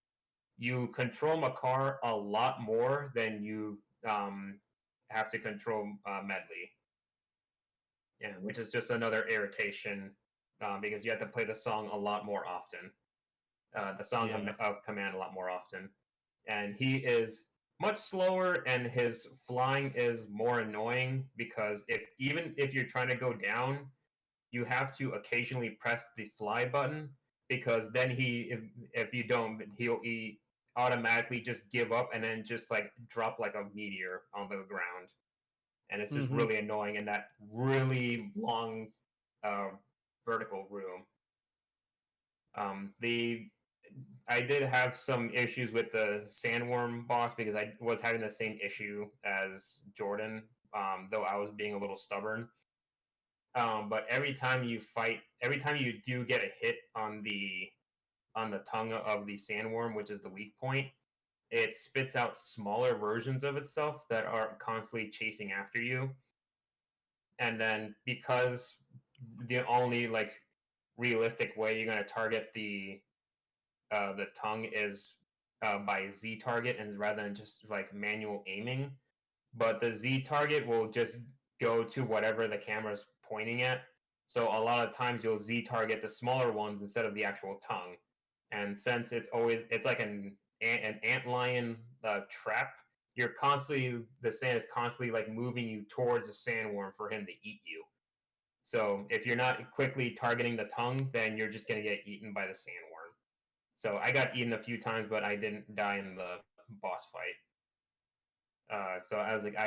you control Makar a lot more than you have to control Medley. Yeah, which is just another irritation because you have to play the song a lot more often. The Song of Command a lot more often. and he is much slower, and his flying is more annoying because even if you're trying to go down, you have to occasionally press the fly button, because then if you don't, he automatically just give up and then just like drop like a meteor on the ground, and it's just Mm-hmm. really annoying in that really long uh, vertical room. The I did have some issues with the sandworm boss because I was having the same issue as Jordan, though I was being a little stubborn. But every time you do get a hit on the tongue of the sandworm, which is the weak point, it spits out smaller versions of itself that are constantly chasing after you. And then because the only like realistic way you're going to target the tongue is by Z target, and rather than just like manual aiming, but the Z target will just go to whatever the camera's pointing at. So a lot of times you'll Z target the smaller ones instead of the actual tongue. And since it's like an antlion trap, the sand is constantly like moving you towards the sandworm for him to eat you. So if you're not quickly targeting the tongue, then you're just gonna get eaten by the sandworm. So I got eaten a few times, but I didn't die in the boss fight. So I was like,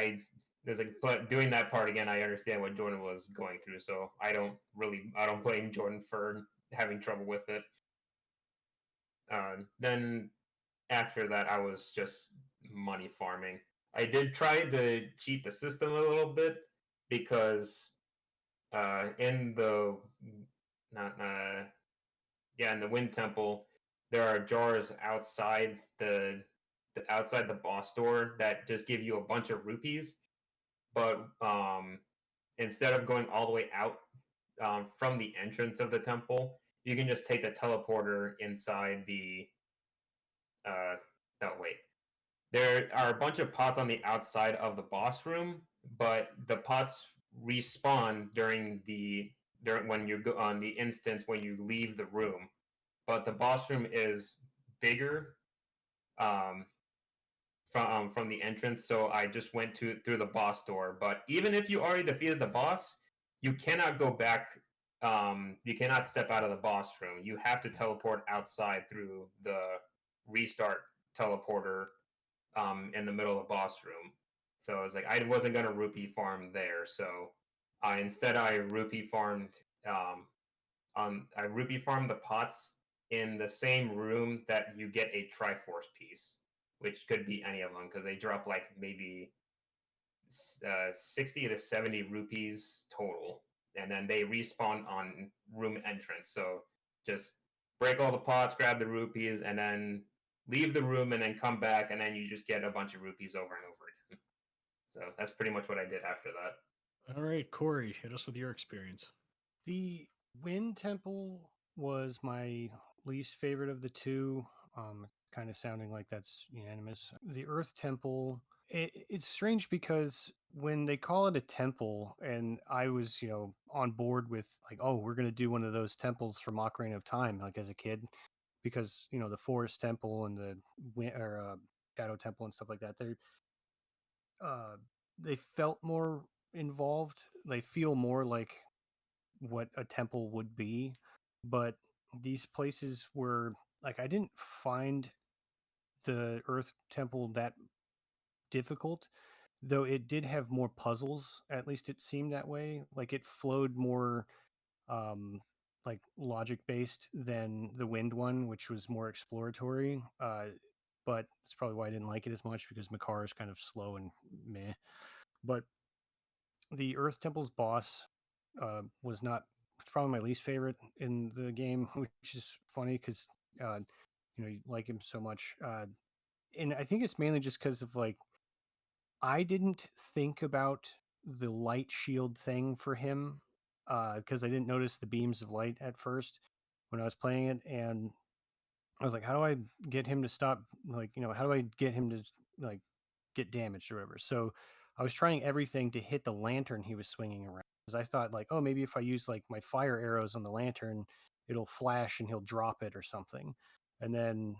but doing that part again, I understand what Jordan was going through. So I don't blame Jordan for having trouble with it. Then after that, I was just money farming. I did try to cheat the system a little bit because in the not in the Wind Temple, there are jars outside the boss door that just give you a bunch of rupees. But instead of going all the way out from the entrance of the temple, you can just take the teleporter inside the. No, wait. There are a bunch of pots on the outside of the boss room, but the pots respawn during when you go on the instance when you leave the room. But the boss room is bigger um, from the entrance, so I just went through the boss door. But even if you already defeated the boss, you cannot go back. You cannot step out of the boss room. You have to teleport outside through the restart teleporter in the middle of the boss room. So I was like, I wasn't gonna rupee farm there. So instead, I rupee farmed. I rupee farmed the pots in the same room that you get a Triforce piece, which could be any of them because they drop like maybe 60 to 70 rupees total, and then they respawn on room entrance. So just break all the pots, grab the rupees, and then leave the room, and then come back, and then you just get a bunch of rupees over and over again. So that's pretty much what I did after that. All right, Corey, hit us with your experience. The Wind Temple was my least favorite of the two. Kind of sounding like that's unanimous. The Earth Temple, it's strange because when they call it a temple, and I was, on board with like, oh, we're going to do one of those temples from Ocarina of Time, like as a kid, because, the Forest Temple and the Shadow Temple and stuff like that, they felt more involved. They feel more like what a temple would be, but these places were like, I didn't find the Earth Temple that difficult, though it did have more puzzles. At least it seemed that way. Like it flowed more like logic based than the Wind one, which was more exploratory. But that's probably why I didn't like it as much, because Makar is kind of slow and meh. But the Earth Temple's boss was not it's probably my least favorite in the game, which is funny because you like him so much, and I think it's mainly just because of like I didn't think about the light shield thing for him because I didn't notice the beams of light at first when I was playing it, and I was like, how do I get him to stop? Like, how do I get him to like get damaged or whatever? So I was trying everything to hit the lantern he was swinging around, because I thought like, oh, maybe if I use like my fire arrows on the lantern, it'll flash and he'll drop it or something. And then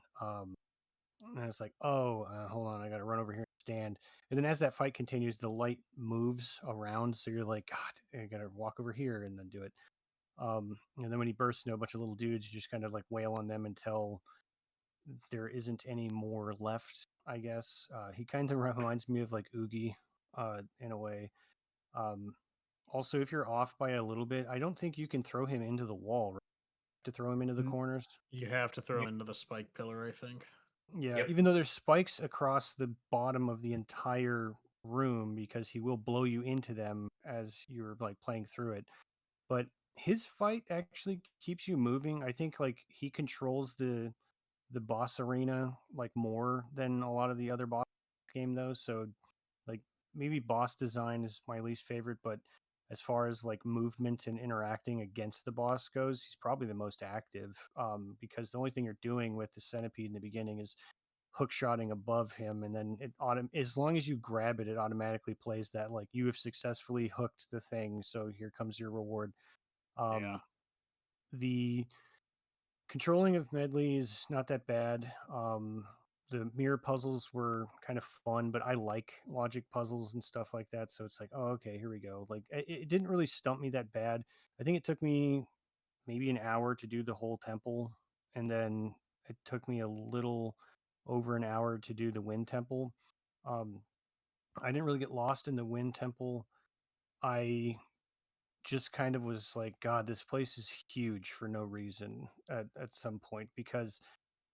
And it's like, oh, hold on, I got to run over here and stand. And then as that fight continues, the light moves around, so you're like, God, I got to walk over here and then do it. And then when he bursts into a bunch of little dudes, you just kind of like wail on them until there isn't any more left, I guess. He kind of reminds me of like Oogie in a way. Um, Also, if you're off by a little bit, I don't think you can throw him into the wall, right? To throw him into the N- corners. You have to throw into the spike pillar, I think. Yeah, Yep. even though there's spikes across the bottom of the entire room because he will blow you into them as you're like playing through it. But his fight actually keeps you moving. I think like he controls the boss arena like more than a lot of the other boss game though. So like maybe boss design is my least favorite, but as far as like movement and interacting against the boss goes, he's probably the most active because the only thing you're doing with the centipede in the beginning is hook shotting above him, and then as long as you grab it, it automatically plays that like you have successfully hooked the thing, so here comes your reward. Yeah. The controlling of medley is not that bad. The mirror puzzles were kind of fun, but I like logic puzzles and stuff like that, so it's like, oh, okay, here we go. Like it didn't really stump me that bad. I think it took me maybe an hour to do the whole temple, and then it took me a little over an hour to do the wind temple. um, I didn't really get lost in the wind temple. I just kind of was like, God, this place is huge for no reason at some point because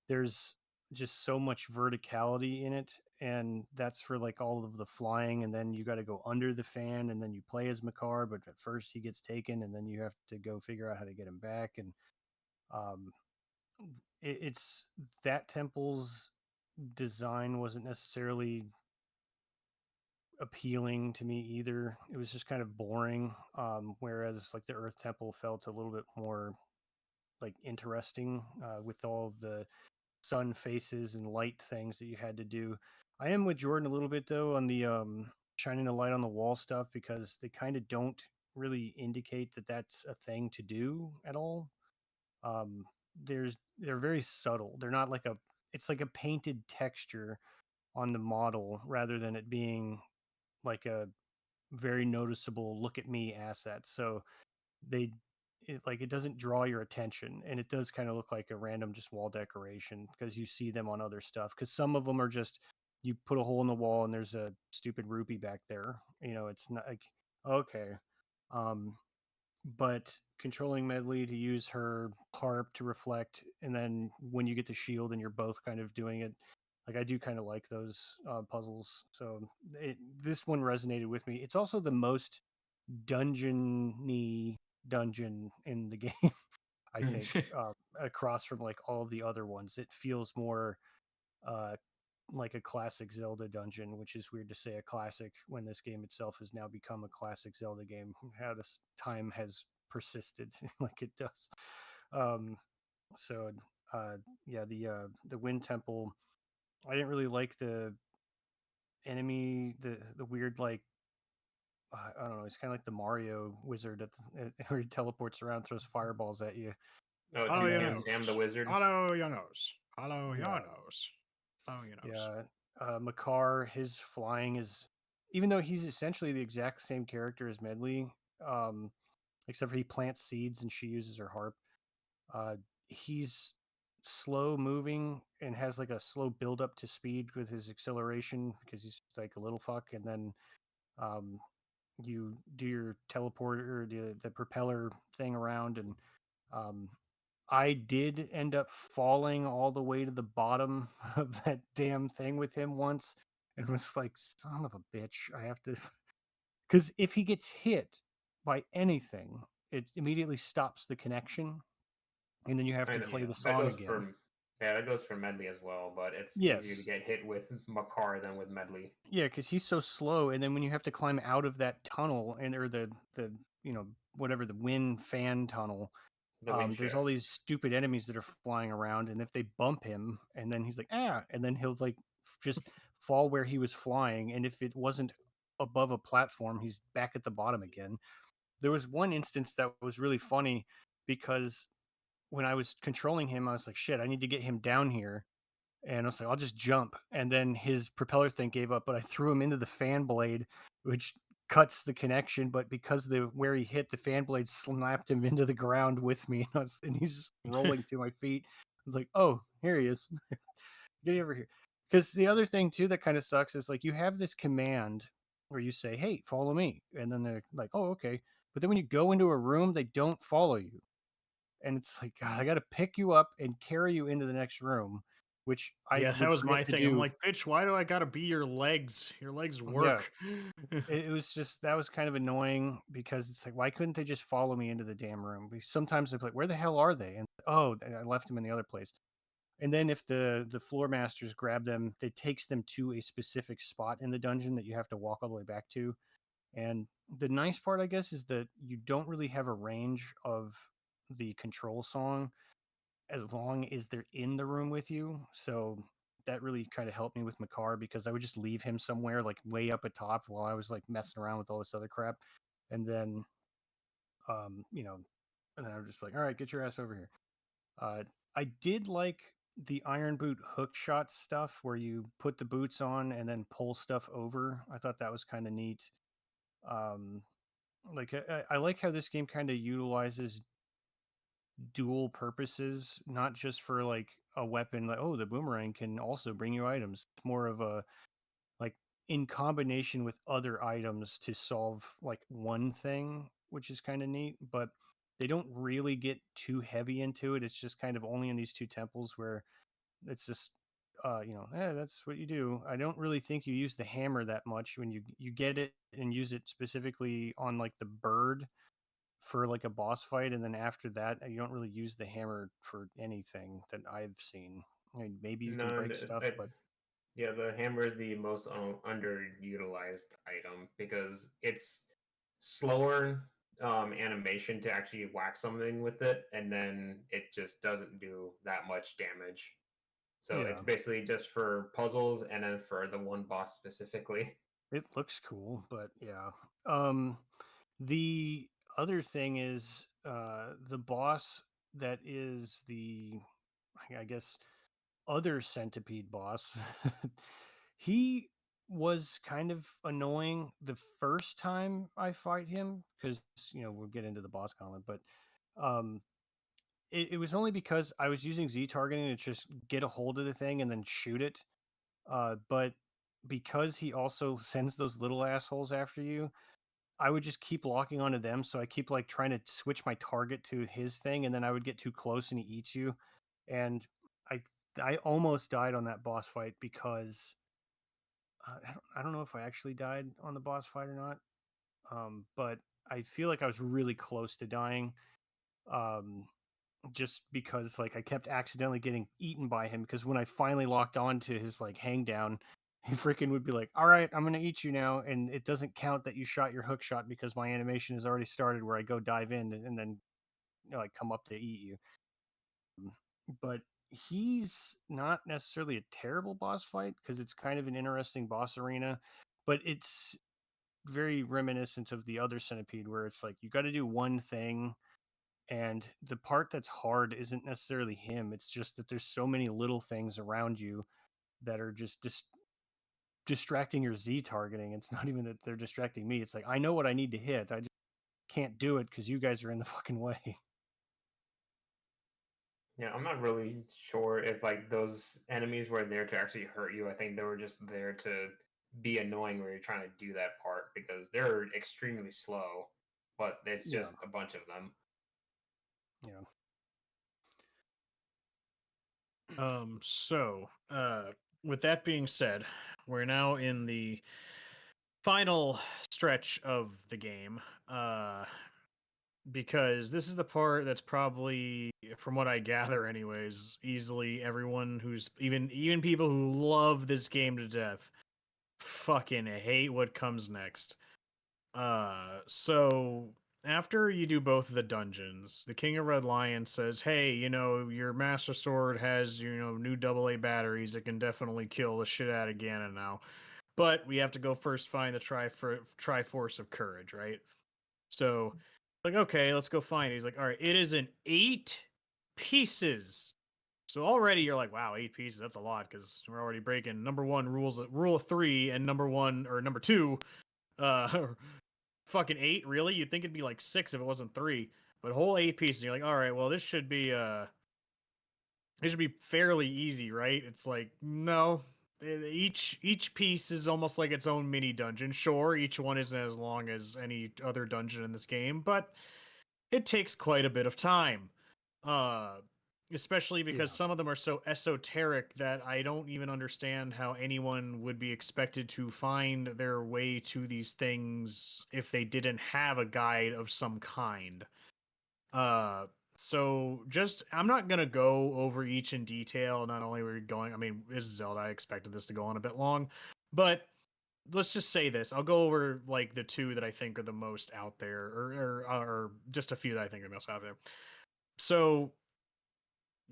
there's just so much verticality in it. And that's for like all of the flying. And then you got to go under the fan and then you play as Makar, but at first he gets taken and then you have to go figure out how to get him back. And um, it's that temple's design wasn't necessarily appealing to me either. It was just kind of boring. Whereas like the Earth Temple felt a little bit more like interesting with all the sun faces and light things that you had to do. I am with Jordan a little bit though on the shining the light on the wall stuff because they kind of don't really indicate that that's a thing to do at all. Um, they're very subtle. They're not like a it's like a painted texture on the model rather than it being like a very noticeable look at me asset. So they it doesn't draw your attention and it does kind of look like a random just wall decoration because you see them on other stuff because some of them are just you put a hole in the wall and there's a stupid rupee back there. It's not like okay. um but controlling medley to use her harp to reflect, and then when you get the shield and you're both kind of doing it, like I do kind of like those puzzles. So this one resonated with me. It's also the most dungeon-y dungeon in the game. I think across from like all the other ones, it feels more uh, like a classic Zelda dungeon, which is weird to say a classic when this game itself has now become a classic Zelda game. How this time has persisted like it does. Um, so yeah, the Wind Temple. I didn't really like the enemy, the weird like I don't know. It's kind of like the Mario wizard where he teleports around, throws fireballs at you. Oh, Hello, your Toucan nose. Sam the Wizard. Hello, your nose. Hello, your Yeah, nose. Hello, your nose. yeah. Makar, his flying is, even though he's essentially the exact same character as Medley, um, except for he plants seeds and she uses her harp. Uh, he's slow moving and has like a slow build up to speed with his acceleration because he's just like a little fuck, and then um, you do your teleporter, the propeller thing around, and um, I did end up falling all the way to the bottom of that damn thing with him once, and was like, son of a bitch, I have to, because if he gets hit by anything, it immediately stops the connection, and then you have I to know. play Yeah. the That song goes again. for that goes for Medley as well, but it's easier to Yes. get hit with Makar than with Medley. Yeah, because he's so slow, and then when you have to climb out of that tunnel and or the whatever the wind fan tunnel, The wind there's all shift. these stupid enemies that are flying around, and if they bump him, and then he's like and then he'll like just fall where he was flying, and if it wasn't above a platform, he's back at the bottom again. There was one instance that was really funny because when I was controlling him, I was like, shit, I need to get him down here. And I was like, I'll just jump. And then his propeller thing gave up, but I threw him into the fan blade, which cuts the connection. But because where he hit, the fan blade slapped him into the ground with me, and he's just rolling to my feet. I was like, oh, here he is. Get over here. Because the other thing too that kind of sucks is like you have this command where you say, hey, follow me. And then they're like, oh, okay. But then when you go into a room, they don't follow you. And it's like, God, I got to pick you up and carry you into the next room, which I Yeah, that would was forget my to thing. I'm do. like, bitch, why do I gotta be your legs? Your legs Yeah. work. It was just, that was kind of annoying because it's like, why couldn't they just follow me into the damn room? Because sometimes they're like, where the hell are they? And oh, I left them in the other place. And then if the floor masters grab them, it takes them to a specific spot in the dungeon that you have to walk all the way back to. And the nice part, I guess, is that you don't really have a range of the control song as long as they're in the room with you. So that really kind of helped me with Makar because I would just leave him somewhere like way up at top while I was like messing around with all this other crap. And then, you know, and then I was just like, all right, get your ass over here. I did like the Iron Boot hook shot stuff where you put the boots on and then pull stuff over. I thought that was kind of neat. Um, like I like how this game kind of utilizes dual purposes, not just for like a weapon. Like, oh, the boomerang can also bring you items. It's more of a like in combination with other items to solve like one thing, which is kind of neat. But they don't really get too heavy into it. It's just kind of only in these two temples where it's just that's what you do. I don't really think you use the hammer that much when you get it and use it specifically on like the bird for like a boss fight, and then after that you don't really use the hammer for anything that I've seen. I mean, maybe you No, can break stuff, but yeah, the hammer is the most underutilized item because it's slower animation to actually whack something with it, and then it just doesn't do that much damage. So it's yeah, basically just for puzzles and then for the one boss specifically. it looks cool. But yeah, um, the other thing is the boss that is I guess other centipede boss. He was kind of annoying the first time I fight him because we'll get into the boss gauntlet, but um it was only because I was using Z targeting to just get a hold of the thing and then shoot it. But because he also sends those little assholes after you, I would just keep locking onto them. So I keep like trying to switch my target to his thing, and then I would get too close and he eats you. And I I almost died on that boss fight because I don't know if I actually died on the boss fight or not. But I feel like I was really close to dying. Um, just because like I kept accidentally getting eaten by him because when I finally locked on to his like hang down, he freaking would be like, all right, I'm gonna eat you now, and it doesn't count that you shot your hook shot because my animation has already started where I go dive in and then like come up to eat you. But he's not necessarily a terrible boss fight because it's kind of an interesting boss arena, but it's very reminiscent of the other centipede where it's like you got to do one thing, and the part that's hard isn't necessarily him. It's just that there's so many little things around you that are just distracting your Z targeting. It's not even that they're distracting me. It's like I know what I need to hit. I just can't do it because you guys are in the fucking way. Yeah, I'm not really sure if like those enemies were there to actually hurt you. I think they were just there to be annoying when you're trying to do that part because they're extremely slow, but it's Yeah, just a bunch of them. yeah. So with that being said, we're now in the final stretch of the game. Because this is the part that's probably, from what I gather anyways, easily everyone who's even people who love this game to death fucking hate what comes next. So after you do both of the dungeons, the King of Red Lion says, "Hey, your Master Sword has new AA batteries. It can definitely kill the shit out of Ganon now, but we have to go first find the Triforce of Courage, right?" So, like, okay, let's go find it. He's like, all right, it is in 8 pieces. So already you're like, wow, 8 pieces, that's a lot, because we're already breaking number one rule of three, and number two, fucking 8. Really? You'd think it'd be like 6 if it wasn't 3, but whole 8 pieces. You're like, all right, well, this should be fairly easy, right? It's like, no. Each piece is almost like its own mini dungeon. Sure, each one isn't as long as any other dungeon in this game, but it takes quite a bit of time. Especially because some of them are so esoteric that I don't even understand how anyone would be expected to find their way to these things if they didn't have a guide of some kind. So just I'm not gonna go over each in detail. Not only we're going, I mean, this is Zelda. I expected this to go on a bit long, but let's just say this. I'll go over like the 2 that I think are the most out there, or just a few that I think are most out there. So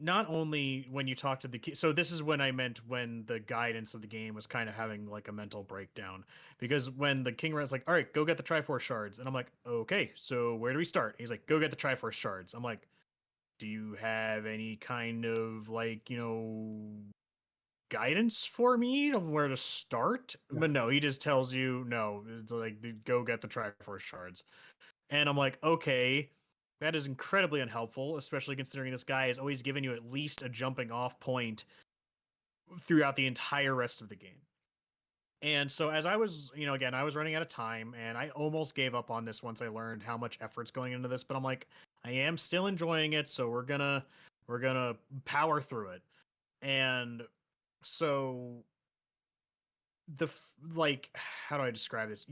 not only when you talk to the kid, so this is when I meant when the guidance of the game was kind of having like a mental breakdown, because when the king was like, all right, go get the Triforce shards, and I'm like, okay, so where do we start? He's like, go get the Triforce shards. I'm like, do you have any kind of like, guidance for me of where to start? Yeah. But no, he just tells you, no, it's like, go get the Triforce shards. And I'm like, okay, that is incredibly unhelpful, especially considering this guy has always given you at least a jumping off point throughout the entire rest of the game. And so as I was, again, I was running out of time, and I almost gave up on this once I learned how much effort's going into this, but I'm like, I am still enjoying it, so we're gonna power through it. And so like, how do I describe this?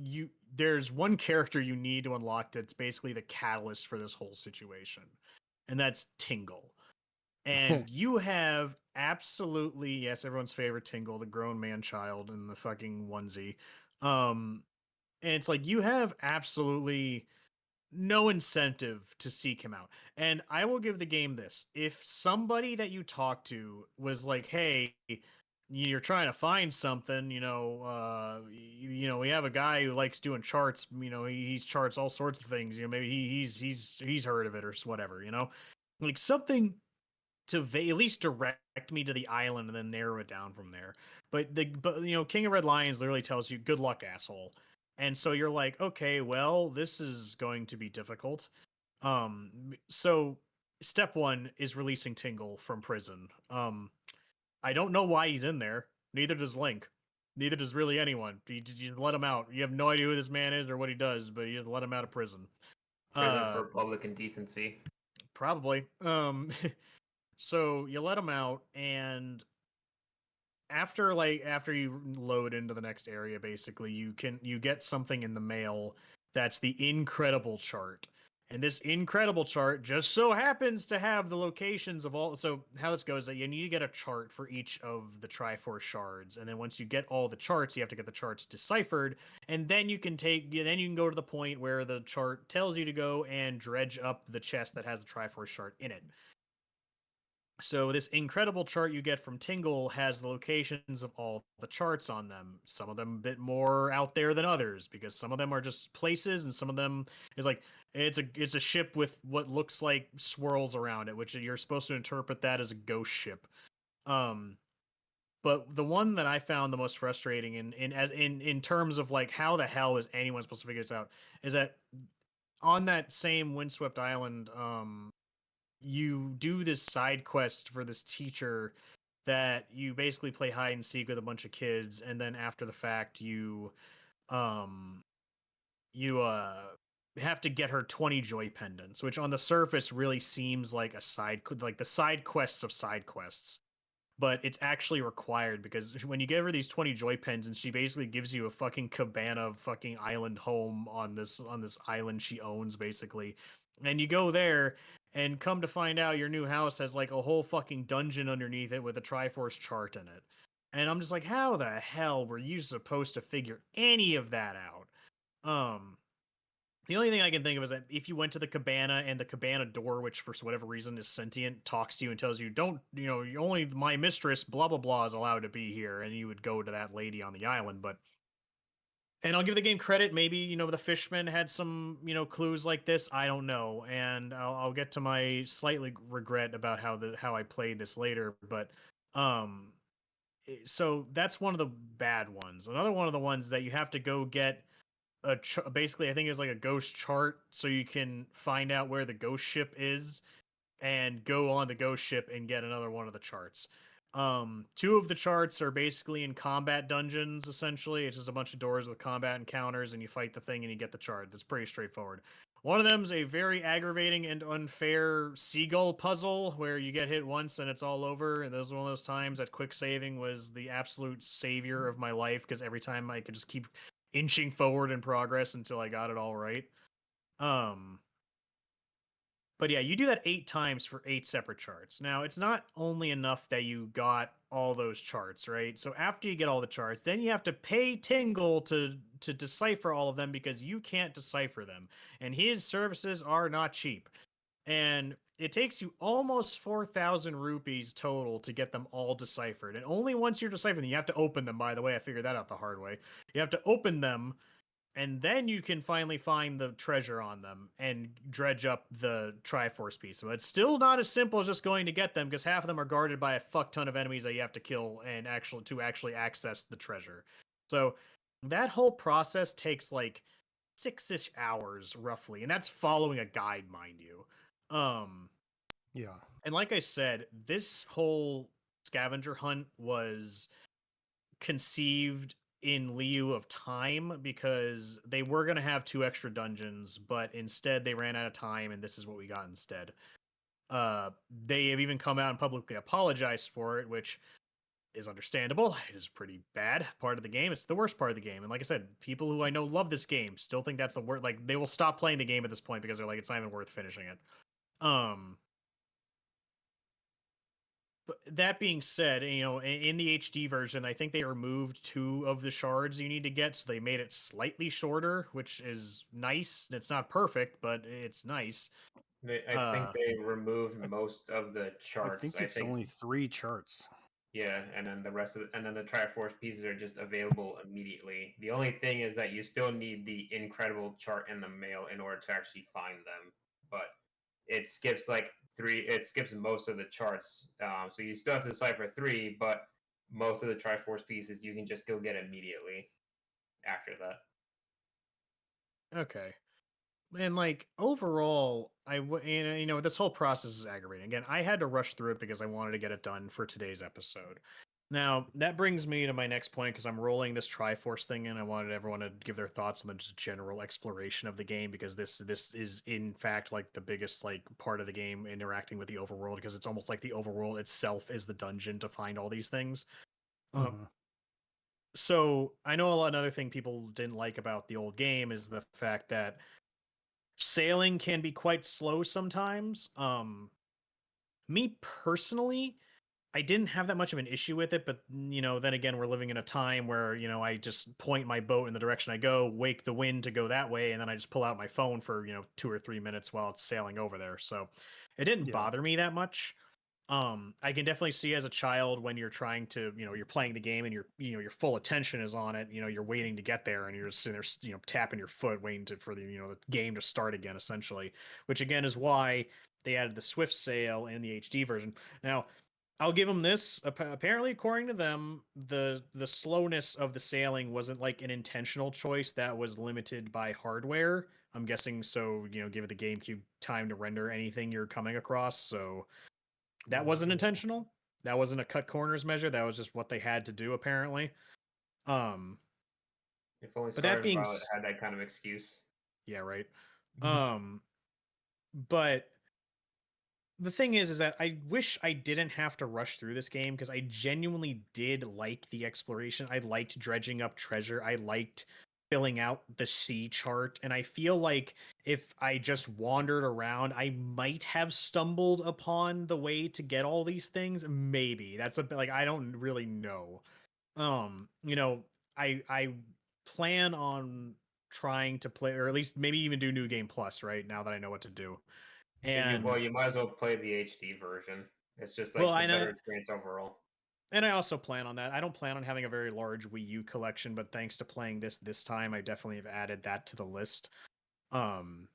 There's one character you need to unlock that's basically the catalyst for this whole situation, and that's Tingle. And you have absolutely, yes, everyone's favorite Tingle, the grown man child in the fucking onesie. And it's like you have absolutely no incentive to seek him out. And I will give the game this. If somebody that you talk to was like, hey, you're trying to find something, we have a guy who likes doing charts, he's charts all sorts of things, maybe he's heard of it or whatever, like something to at least direct me to the island and then narrow it down from there. But King of Red Lions literally tells you, good luck, asshole. And so you're like, okay, well, this is going to be difficult. So step 1 is releasing Tingle from prison. I don't know why he's in there. Neither does Link. Neither does really anyone. You just let him out. You have no idea who this man is or what he does, but you let him out of prison. Prison for public indecency. Probably. So you let him out, and after you load into the next area, basically you get something in the mail that's the Incredible chart. And this Incredible chart just so happens to have the locations of all. So how this goes is that you need to get a chart for each of the Triforce shards, and then once you get all the charts, you have to get the charts deciphered, and then you can go to the point where the chart tells you to go and dredge up the chest that has the Triforce shard in it. So this Incredible chart you get from Tingle has the locations of all the charts on them. Some of them a bit more out there than others, because some of them are just places, and some of them is like it's a ship with what looks like swirls around it, which you're supposed to interpret that as a ghost ship. But the one that I found the most frustrating in terms of like how the hell is anyone supposed to figure this out is that on that same Windswept Island, you do this side quest for this teacher that you basically play hide and seek with a bunch of kids, and then after the fact you have to get her 20 joy pendants, which on the surface really seems like the side quests of side quests, but it's actually required, because when you give her these 20 joy pendants, she basically gives you a fucking cabana fucking island home on this island she owns, basically. And you go there, and come to find out your new house has like a whole fucking dungeon underneath it with a Triforce chart in it. And I'm just like, how the hell were you supposed to figure any of that out? The only thing I can think of is that if you went to the cabana, and the cabana door, which for whatever reason is sentient, talks to you and tells you, don't, only my mistress, blah, blah, blah, is allowed to be here. And you would go to that lady on the island. But And I'll give the game credit. Maybe the Fishman had some clues like this. I don't know, and I'll get to my slightly regret about how I played this later. But so that's one of the bad ones. Another one of the ones that you have to go get basically I think it's like a ghost chart so you can find out where the ghost ship is and go on the ghost ship and get another one of the charts. Two of the charts are basically in combat dungeons, essentially. It's just a bunch of doors with combat encounters, and you fight the thing and you get the chart. That's pretty straightforward. One of them's a very aggravating and unfair seagull puzzle where you get hit once and it's all over. And those are one of those times that quick saving was the absolute savior of my life because every time I could just keep inching forward in progress until I got it all right. But yeah, you do that 8 times for 8 separate charts. Now, it's not only enough that you got all those charts, right? So after you get all the charts, then you have to pay Tingle to decipher all of them because you can't decipher them. And his services are not cheap. And it takes you almost 4,000 rupees total to get them all deciphered. And only once you're deciphering them, you have to open them, by the way. I figured that out the hard way. You have to open them and then you can finally find the treasure on them and dredge up the Triforce piece. But it's still not as simple as just going to get them because half of them are guarded by a fuck ton of enemies that you have to kill and actually access the treasure. So that whole process takes like 6-ish hours roughly, and that's following a guide, mind you. Yeah. And like I said, this whole scavenger hunt was conceived in lieu of time because they were going to have 2 extra dungeons, but instead they ran out of time, and this is what we got instead. They have even come out and publicly apologized for it, which is understandable. It is a pretty bad part of the game. It's the worst part of the game. And like I said, people who I know love this game still think that's the worst. Like, they will stop playing the game at this point because they're like, it's not even worth finishing it. But that being said, in the HD version, I think they removed 2 of the shards you need to get, so they made it slightly shorter, which is nice. It's not perfect, but it's nice. I think they removed most of the I charts. think it's only 3 charts. Yeah, and then the rest of and then the Triforce pieces are just available immediately. The only thing is that you still need the incredible chart in the mail in order to actually find them. But it skips like 3. It skips most of the charts, so you still have to decipher 3. But most of the Triforce pieces you can just go get immediately after that. Okay. And like overall, this whole process is aggravating. Again, I had to rush through it because I wanted to get it done for today's episode. Now, that brings me to my next point because I'm rolling this Triforce thing in. I wanted everyone to give their thoughts on the just general exploration of the game because this is in fact like the biggest like part of the game interacting with the overworld because it's almost like the overworld itself is the dungeon to find all these things. So I know another thing people didn't like about the old game is the fact that sailing can be quite slow sometimes. Me personally, I didn't have that much of an issue with it, but then again, we're living in a time where I just point my boat in the direction I go, wake the wind to go that way, and then I just pull out my phone for 2 or 3 minutes while it's sailing over there. So it didn't bother me that much. I can definitely see as a child when you're trying to, you're playing the game and your full attention is on it. You're waiting to get there and you're just sitting there, tapping your foot, waiting for the game to start again, essentially. Which again is why they added the swift sail in the HD version. Now, I'll give them this. Apparently, according to them, the slowness of the sailing wasn't like an intentional choice that was limited by hardware. I'm guessing so. Give it the GameCube time to render anything you're coming across. So that wasn't intentional. That wasn't a cut corners measure. That was just what they had to do, apparently. If only Scarlet Violet had that kind of excuse. Yeah, right. But the thing is that I wish I didn't have to rush through this game because I genuinely did like the exploration. I liked dredging up treasure. I liked filling out the sea chart, and I feel like if I just wandered around, I might have stumbled upon the way to get all these things. Maybe that's a bit like I don't really know. I plan on trying to play, or at least maybe even do New Game Plus right now that I know what to do. And you might as well play the HD version. It's just like a better experience overall. And I also plan on that. I don't plan on having a very large Wii U collection, but thanks to playing this time, I definitely have added that to the list. Um,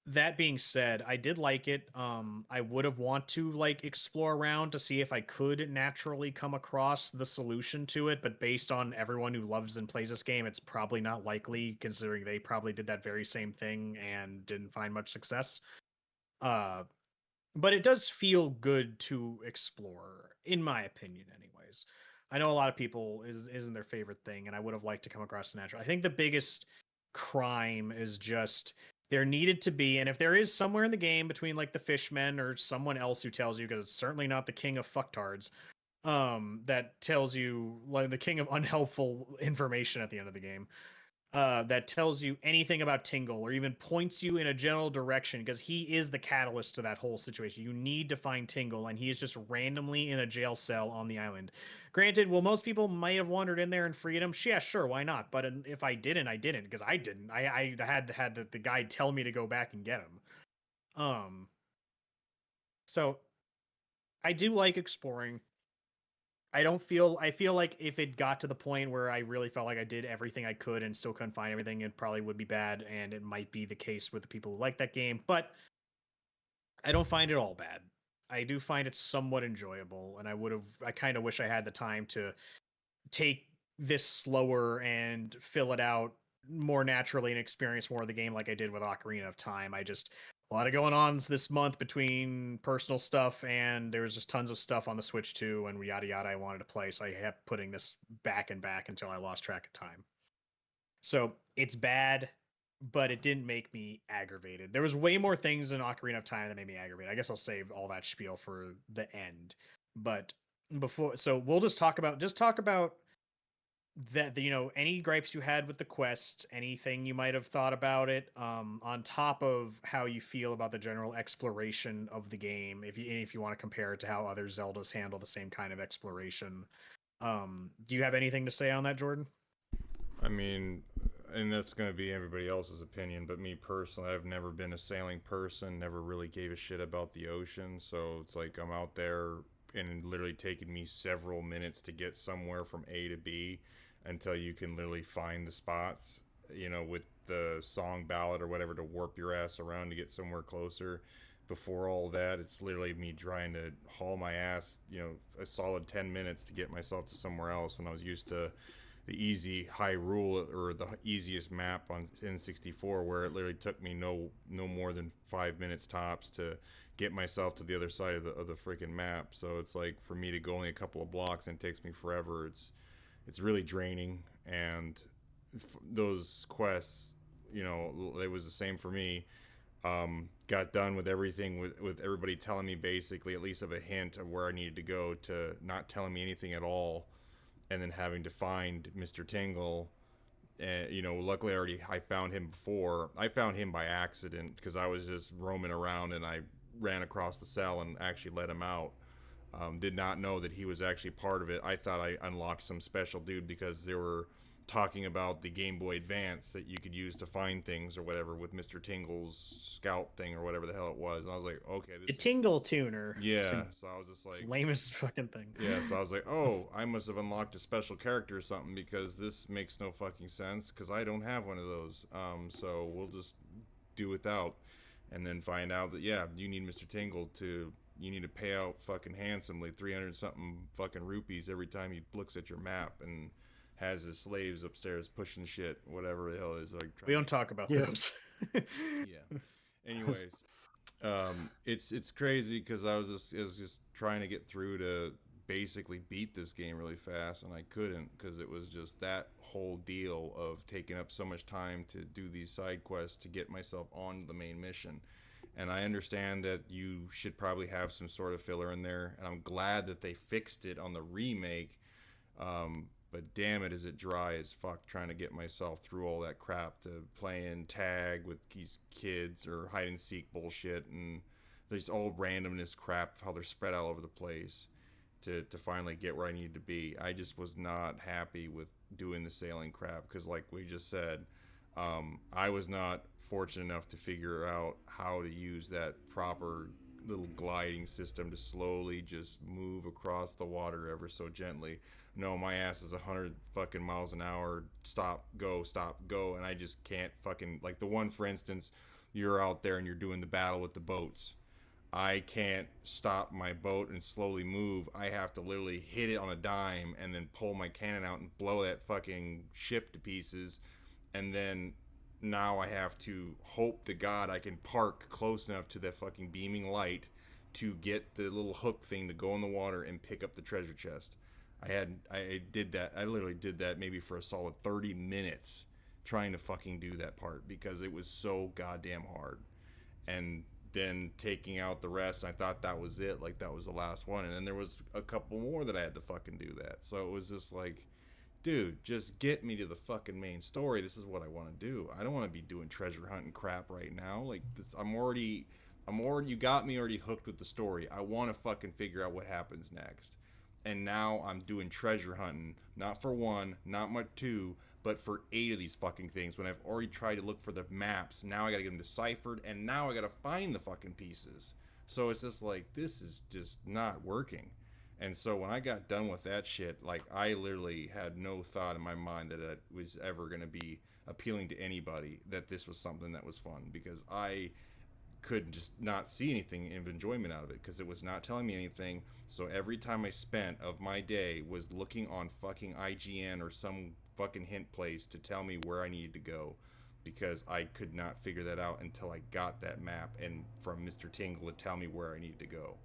that being said, I did like it. I would have want to like explore around to see if I could naturally come across the solution to it, but based on everyone who loves and plays this game, it's probably not likely, considering they probably did that very same thing and didn't find much success. Uh, but it does feel good to explore, in my opinion, anyways. I know a lot of people isn't their favorite thing, and I would have liked to come across the natural. I think the biggest crime is just there needed to be, and if there is somewhere in the game between like the fishmen or someone else who tells you, because it's certainly not the king of fucktards, that tells you like the king of unhelpful information at the end of the game, that tells you anything about Tingle or even points you in a general direction, because he is the catalyst to that whole situation. You need to find Tingle, and he is just randomly in a jail cell on the island. Granted, well, most people might have wandered in there and freed him. Yeah, sure, why not? But if I didn't, I didn't, because I didn't. I had the guy tell me to go back and get him. So I do like exploring. I feel like if it got to the point where I really felt like I did everything I could and still couldn't find everything, it probably would be bad, and it might be the case with the people who like that game, but I don't find it all bad. I do find it somewhat enjoyable, and I kind of wish I had the time to take this slower and fill it out more naturally and experience more of the game like I did with Ocarina of Time. A lot of going on this month between personal stuff, and there was just tons of stuff on the Switch too, and yada yada I wanted to play, so I kept putting this back and back until I lost track of time. So it's bad, but it didn't make me aggravated. There was way more things in Ocarina of Time that made me aggravated. I guess I'll save all that spiel for the end. But so we'll just talk about that, any gripes you had with the quest, anything you might have thought about it, on top of how you feel about the general exploration of the game, if you want to compare it to how other Zeldas handle the same kind of exploration. Do you have anything to say on that, Jordan? I mean, and that's going to be everybody else's opinion, but me personally, I've never been a sailing person, never really gave a shit about the ocean, so it's like I'm out there and literally taking me several minutes to get somewhere from A to B until you can literally find the spots, with the song ballad or whatever to warp your ass around to get somewhere closer. Before all that, it's literally me trying to haul my ass, a solid 10 minutes to get myself to somewhere else when I was used to the easy Hyrule or the easiest map on N64, where it literally took me no more than 5 minutes tops to get myself to the other side of the freaking map. So it's like for me to go only a couple of blocks and it takes me forever. It's really draining, and those quests, it was the same for me. Got done with everything with everybody telling me basically at least of a hint of where I needed to go, to not telling me anything at all, and then having to find Mr. Tingle. Luckily I found him before. I found him by accident because I was just roaming around and I ran across the cell and actually let him out. Did not know that he was actually part of it. I thought I unlocked some special dude because they were talking about the Game Boy Advance that you could use to find things or whatever with Mr. Tingle's scout thing or whatever the hell it was. And I was like, okay, The Tingle Tuner. Yeah, so I was just like, lamest fucking thing. Yeah, so I was like, oh, I must have unlocked a special character or something, because this makes no fucking sense because I don't have one of those. So we'll just do without, and then find out that yeah, you need Mr. Tingle you need to pay out fucking handsomely, 300 something fucking rupees every time he looks at your map and has his slaves upstairs pushing shit, whatever the hell it is. Like, we don't talk about those. Yeah. Anyways, it's crazy because I was just trying to get through to basically beat this game really fast, and I couldn't because it was just that whole deal of taking up so much time to do these side quests to get myself on the main mission. And I understand that you should probably have some sort of filler in there, and I'm glad that they fixed it on the remake. But damn it, is it dry as fuck trying to get myself through all that crap to playing tag with these kids or hide and seek bullshit, and there's all randomness crap, how they're spread all over the place to finally get where I needed to be. I just was not happy with doing the sailing crap because, like we just said, I was not fortunate enough to figure out how to use that proper little gliding system to slowly just move across the water ever so gently. No, my ass is 100 fucking miles an hour. Stop, go, and I just can't fucking like the one for instance. You're out there and you're doing the battle with the boats. I can't stop my boat and slowly move. I have to literally hit it on a dime and then pull my cannon out and blow that fucking ship to pieces. And then now I have to hope to God I can park close enough to that fucking beaming light to get the little hook thing to go in the water and pick up the treasure chest. I did that. I literally did that maybe for a solid 30 minutes trying to fucking do that part because it was so goddamn hard. And then taking out the rest, I thought that was it, like that was the last one, and then there was a couple more that I had to fucking do that. So it was just like, dude, just get me to the fucking main story. This is what I want to do. I don't want to be doing treasure hunting crap right now. Like this, I'm already you got me already hooked with the story. I want to fucking figure out what happens next. And now I'm doing treasure hunting, not for one, not my two, but for 8 of these fucking things. When I've already tried to look for the maps, now I gotta get them deciphered, and now I gotta find the fucking pieces. So it's just like, this is just not working. And so when I got done with that shit, like I literally had no thought in my mind that it was ever gonna be appealing to anybody, that this was something that was fun, because I could just not see anything of enjoyment out of it because it was not telling me anything. So every time I spent of my day was looking on fucking IGN or some fucking hint place to tell me where I needed to go, because I could not figure that out until I got that map and from Mr. Tingle to tell me where I needed to go.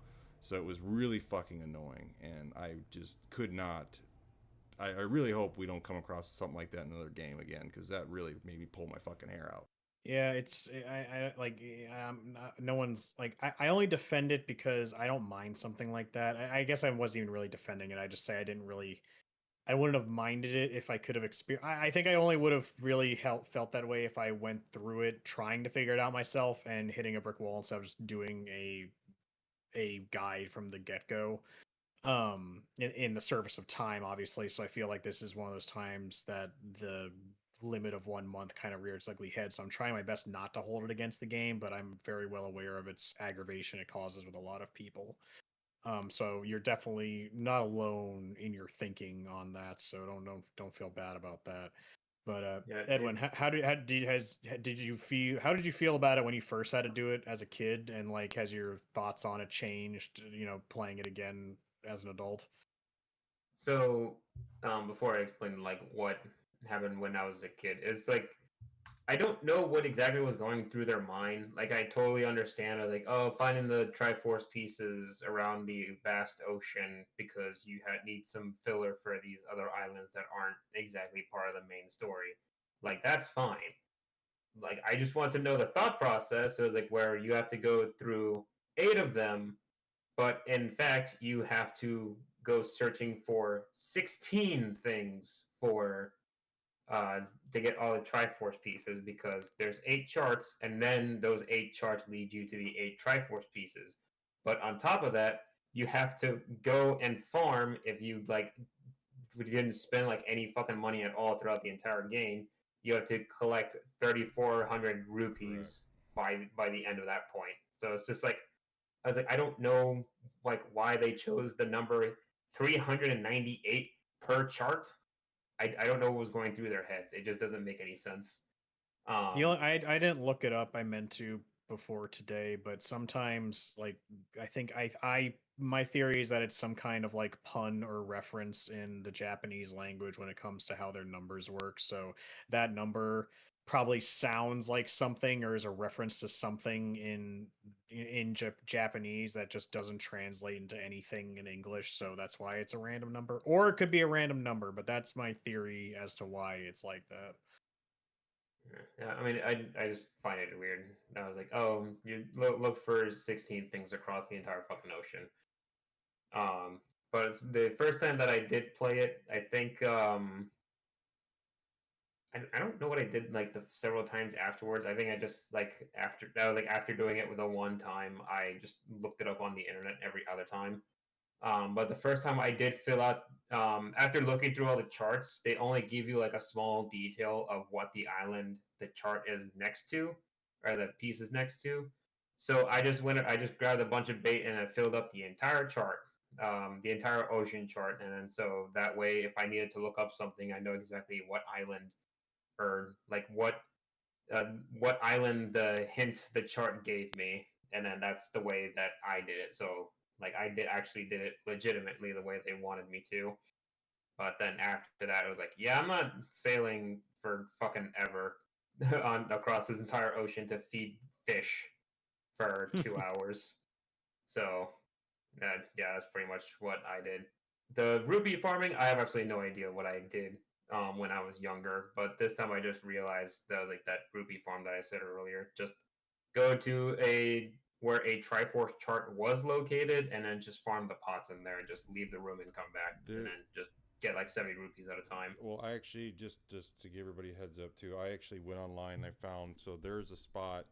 So it was really fucking annoying, and I just could not. I really hope we don't come across something like that in another game again, because that really made me pull my fucking hair out. Yeah, it's I like no one's like I only defend it because I don't mind something like that. I guess I wasn't even really defending it. I just say I wouldn't have minded it if I could have experienced. I think I only would have really felt that way if I went through it trying to figure it out myself and hitting a brick wall instead of just doing a guide from the get go. In the service of time, obviously. So I feel like this is one of those times that the limit of 1 month kind of rears ugly head. So I'm trying my best not to hold it against the game, but I'm very well aware of its aggravation it causes with a lot of people. So you're definitely not alone in your thinking on that. So don't feel bad about that. But Yeah, Edwin, how did you feel? How did you feel about it when you first had to do it as a kid? And like, has your thoughts on it changed? Playing it again as an adult. So, before I explain like what happened when I was a kid, it's like I don't know what exactly was going through their mind. Like I totally understand, like, oh, finding the Triforce pieces around the vast ocean because you need some filler for these other islands that aren't exactly part of the main story. Like that's fine. Like I just want to know the thought process. So it's like where you have to go through 8 of them, but in fact you have to go searching for 16 things for to get all the Triforce pieces, because there's 8 charts, and then those 8 charts lead you to the 8 Triforce pieces. But on top of that, you have to go and farm. If you didn't spend like any fucking money at all throughout the entire game, you have to collect 3,400 rupees by the end of that point. So it's just like I was like, I don't know like why they chose the number 398 per chart. I don't know what was going through their heads. It just doesn't make any sense. I didn't look it up. I meant to before today, but sometimes like I think I my theory is that it's some kind of like pun or reference in the Japanese language when it comes to how their numbers work. So that number probably sounds like something or is a reference to something in Japanese that just doesn't translate into anything in English. So that's why it's a random number, or it could be a random number. But that's my theory as to why it's like that. Yeah, I mean, I just find it weird. I was like, oh, you look for 16 things across the entire fucking ocean. But the first time that I did play it, I think I don't know what I did like the several times afterwards. I think I just after doing it with the one time, I just looked it up on the internet every other time. But the first time I did fill out, after looking through all the charts, they only give you like a small detail of what the island the chart is next to, or the piece is next to. So I just grabbed a bunch of bait and I filled up the entire chart, the entire ocean chart, and then so that way, if I needed to look up something, I know exactly what island or like what island the hint the chart gave me, and then that's the way that I did it. So like I did it legitimately the way they wanted me to. But then after that, it was like, yeah, I'm not sailing for fucking ever on across this entire ocean to feed fish for 2 hours. So, yeah, that's pretty much what I did. The rupee farming, I have absolutely no idea what I did when I was younger, but this time I just realized that was like that rupee farm that I said earlier. Just go to a where a Triforce chart was located, and then just farm the pots in there, and just leave the room and come back, and then just get like 70 rupees at a time. Well, I actually just to give everybody a heads up too. I actually went online and I found so there's a spot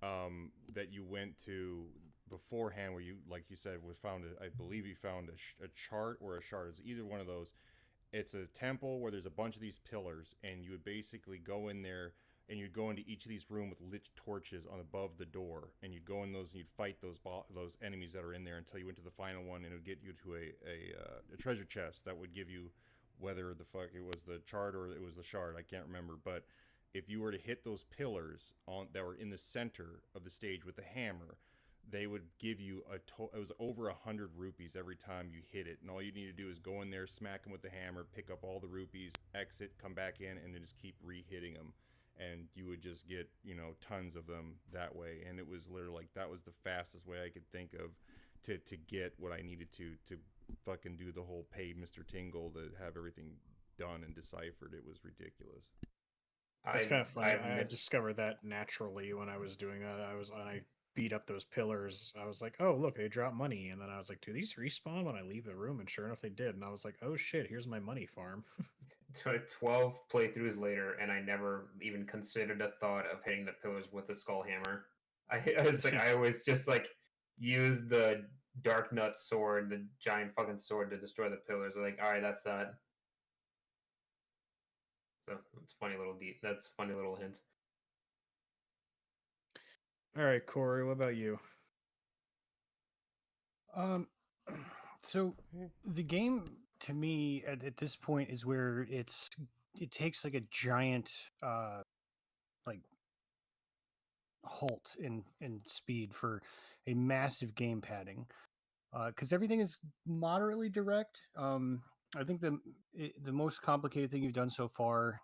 that you went to beforehand where you, like you said, was found. I believe you found a chart or a shard. It's either one of those. It's a temple where there's a bunch of these pillars, and you would basically go in there and you'd go into each of these rooms with lit torches on above the door, and you'd go in those and you'd fight those enemies that are in there until you went to the final one, and it would get you to a treasure chest that would give you whether the fuck it was the chart or it was the shard. I can't remember, but if you were to hit those pillars on that were in the center of the stage with the hammer, they would give you it was over 100 rupees every time you hit it, and all you need to do is go in there, smack them with the hammer, pick up all the rupees, exit, come back in, and then just keep re-hitting them, and you would just get tons of them that way. And it was literally like that was the fastest way I could think of to get what I needed to fucking do the whole pay Mr. Tingle to have everything done and deciphered. It was ridiculous. It's kind of funny. I've I discovered that naturally when I was doing that. I beat up those pillars. I was like, oh look, they drop money, and then I was like, do these respawn when I leave the room? And sure enough, they did. And I was like, oh shit, here's my money farm. 12 playthroughs later, and I never even considered a thought of hitting the pillars with a skull hammer. I was like, I always just like use the Dark Nut sword, the giant fucking sword, to destroy the pillars. I'm like, all right, that's that. So it's funny little that's funny little hint. All right, Corey, what about you? So the game to me at this point is where it takes like a giant like halt in speed for a massive game padding, because everything is moderately direct. I think the most complicated thing you've done so far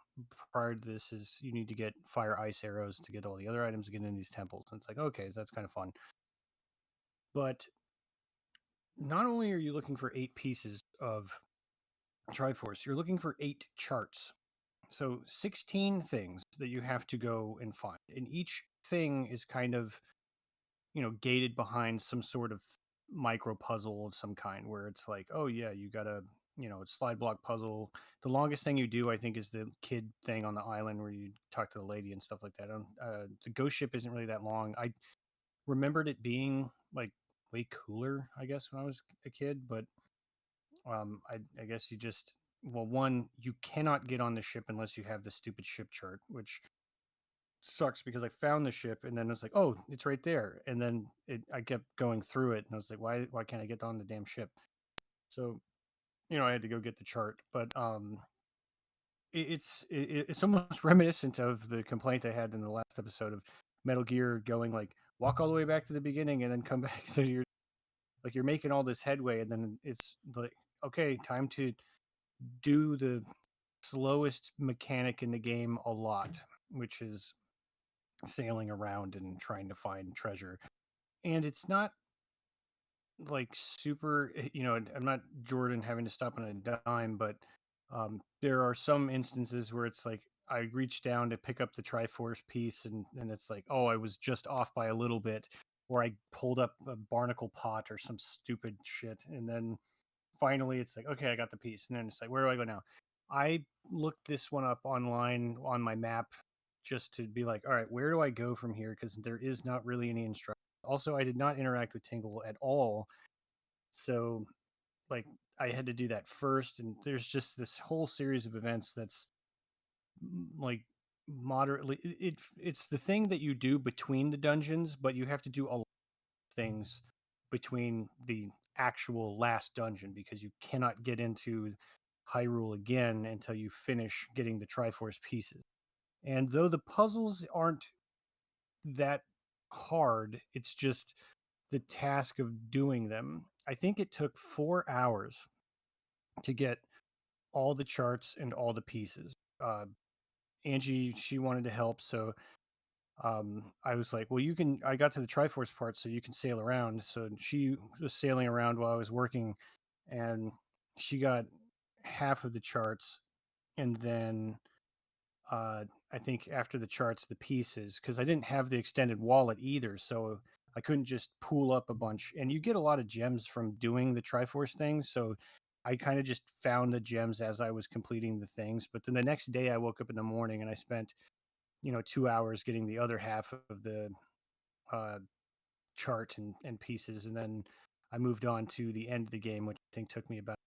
prior to this is you need to get fire ice arrows to get all the other items to get in these temples, and it's like, okay, so that's kind of fun. But not only are you looking for 8 pieces of Triforce, you're looking for 8 charts. So 16 things that you have to go and find. And each thing is kind of, gated behind some sort of micro puzzle of some kind where it's like, oh yeah, you got a, slide block puzzle. The longest thing you do, I think, is the kid thing on the island where you talk to the lady and stuff like that. The ghost ship isn't really that long. I remembered it being like way cooler, I guess, when I was a kid, but I guess you just, well, one, you cannot get on the ship unless you have the stupid ship chart, which sucks because I found the ship and then it's like, oh, it's right there, and then I kept going through it and I was like, why can't I get on the damn ship? So I had to go get the chart, but it's almost reminiscent of the complaint I had in the last episode of Metal Gear, going like walk all the way back to the beginning and then come back. So you're making all this headway and then it's like, okay, time to do the slowest mechanic in the game a lot, which is sailing around and trying to find treasure. And it's not like super, I'm not Jordan having to stop on a dime, but there are some instances where it's like I reach down to pick up the Triforce piece and it's like, oh, I was just off by a little bit, or I pulled up a barnacle pot or some stupid shit, and then finally it's like, okay, I got the piece, and then it's like, where do I go now? I looked this one up online on my map just to be like, all right, where do I go from here, because there is not really any instruction. Also, I did not interact with Tingle at all, so like I had to do that first, and there's just this whole series of events that's like moderately. It's the thing that you do between the dungeons, but you have to do a lot of things between the actual last dungeon because you cannot get into Hyrule again until you finish getting the Triforce pieces. And though the puzzles aren't that hard, it's just the task of doing them. I think it took 4 hours to get all the charts and all the pieces. Angie, she wanted to help, so I was like, well, you can. I got to the Triforce part, so you can sail around. So she was sailing around while I was working, and she got half of the charts, and then I think after the charts, the pieces, because I didn't have the extended wallet either, so I couldn't just pool up a bunch. And you get a lot of gems from doing the Triforce things, so I kind of just found the gems as I was completing the things. But then the next day, I woke up in the morning and I spent 2 hours getting the other half of the uh, chart and pieces, and then I moved on to the end of the game, which I think took me about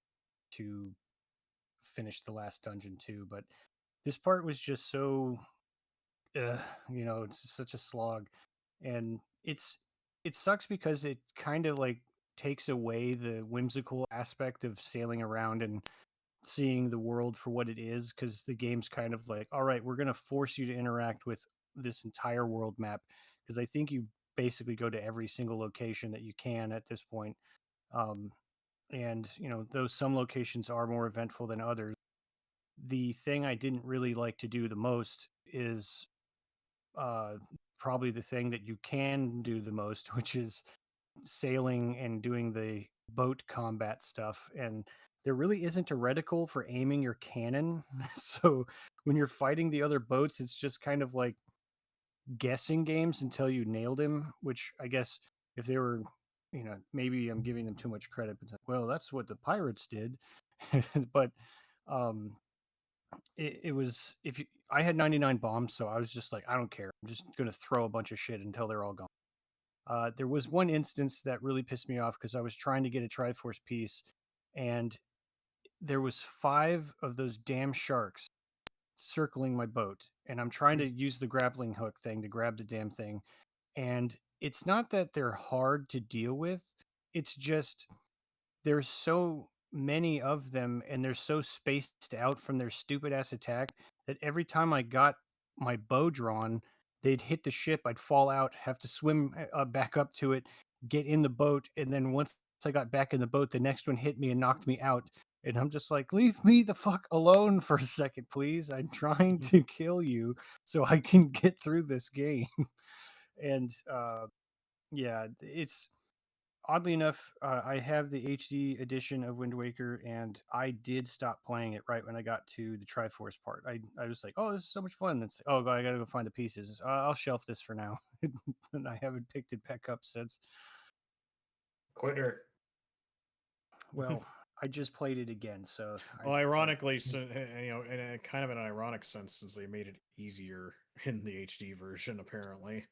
to finish the last dungeon too. But this part was just so uh, it's such a slog, and it sucks because it kind of like takes away the whimsical aspect of sailing around and seeing the world for what it is, because the game's kind of like, all right, we're going to force you to interact with this entire world map, because I think you basically go to every single location that you can at this point. um, and though some locations are more eventful than others, the thing I didn't really like to do the most is uh, probably the thing that you can do the most, which is sailing and doing the boat combat stuff. And there really isn't a reticle for aiming your cannon. So when you're fighting the other boats, it's just kind of like guessing games until you nailed him, which I guess if they were, maybe I'm giving them too much credit, but well, that's what the pirates did. But um it was, if you, I had 99 bombs, so I was just like, I don't care, I'm just gonna throw a bunch of shit until they're all gone. There was one instance that really pissed me off because I was trying to get a Triforce piece, and there was 5 of those damn sharks circling my boat, and I'm trying to use the grappling hook thing to grab the damn thing. And it's not that they're hard to deal with, it's just there's so many of them and they're so spaced out from their stupid ass attack that every time I got my bow drawn, they'd hit the ship, I'd fall out, have to swim back up to it, get in the boat, and then once I got back in the boat, the next one hit me and knocked me out. And I'm just like, leave me the fuck alone for a second, please. I'm trying to kill you so I can get through this game. And yeah, it's oddly enough, I have the HD edition of Wind Waker, and I did stop playing it right when I got to the Triforce part. I was like, "Oh, this is so much fun!" That's oh, God, I gotta go find the pieces. I'll shelf this for now, and I haven't picked it back up since. Quitter. Well, I just played it again, so. Well, ironically, so, in a kind of an ironic sense, since they made it easier in the HD version, apparently.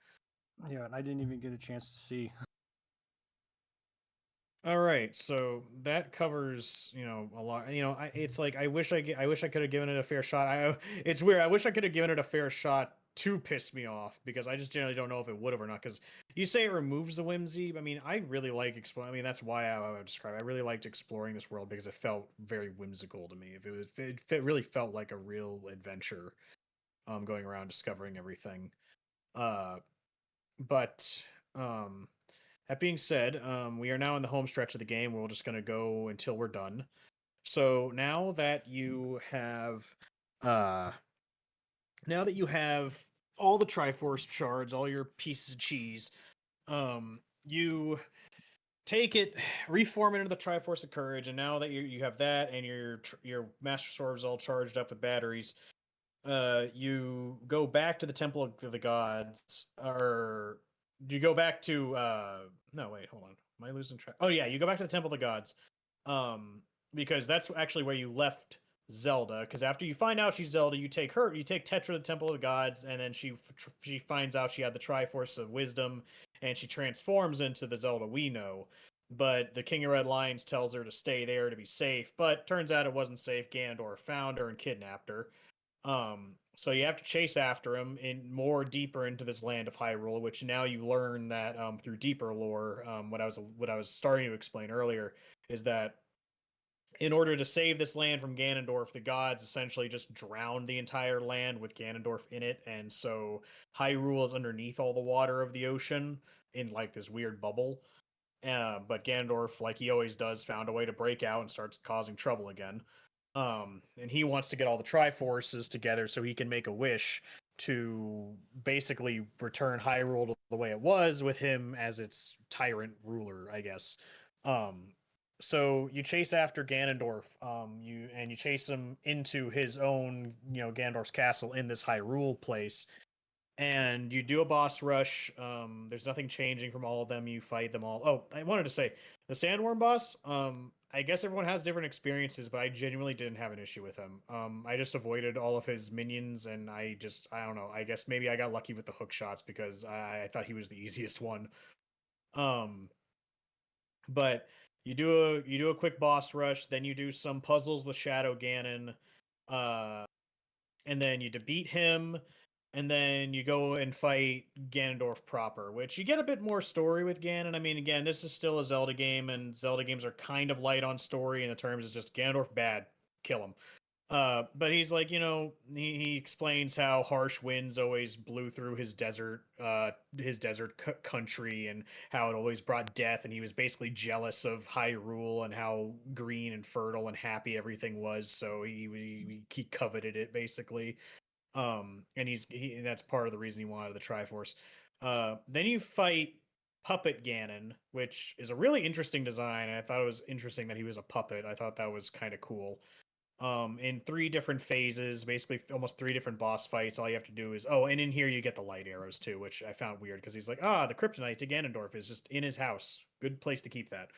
Yeah, and I didn't even get a chance to see. All right, so that covers, a lot. It's like I wish I could have given it a fair shot. It's weird. I wish I could have given it a fair shot to piss me off, because I just generally don't know if it would have or not. Because you say it removes the whimsy. I mean, I really like exploring. I mean, that's why I would describe. I really liked exploring this world because it felt very whimsical to me. If it really felt like a real adventure, going around discovering everything. But that being said, we are now in the home stretch of the game. We're just going to go until we're done. So now that you have, all the Triforce shards, all your pieces of cheese, you take it, reform it into the Triforce of Courage, and now that you have that and your Master Sword is all charged up with batteries, you go back to the Temple of the Gods, or you go back to no, wait, hold on, am I losing track? Oh yeah, you go back to the Temple of the Gods, because that's actually where you left Zelda. Because after you find out she's Zelda, you take Tetra to the Temple of the Gods, and then she finds out she had the Triforce of Wisdom, and she transforms into the Zelda we know. But the King of Red Lions tells her to stay there to be safe, but turns out it wasn't safe. Ganondorf found her and kidnapped her. So you have to chase after him in more deeper into this land of Hyrule, which now you learn that through deeper lore. What I was starting to explain earlier is that in order to save this land from Ganondorf, the gods essentially just drowned the entire land with Ganondorf in it, and so Hyrule is underneath all the water of the ocean in like this weird bubble. But Ganondorf, like he always does, found a way to break out and starts causing trouble again. And he wants to get all the Triforces together so he can make a wish to basically return Hyrule to the way it was with him as its tyrant ruler, I guess. So you chase after Ganondorf, you chase him into his own, Ganondorf's castle in this Hyrule place, and you do a boss rush. There's nothing changing from all of them. You fight them all. Oh, I wanted to say the Sandworm boss. I guess everyone has different experiences, but I genuinely didn't have an issue with him. I just avoided all of his minions, and I don't know. I guess maybe I got lucky with the hook shots because I thought he was the easiest one. But you do a quick boss rush, then you do some puzzles with Shadow Ganon, and then you defeat him, and then you go and fight Ganondorf proper, which you get a bit more story with Ganon. I mean, again, this is still a Zelda game, and Zelda games are kind of light on story in the terms of just Ganondorf bad, kill him. But he's like, he explains how harsh winds always blew through his desert country, and how it always brought death, and he was basically jealous of Hyrule and how green and fertile and happy everything was, so he coveted it basically. And that's part of the reason he wanted the Triforce. Then you fight Puppet Ganon, which is a really interesting design. I thought it was interesting that he was a puppet. I thought that was kind of cool. In 3 different phases, basically almost 3 different boss fights. All you have to do is and in here you get the light arrows too, which I found weird because he's like, the kryptonite to Ganondorf is just in his house. Good place to keep that.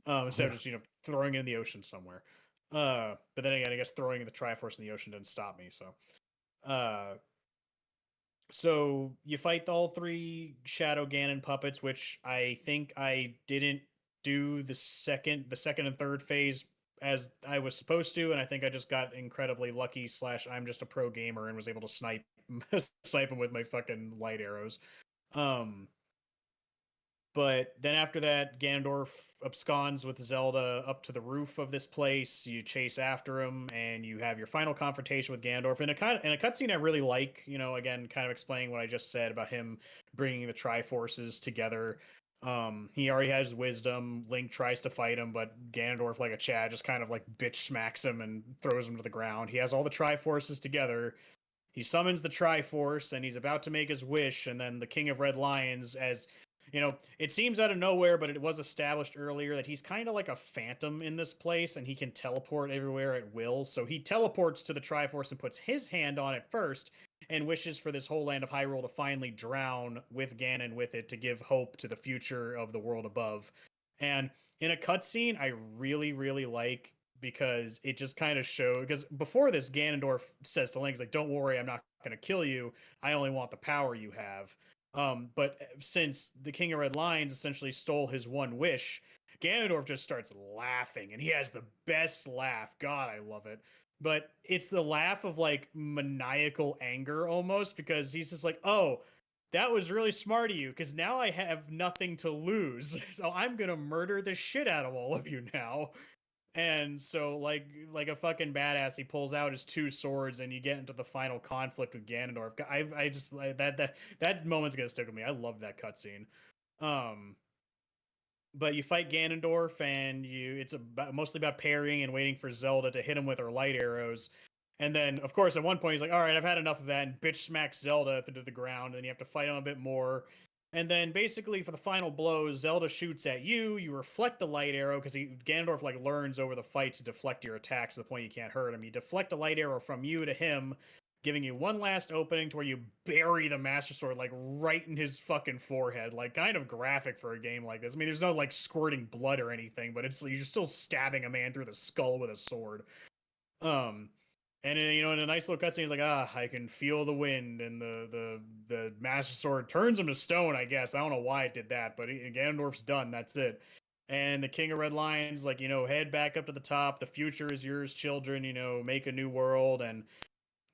Instead of just throwing it in the ocean somewhere. But then again, I guess throwing the Triforce in the ocean didn't stop me. So you fight all 3 Shadow Ganon puppets, which I think I didn't do the second and third phase as I was supposed to, and I think I just got incredibly lucky / I'm just a pro gamer and was able to snipe him with my fucking light arrows. But then after that, Ganondorf absconds with Zelda up to the roof of this place. You chase after him, and you have your final confrontation with Ganondorf in a cutscene I really like. Again, kind of explaining what I just said about him bringing the Triforces together. He already has wisdom. Link tries to fight him, but Ganondorf, like a Chad, just kind of like bitch smacks him and throws him to the ground. He has all the Triforces together. He summons the Triforce, and he's about to make his wish, and then the King of Red Lions, as it seems out of nowhere, but it was established earlier that he's kind of like a phantom in this place, and he can teleport everywhere at will. So he teleports to the Triforce and puts his hand on it first, and wishes for this whole land of Hyrule to finally drown with Ganon with it to give hope to the future of the world above. And in a cutscene, I really, really like, because it just kind of showed, because before this, Ganondorf says to Link, he's like, don't worry, I'm not going to kill you. I only want the power you have. But since the King of Red Lions essentially stole his one wish, Ganondorf just starts laughing, and he has the best laugh. God, I love it. But it's the laugh of like maniacal anger almost, because he's just like, oh, that was really smart of you, because now I have nothing to lose. So I'm going to murder the shit out of all of you now. And so, like a fucking badass, he pulls out his 2 swords, and you get into the final conflict with Ganondorf. I just that moment's gonna stick with me. I love that cutscene. But you fight Ganondorf, and it's mostly about parrying and waiting for Zelda to hit him with her light arrows. And then, of course, at one point he's like, "All right, I've had enough of that," and bitch smacks Zelda to the ground. And you have to fight him a bit more. And then basically for the final blow, Zelda shoots at you. You reflect the light arrow, because Ganondorf like learns over the fight to deflect your attacks to the point you can't hurt him. You deflect a light arrow from you to him, giving you one last opening to where you bury the Master Sword like right in his fucking forehead. Like, kind of graphic for a game like this. I mean, there's no like squirting blood or anything, but you're still stabbing a man through the skull with a sword. And in a nice little cutscene, he's like, I can feel the wind, and the Master Sword turns him to stone, I guess. I don't know why it did that, but Ganondorf's done. That's it. And the King of Red Lions, like, head back up to the top. The future is yours, children. Make a new world. And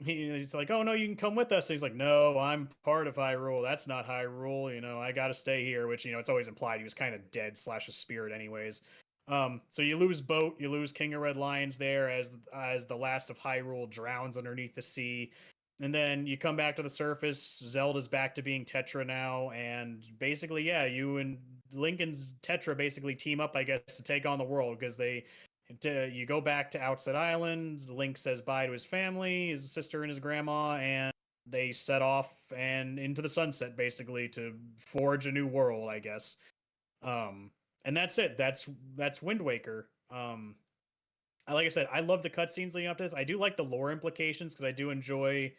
he's like, "Oh no, you can come with us." And he's like, "No, I'm part of Hyrule. That's not Hyrule. I got to stay here." Which it's always implied he was kind of dead / a spirit, anyways. So you lose Boat, you lose King of Red Lions there as the last of Hyrule drowns underneath the sea, and then you come back to the surface. Zelda's back to being Tetra now, and basically, yeah, you and Lincoln's Tetra basically team up, I guess, to take on the world because you go back to Outset Island. Link says bye to his family, his sister and his grandma, and they set off and into the sunset basically to forge a new world, I guess. And that's it. That's Wind Waker. Like I said, I love the cutscenes leading up to this. I do like the lore implications because I do enjoy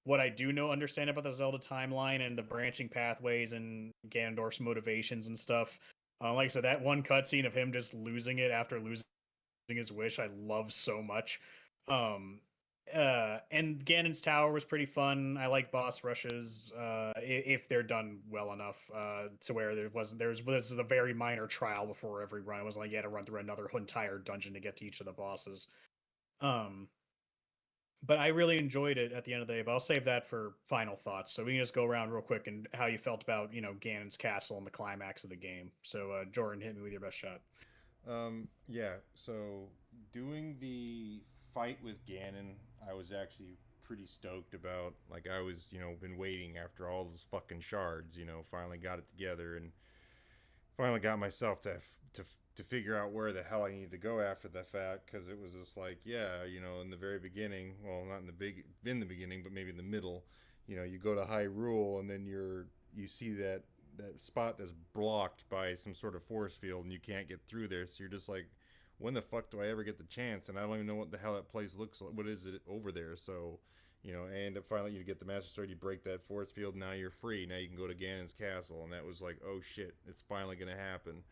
what I do understand about the Zelda timeline and the branching pathways and Ganondorf's motivations and stuff. Like I said, that one cutscene of him just losing it after losing his wish, I love so much. And Ganon's Tower was pretty fun. I like boss rushes if they're done well enough to where there was a very minor trial before every run. It wasn't like you had to run through another entire dungeon to get to each of the bosses. But I really enjoyed it at the end of the day. But I'll save that for final thoughts. So we can just go around real quick and how you felt about Ganon's castle and the climax of the game. So Jordan, hit me with your best shot. Yeah, so doing the fight with Ganon, I was actually pretty stoked about. Like, I was, been waiting after all those fucking shards, finally got it together and finally got myself to figure out where the hell I needed to go after the fact, because it was just like, yeah, in the very beginning, well, not in the beginning, but maybe in the middle, you go to Hyrule and then you see that spot that's blocked by some sort of force field and you can't get through there, so you're just like, when the fuck do I ever get the chance? And I don't even know what the hell that place looks like. What is it over there? So I end up finally, you get the Master Sword, you break that force field, now you're free, now you can go to Ganon's castle. And that was like, oh shit, it's finally gonna happen.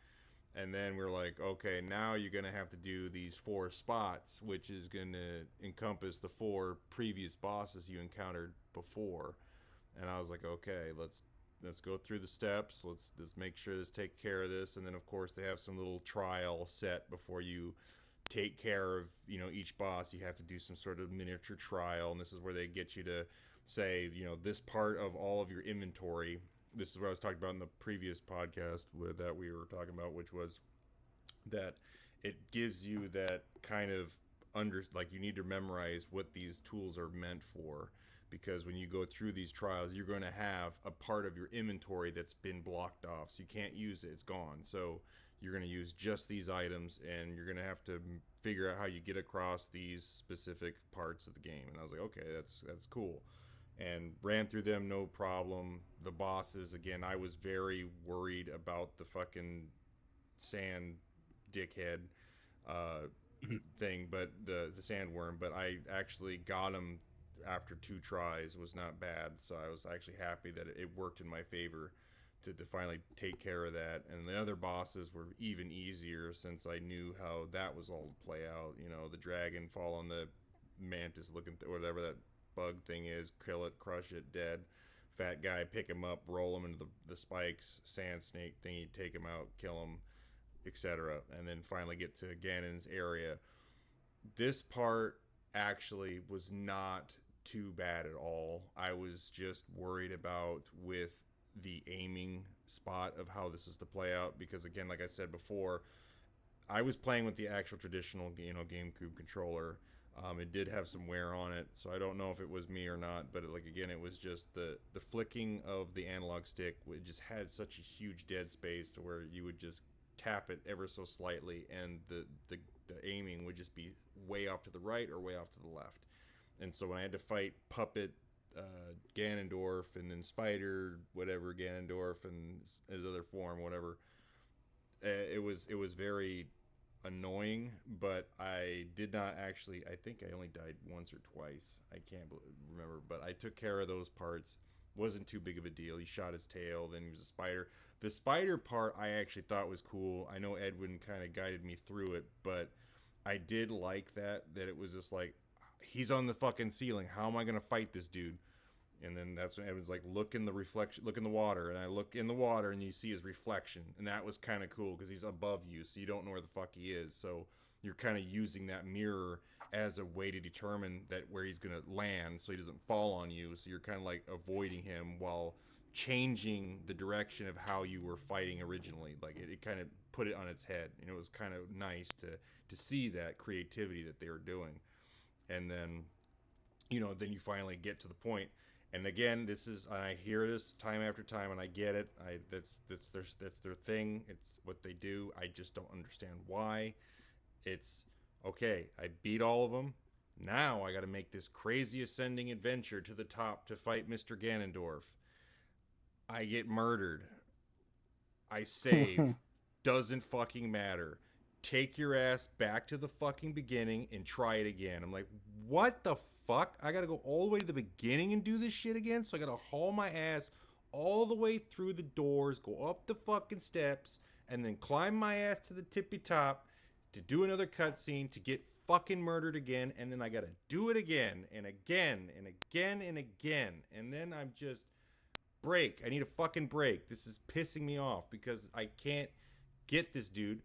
And then we're like, okay, now you're gonna have to do these 4 spots, which is gonna encompass the 4 previous bosses you encountered before. And I was like, okay, let's go through the steps. Let's just make sure this take care of this. And then of course they have some little trial set before you take care of each boss. You have to do some sort of miniature trial, and this is where they get you to say, this part of all of your inventory. This is what I was talking about in the previous podcast that we were talking about, which was that it gives you that kind of you need to memorize what these tools are meant for, because when you go through these trials, you're going to have a part of your inventory that's been blocked off, so you can't use it. It's gone. So you're going to use just these items, and you're going to have to figure out how you get across these specific parts of the game. And I was like, okay, that's cool. And ran through them, no problem. The bosses, again, I was very worried about the fucking sand dickhead thing, but the sandworm, but I actually got him after 2 tries. Was not bad, so I was actually happy that it worked in my favor to finally take care of that. And the other bosses were even easier since I knew how that was all to play out. The dragon fall on the mantis looking whatever that bug thing is, kill it, crush it, dead. Fat guy, pick him up, roll him into the spikes. Sand snake thingy, take him out, kill him, etc. And then finally get to Ganon's area. This part actually was not too bad at all. I was just worried about with the aiming spot of how this is to play out, because again, like I said before, I was playing with the actual traditional GameCube controller. It did have some wear on it, so I don't know if it was me or not, but again, it was just the flicking of the analog stick. It just had such a huge dead space to where you would just tap it ever so slightly, and the aiming would just be way off to the right or way off to the left. And so when I had to fight Puppet, Ganondorf, and then Spider, whatever, Ganondorf, and his other form, whatever, it was very annoying. But I did not actually, I think I only died once or twice. I can't remember, but I took care of those parts. Wasn't too big of a deal. He shot his tail, then he was a spider. The spider part I actually thought was cool. I know Edwin kind of guided me through it, but I did like that it was just like, he's on the fucking ceiling. How am I going to fight this dude? And then that's when Evan's like, look in the reflection, look in the water. And I look in the water and you see his reflection. And that was kind of cool because he's above you, so you don't know where the fuck he is. So you're kind of using that mirror as a way to determine that where he's going to land so he doesn't fall on you. So you're kind of like avoiding him while changing the direction of how you were fighting originally. Like it kind of put it on its head. And it was kind of nice to see that creativity that they were doing. And then, then you finally get to the point. And again, I hear this time after time, and I get it. That's their thing. It's what they do. I just don't understand why. It's okay. I beat all of them. Now I got to make this crazy ascending adventure to the top to fight Mr. Ganondorf. I get murdered. I save. Doesn't fucking matter. Take your ass back to the fucking beginning and try it again. I'm like, what the fuck? I gotta go all the way to the beginning and do this shit again? So I gotta haul my ass all the way through the doors, go up the fucking steps, and then climb my ass to the tippy top to do another cutscene to get fucking murdered again, and then I gotta do it again and again and again and again. And then I'm just break. I need a fucking break. This is pissing me off because I can't get this dude.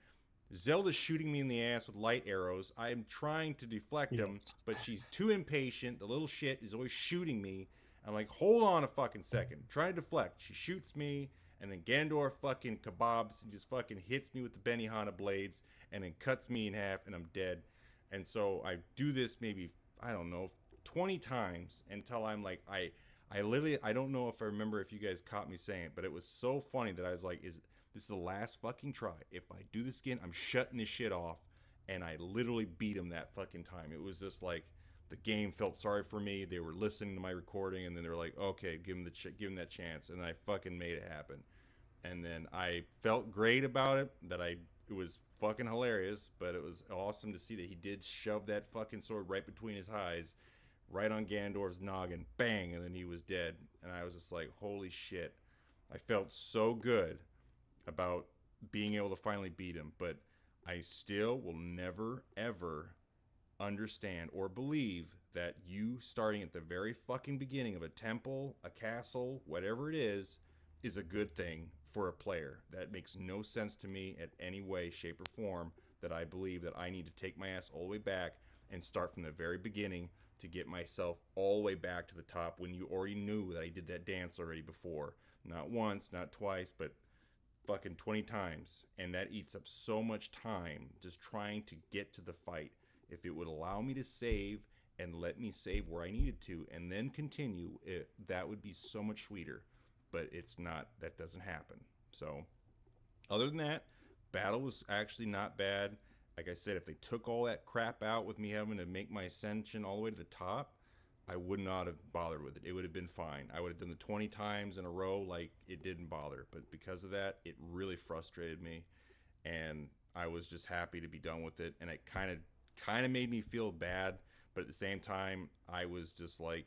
Zelda's shooting me in the ass with light arrows. I am trying to deflect them, but she's too impatient. The little shit is always shooting me. I'm like, hold on a fucking second. I'm trying to deflect. She shoots me, and then Ganondorf fucking kebabs and just fucking hits me with the Benihana blades, and then cuts me in half, and I'm dead. And so I do this maybe, I don't know, 20 times until I'm like, I literally, I don't know if I remember if you guys caught me saying it, but it was so funny that I was like, this is the last fucking try. If I do this again, I'm shutting this shit off. And I literally beat him that fucking time. It was just like the game felt sorry for me. They were listening to my recording, and then they were like, "Okay, give him that chance." And I fucking made it happen. And then I felt great about it. It was fucking hilarious, but it was awesome to see that he did shove that fucking sword right between his eyes, right on Ganondorf's noggin, bang, and then he was dead. And I was just like, "Holy shit!" I felt so good about being able to finally beat him, but I still will never ever understand or believe that you starting at the very fucking beginning of a temple, a castle, whatever it is a good thing for a player. That makes no sense to me in any way, shape, or form, that I believe that I need to take my ass all the way back and start from the very beginning to get myself all the way back to the top when you already knew that I did that dance already before. Not once, not twice, but fucking 20 times. And that eats up so much time just trying to get to the fight. If it would allow me to save and let me save where I needed to and then continue, that would be so much sweeter. But it's not. That doesn't happen. So other than that, battle was actually not bad. Like I said, if they took all that crap out with me having to make my ascension all the way to the top, I would not have bothered with it. It would have been fine. I would have done the 20 times in a row like it didn't bother. But because of that, it really frustrated me. And I was just happy to be done with it. And it kind of made me feel bad. But at the same time, I was just like,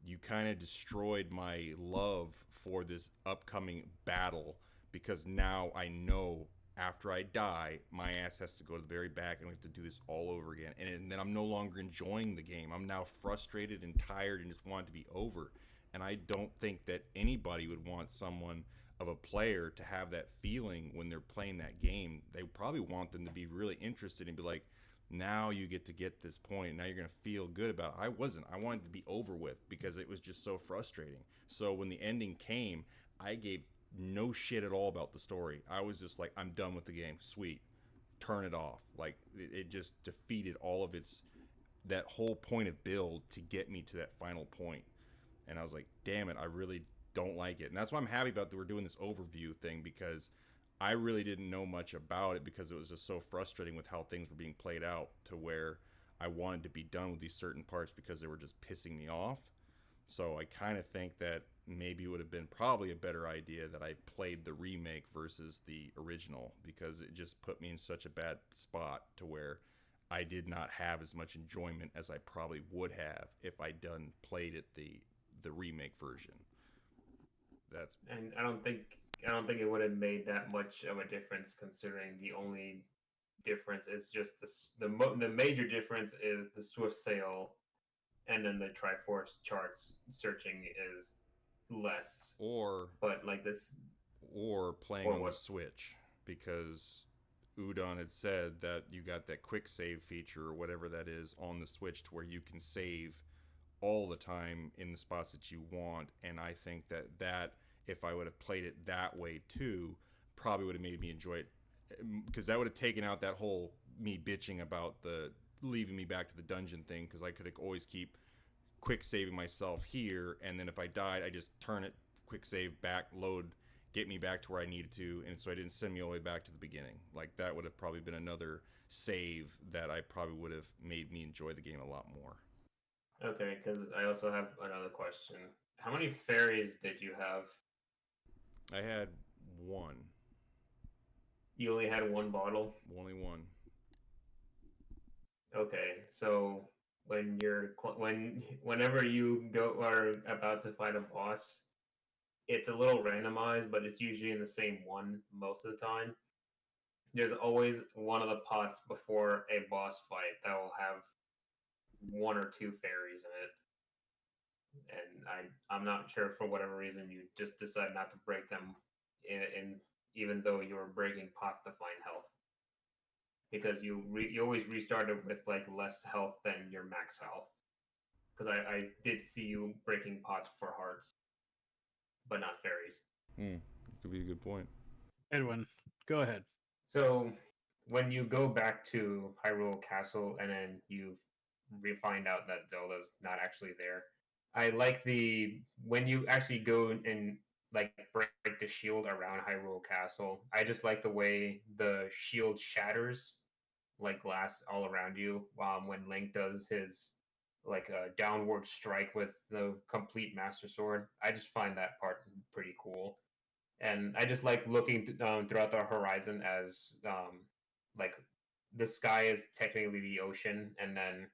you kind of destroyed my love for this upcoming battle. Because now I know after I die, my ass has to go to the very back and we have to do this all over again. And then I'm no longer enjoying the game. I'm now frustrated and tired and just want it to be over. And I don't think that anybody would want someone of a player to have that feeling when they're playing that game. They probably want them to be really interested and be like, now you get to get this point. Now you're going to feel good about it. I wasn't. I wanted to be over with because it was just so frustrating. So when the ending came, I gave no shit at all about the story. I was just like, I'm done with the game. Sweet. Turn it off. Like, it just defeated all of that whole point of build to get me to that final point. And I was like, damn it, I really don't like it. And that's why I'm happy about that we're doing this overview thing, because I really didn't know much about it because it was just so frustrating with how things were being played out, to where I wanted to be done with these certain parts because they were just pissing me off. So I kind of think that maybe it would have been probably a better idea that I played the remake versus the original, because it just put me in such a bad spot to where I did not have as much enjoyment as I probably would have if I'd played it the remake version. And I don't think it would have made that much of a difference, considering the only difference is just the major difference is the swift sail and then the Triforce charts searching is less. Or But like this, playing or on the what? Switch, because Udon had said that you got that quick save feature or whatever that is on the Switch to where you can save all the time in the spots that you want. And I think that if I would have played it that way too, probably would have made me enjoy it, because that would have taken out that whole me bitching about the leaving me back to the dungeon thing, because I could always keep quick saving myself here, and then if I died, I just turn it, quick save, back, load, get me back to where I needed to, and so I didn't send me all the way back to the beginning. Like, that would have probably been another save that I probably would have made me enjoy the game a lot more. Okay, because I also have another question. How many fairies did you have? I had one. You only had one bottle? Only one. Okay, so whenever you go are about to fight a boss, it's a little randomized, but it's usually in the same one most of the time. There's always one of the pots before a boss fight that will have one or two fairies in it. And I'm not sure, for whatever reason, you just decide not to break them in even though you were breaking pots to find health, because you always restarted with like less health than your max health. Because I did see you breaking pots for hearts, but not fairies. Could be a good point. Edwin, go ahead. So when you go back to Hyrule Castle and then you find out that Zelda's not actually there, I like when you actually go and like break the shield around Hyrule Castle. I just like the way the shield shatters like glass all around you. When Link does his like a downward strike with the complete Master Sword, I just find that part pretty cool. And I just like looking throughout the horizon as like the sky is technically the ocean, and then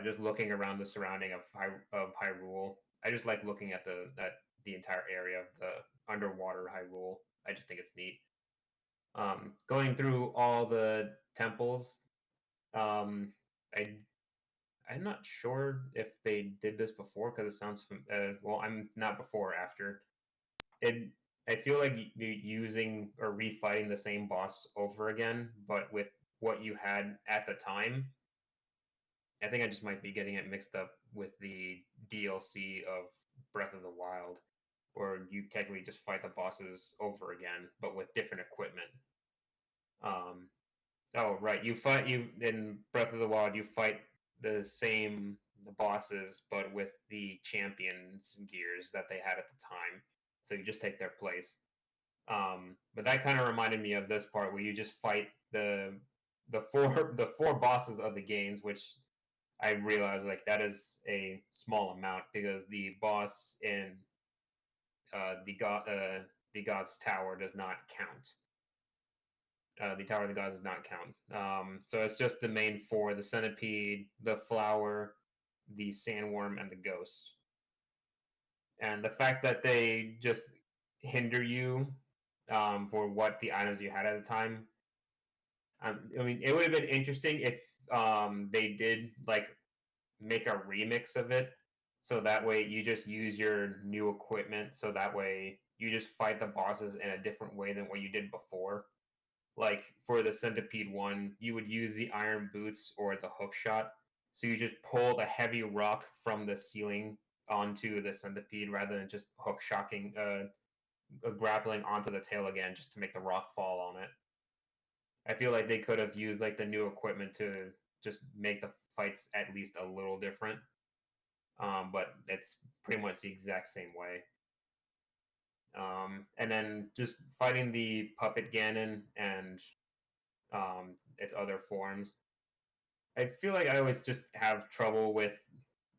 just looking around the surrounding of Hyrule. I just like looking at the entire area of the underwater Hyrule. I just think it's neat. Going through all the temples, I I'm not sure if they did this before, because it sounds well. I'm not before or after it. I feel like using or refighting the same boss over again, but with what you had at the time. I think I just might be getting it mixed up with the DLC of Breath of the Wild, where you technically just fight the bosses over again, but with different equipment. Um, oh right, you in Breath of the Wild. You fight the bosses, but with the champions gears that they had at the time. So you just take their place. But that kind of reminded me of this part where you just fight the four bosses of the games, which I realized like that is a small amount, because the boss in the God's Tower does not count. The Tower of the Gods does not count. So it's just the main four: the Centipede, the Flower, the Sandworm, and the Ghost. And the fact that they just hinder you for what the items you had at the time. I mean, it would have been interesting if they did like make a remix of it, so that way you just use your new equipment, so that way you just fight the bosses in a different way than what you did before. Like for the Centipede one, you would use the iron boots or the hook shot, so you just pull the heavy rock from the ceiling onto the Centipede rather than just hook shocking grappling onto the tail again just to make the rock fall on it. I feel like they could have used like the new equipment to just make the fights at least a little different. But it's pretty much the exact same way. And then just fighting the puppet Ganon and its other forms. I feel like I always just have trouble with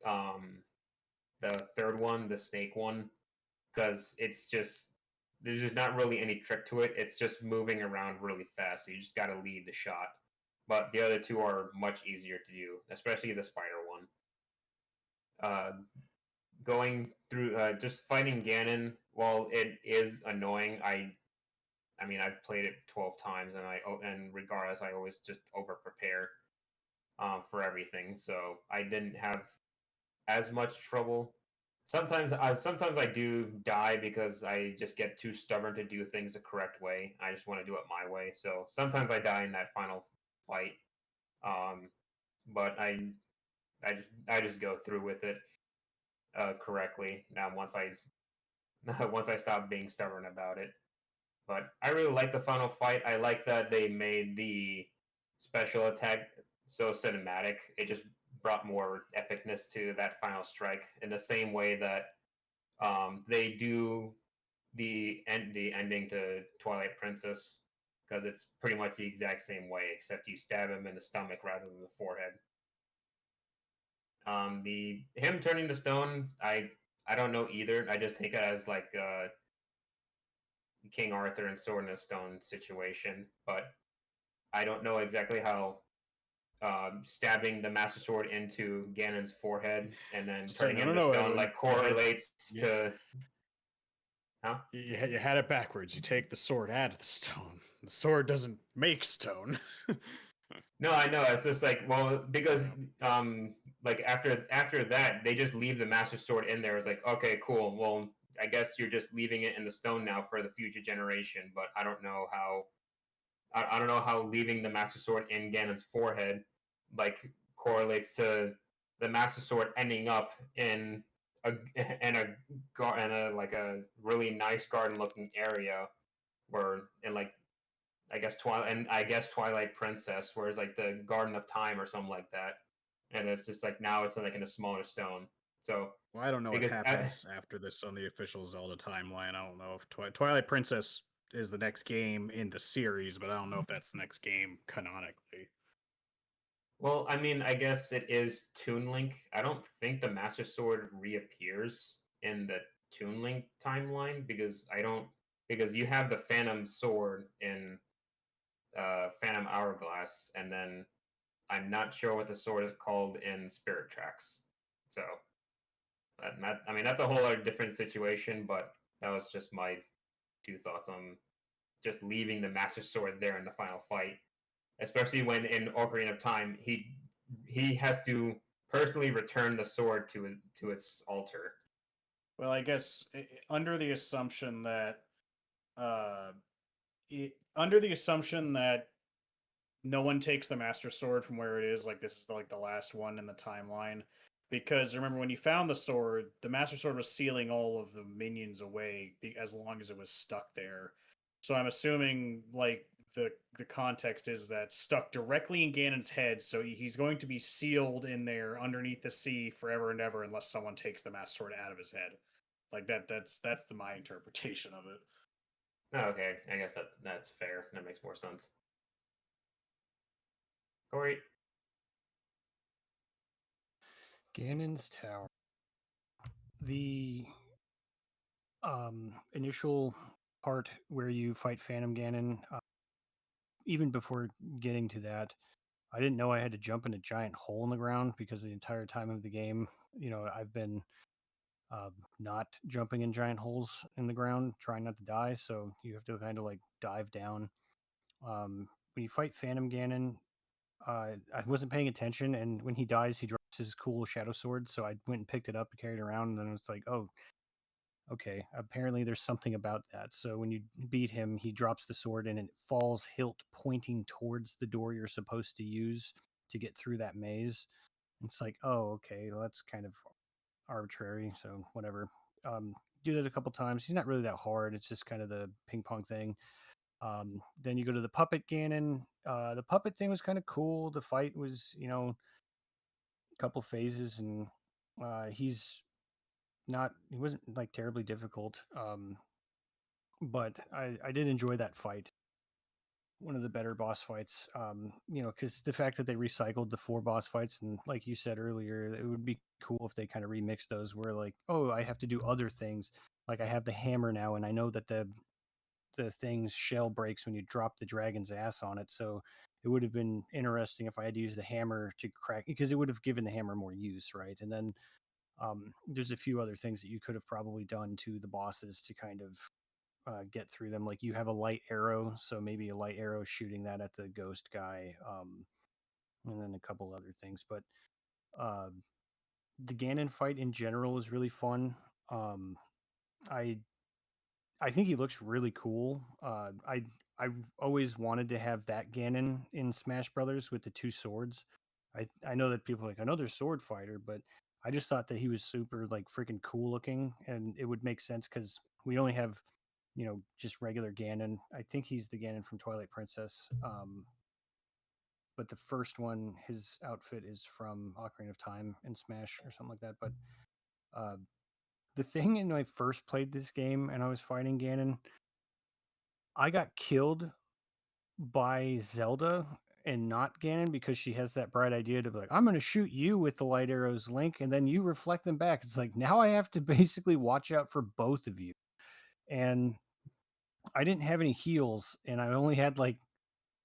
the third one, the snake one, because there's just not really any trick to it. It's just moving around really fast, so you just got to lead the shot. But the other two are much easier to do, especially the spider one. Going through just fighting Ganon, while it is annoying, I mean I've played it 12 times, and regardless, I always just over prepare for everything. So I didn't have as much trouble. Sometimes I do die because I just get too stubborn to do things the correct way. I just want to do it my way. So sometimes I die in that final fight. Um, but I just go through with it correctly. Now once I once I stop being stubborn about it. But I really like the final fight. I like that they made the special attack so cinematic. It just brought more epicness to that final strike in the same way that they do the ending to Twilight Princess, because it's pretty much the exact same way, except you stab him in the stomach rather than the forehead. The him turning to stone, I don't know either. I just take it as like King Arthur and Sword in a Stone situation, but I don't know exactly how stabbing the Master Sword into Ganon's forehead and then So, turning no, him no, to no, stone Edwin. like correlates Yeah. to. Huh? You had it backwards. You take the sword out of the stone. The sword doesn't make stone. No, I know. It's just like, well, because like after that, they just leave the Master Sword in there. It's like, okay, cool. Well, I guess you're just leaving it in the stone now for the future generation. But I don't know how. I don't know how leaving the Master Sword in Ganon's forehead like correlates to the Master Sword ending up in a in a like a really nice garden looking area, where in like I guess Twilight Princess, where it's like the Garden of Time or something like that, and it's just like now it's like in a smaller stone. So Well, I don't know what because happens after this on the official Zelda timeline. I don't know if Twilight Princess is the next game in the series, but I don't know if that's the next game canonically. well, I mean, I guess it is Toon Link. I don't think the Master Sword reappears in the Toon Link timeline because you have the Phantom Sword in Phantom Hourglass, and then I'm not sure what the sword is called in Spirit Tracks. So I mean that's a whole other different situation, but that was just my two thoughts on just leaving the Master Sword there in the final fight, especially when in Ocarina of Time he has to personally return the sword to its altar. Well, I guess under the assumption that uh, under the assumption that no one takes the Master Sword from where it is, like this is like the last one in the timeline. Because remember, when you found the sword, the Master Sword was sealing all of the minions away as long as it was stuck there. So I'm assuming like the context is that stuck directly in Ganon's head, so he's going to be sealed in there underneath the sea forever and ever unless someone takes the Master Sword out of his head. Like that's my interpretation of it. Oh, okay, I guess that's fair. That makes more sense. Corey. Ganon's Tower. The initial part where you fight Phantom Ganon, even before getting to that, I didn't know I had to jump in a giant hole in the ground because the entire time of the game, I've been not jumping in giant holes in the ground, trying not to die. So you have to kind of like dive down. When you fight Phantom Ganon, I wasn't paying attention, and when he dies, he drops his cool Shadow Sword. So I went and picked it up and carried it around, and then it was like, oh, okay. Apparently, there's something about that. So when you beat him, he drops the sword, and it falls hilt pointing towards the door you're supposed to use to get through that maze. It's like, oh, okay, well, that's kind of arbitrary. So whatever. Do that a couple times. He's not really that hard. It's just kind of the ping pong thing. Then you go to the puppet Ganon. The puppet thing was kind of cool. The fight was, a couple phases, and he wasn't like terribly difficult. But I did enjoy that fight. One of the better boss fights, because the fact that they recycled the 4 boss fights, and like you said earlier, it would be cool if they kind of remixed those where like, oh, I have to do other things. Like I have the hammer now, and I know that the thing's shell breaks when you drop the dragon's ass on it. So it would have been interesting if I had to use the hammer to crack, because it would have given the hammer more use, right? And then there's a few other things that you could have probably done to the bosses to kind of get through them. Like you have a light arrow, so maybe a light arrow shooting that at the ghost guy, and then a couple other things. But uh, the Ganon fight in general is really fun. Um, I I think he looks really cool. I always wanted to have that Ganon in Smash Brothers with the two swords. I know that people are like another sword fighter, but I just thought that he was super like freaking cool looking, and it would make sense because we only have just regular Ganon. I think he's the Ganon from Twilight Princess. But the first one, his outfit is from Ocarina of Time in Smash or something like that. But uh, the thing when I first played this game and I was fighting Ganon, I got killed by Zelda and not Ganon because she has that bright idea to be like, I'm going to shoot you with the light arrows, Link, and then you reflect them back. It's like now I have to basically watch out for both of you. And I didn't have any heals, and I only had like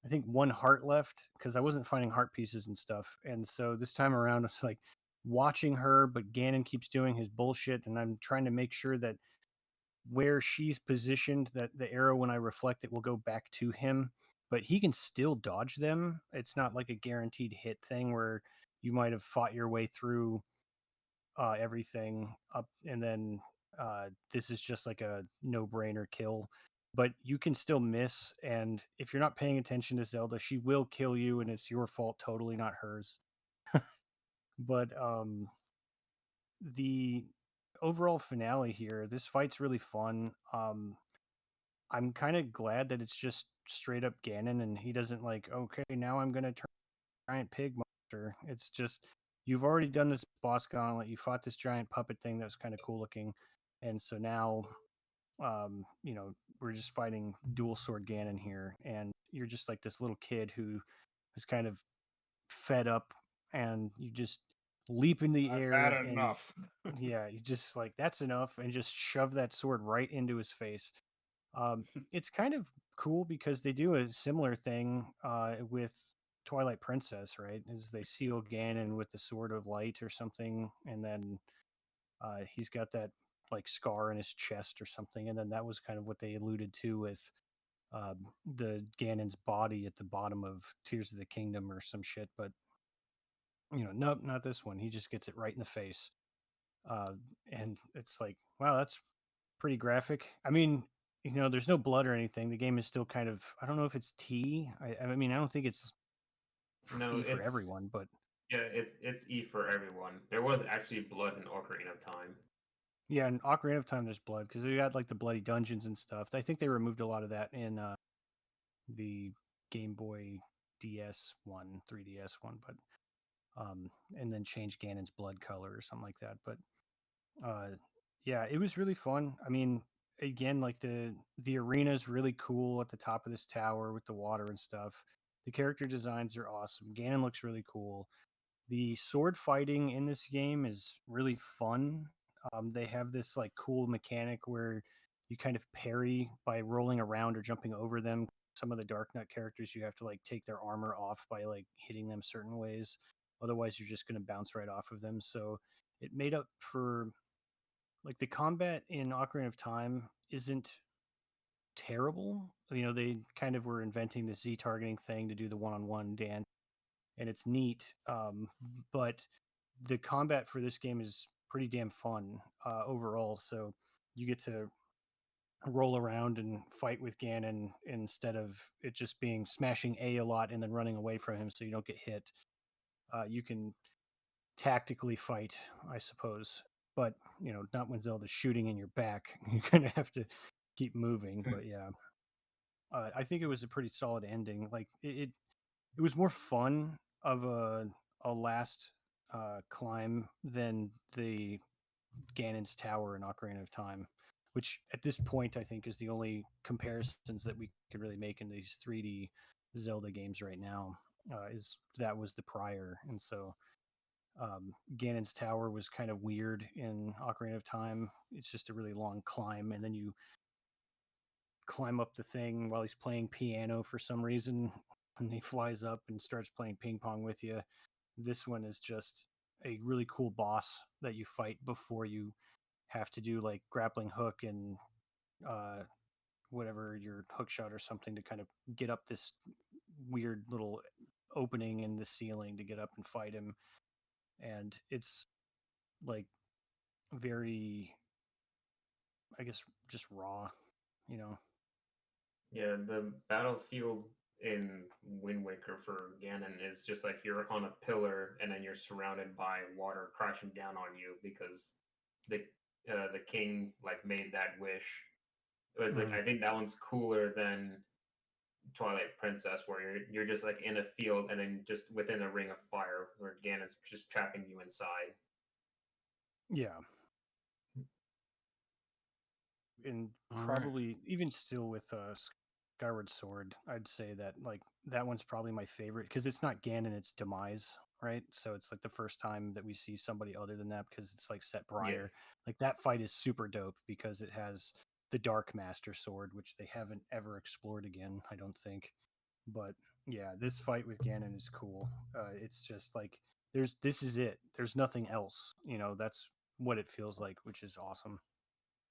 I think one heart left because I wasn't finding heart pieces and stuff. And so this time around, it's like watching her, but Ganon keeps doing his bullshit, and I'm trying to make sure that where she's positioned, that the arrow, when I reflect it, will go back to him. But he can still dodge them. It's not like a guaranteed hit thing where you might have fought your way through everything up, and then this is just like a no-brainer kill. But you can still miss, and if you're not paying attention to Zelda, she will kill you, and it's your fault, totally not hers. But the overall finale here, this fight's really fun. I'm kind of glad that it's just straight up Ganon, and he doesn't like, okay, now I'm gonna turn giant pig monster. It's just you've already done this boss gauntlet. You fought this giant puppet thing that was kind of cool looking, and so now, we're just fighting dual sword Ganon here, and you're just like this little kid who is kind of fed up, and you just leap in the I've air, had and enough. yeah, you just like that's enough, and just shove that sword right into his face. It's kind of cool because they do a similar thing with Twilight Princess, right? Is they seal Ganon with the Sword of Light or something, and then he's got that like scar in his chest or something, and then that was kind of what they alluded to with the Ganon's body at the bottom of Tears of the Kingdom or some shit. But nope, not this one. He just gets it right in the face, uh, and it's like, wow, that's pretty graphic. I mean, there's no blood or anything. The game is still kind of, I don't know if it's T. I mean, I don't think it's No, E for it's everyone, but yeah, it's E for everyone. There was actually blood in Ocarina of Time. yeah, in Ocarina of Time, there's blood because they got like the bloody dungeons and stuff. I think they removed a lot of that in the Game Boy DS one, 3DS one, but and then changed Ganon's blood color or something like that. But uh, yeah, it was really fun. I mean, again, like the arena is really cool at the top of this tower with the water and stuff. The character designs are awesome. Ganon looks really cool. The sword fighting in this game is really fun. They have this like cool mechanic where you kind of parry by rolling around or jumping over them. Some of the Dark Knight characters, you have to like take their armor off by like hitting them certain ways. Otherwise, you're just going to bounce right off of them. So it made up for like the combat in Ocarina of Time isn't terrible. They kind of were inventing the Z targeting thing to do the one-on-one dance, and it's neat. But the combat for this game is pretty damn fun overall. So you get to roll around and fight with Ganon instead of it just being smashing A lot and then running away from him so you don't get hit. You can tactically fight, I suppose, but not when Zelda's shooting in your back. You're gonna have to keep moving. But yeah, I think it was a pretty solid ending. Like it was more fun of a last climb than the Ganon's Tower in Ocarina of Time, which at this point I think is the only comparisons that we can really make in these 3D Zelda games right now. Is that was the prior, and so Ganon's Tower was kind of weird in Ocarina of Time. It's just a really long climb, and then you climb up the thing while he's playing piano for some reason, and he flies up and starts playing ping pong with you. This one is just a really cool boss that you fight before you have to do like grappling hook and uh, whatever your hook shot or something to kind of get up this weird little opening in the ceiling to get up and fight him. And it's like very, I guess, just raw, you know. Yeah, the battlefield in Wind Waker for Ganon is just like you're on a pillar and then you're surrounded by water crashing down on you because the the king like made that wish. It was like Mhm. I think that one's cooler than Twilight Princess, where you're just like in a field and then just within a ring of fire, where Ganon's just trapping you inside. Yeah, and All right. probably even still with Skyward Sword, I'd say that like that one's probably my favorite because it's not Ganon, it's Demise, right? So it's like the first time that we see somebody other than that because it's like set Yeah, Briar. Like that fight is super dope because it has the Dark Master Sword, which they haven't ever explored again, I don't think. But yeah, this fight with Ganon is cool. It's just like this is it. There's nothing else. You know, that's what it feels like, which is awesome.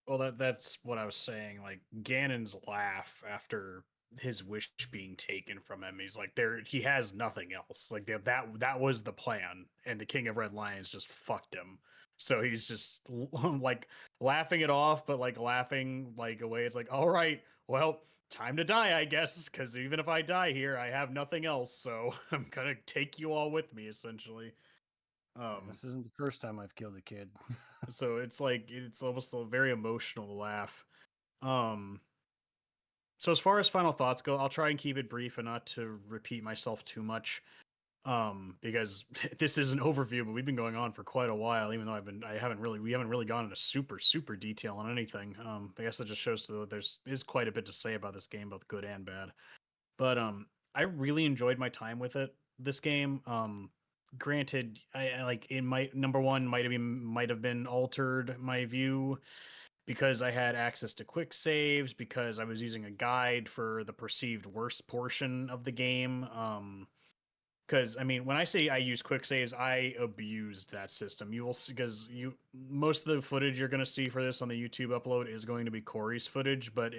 Well, that's what I was saying. Like Ganon's laugh after his wish being taken from him. He's like, there, he has nothing else. Like that was the plan, and the King of Red Lions just fucked him. So he's just like laughing it off, but like laughing like away. It's like, all right, well, time to die, I guess, because even if I die here, I have nothing else. So I'm gonna take you all with me, essentially. Yeah, this isn't the first time I've killed a kid. So it's like it's almost a very emotional laugh. Um, so as far as final thoughts go, I'll try and keep it brief and not to repeat myself too much. Because this is an overview, but we've been going on for quite a while, even though we haven't really gone into super detail on anything. I guess that just shows that is quite a bit to say about this game, both good and bad. But I really enjoyed my time with it. This game, granted, I like it might number one might have been altered my view because I had access to quick saves because I was using a guide for the perceived worst portion of the game. Because I mean, when I say I use quick saves, I abused that system. You will see because most of the footage you're going to see for this on the YouTube upload is going to be Corey's footage. But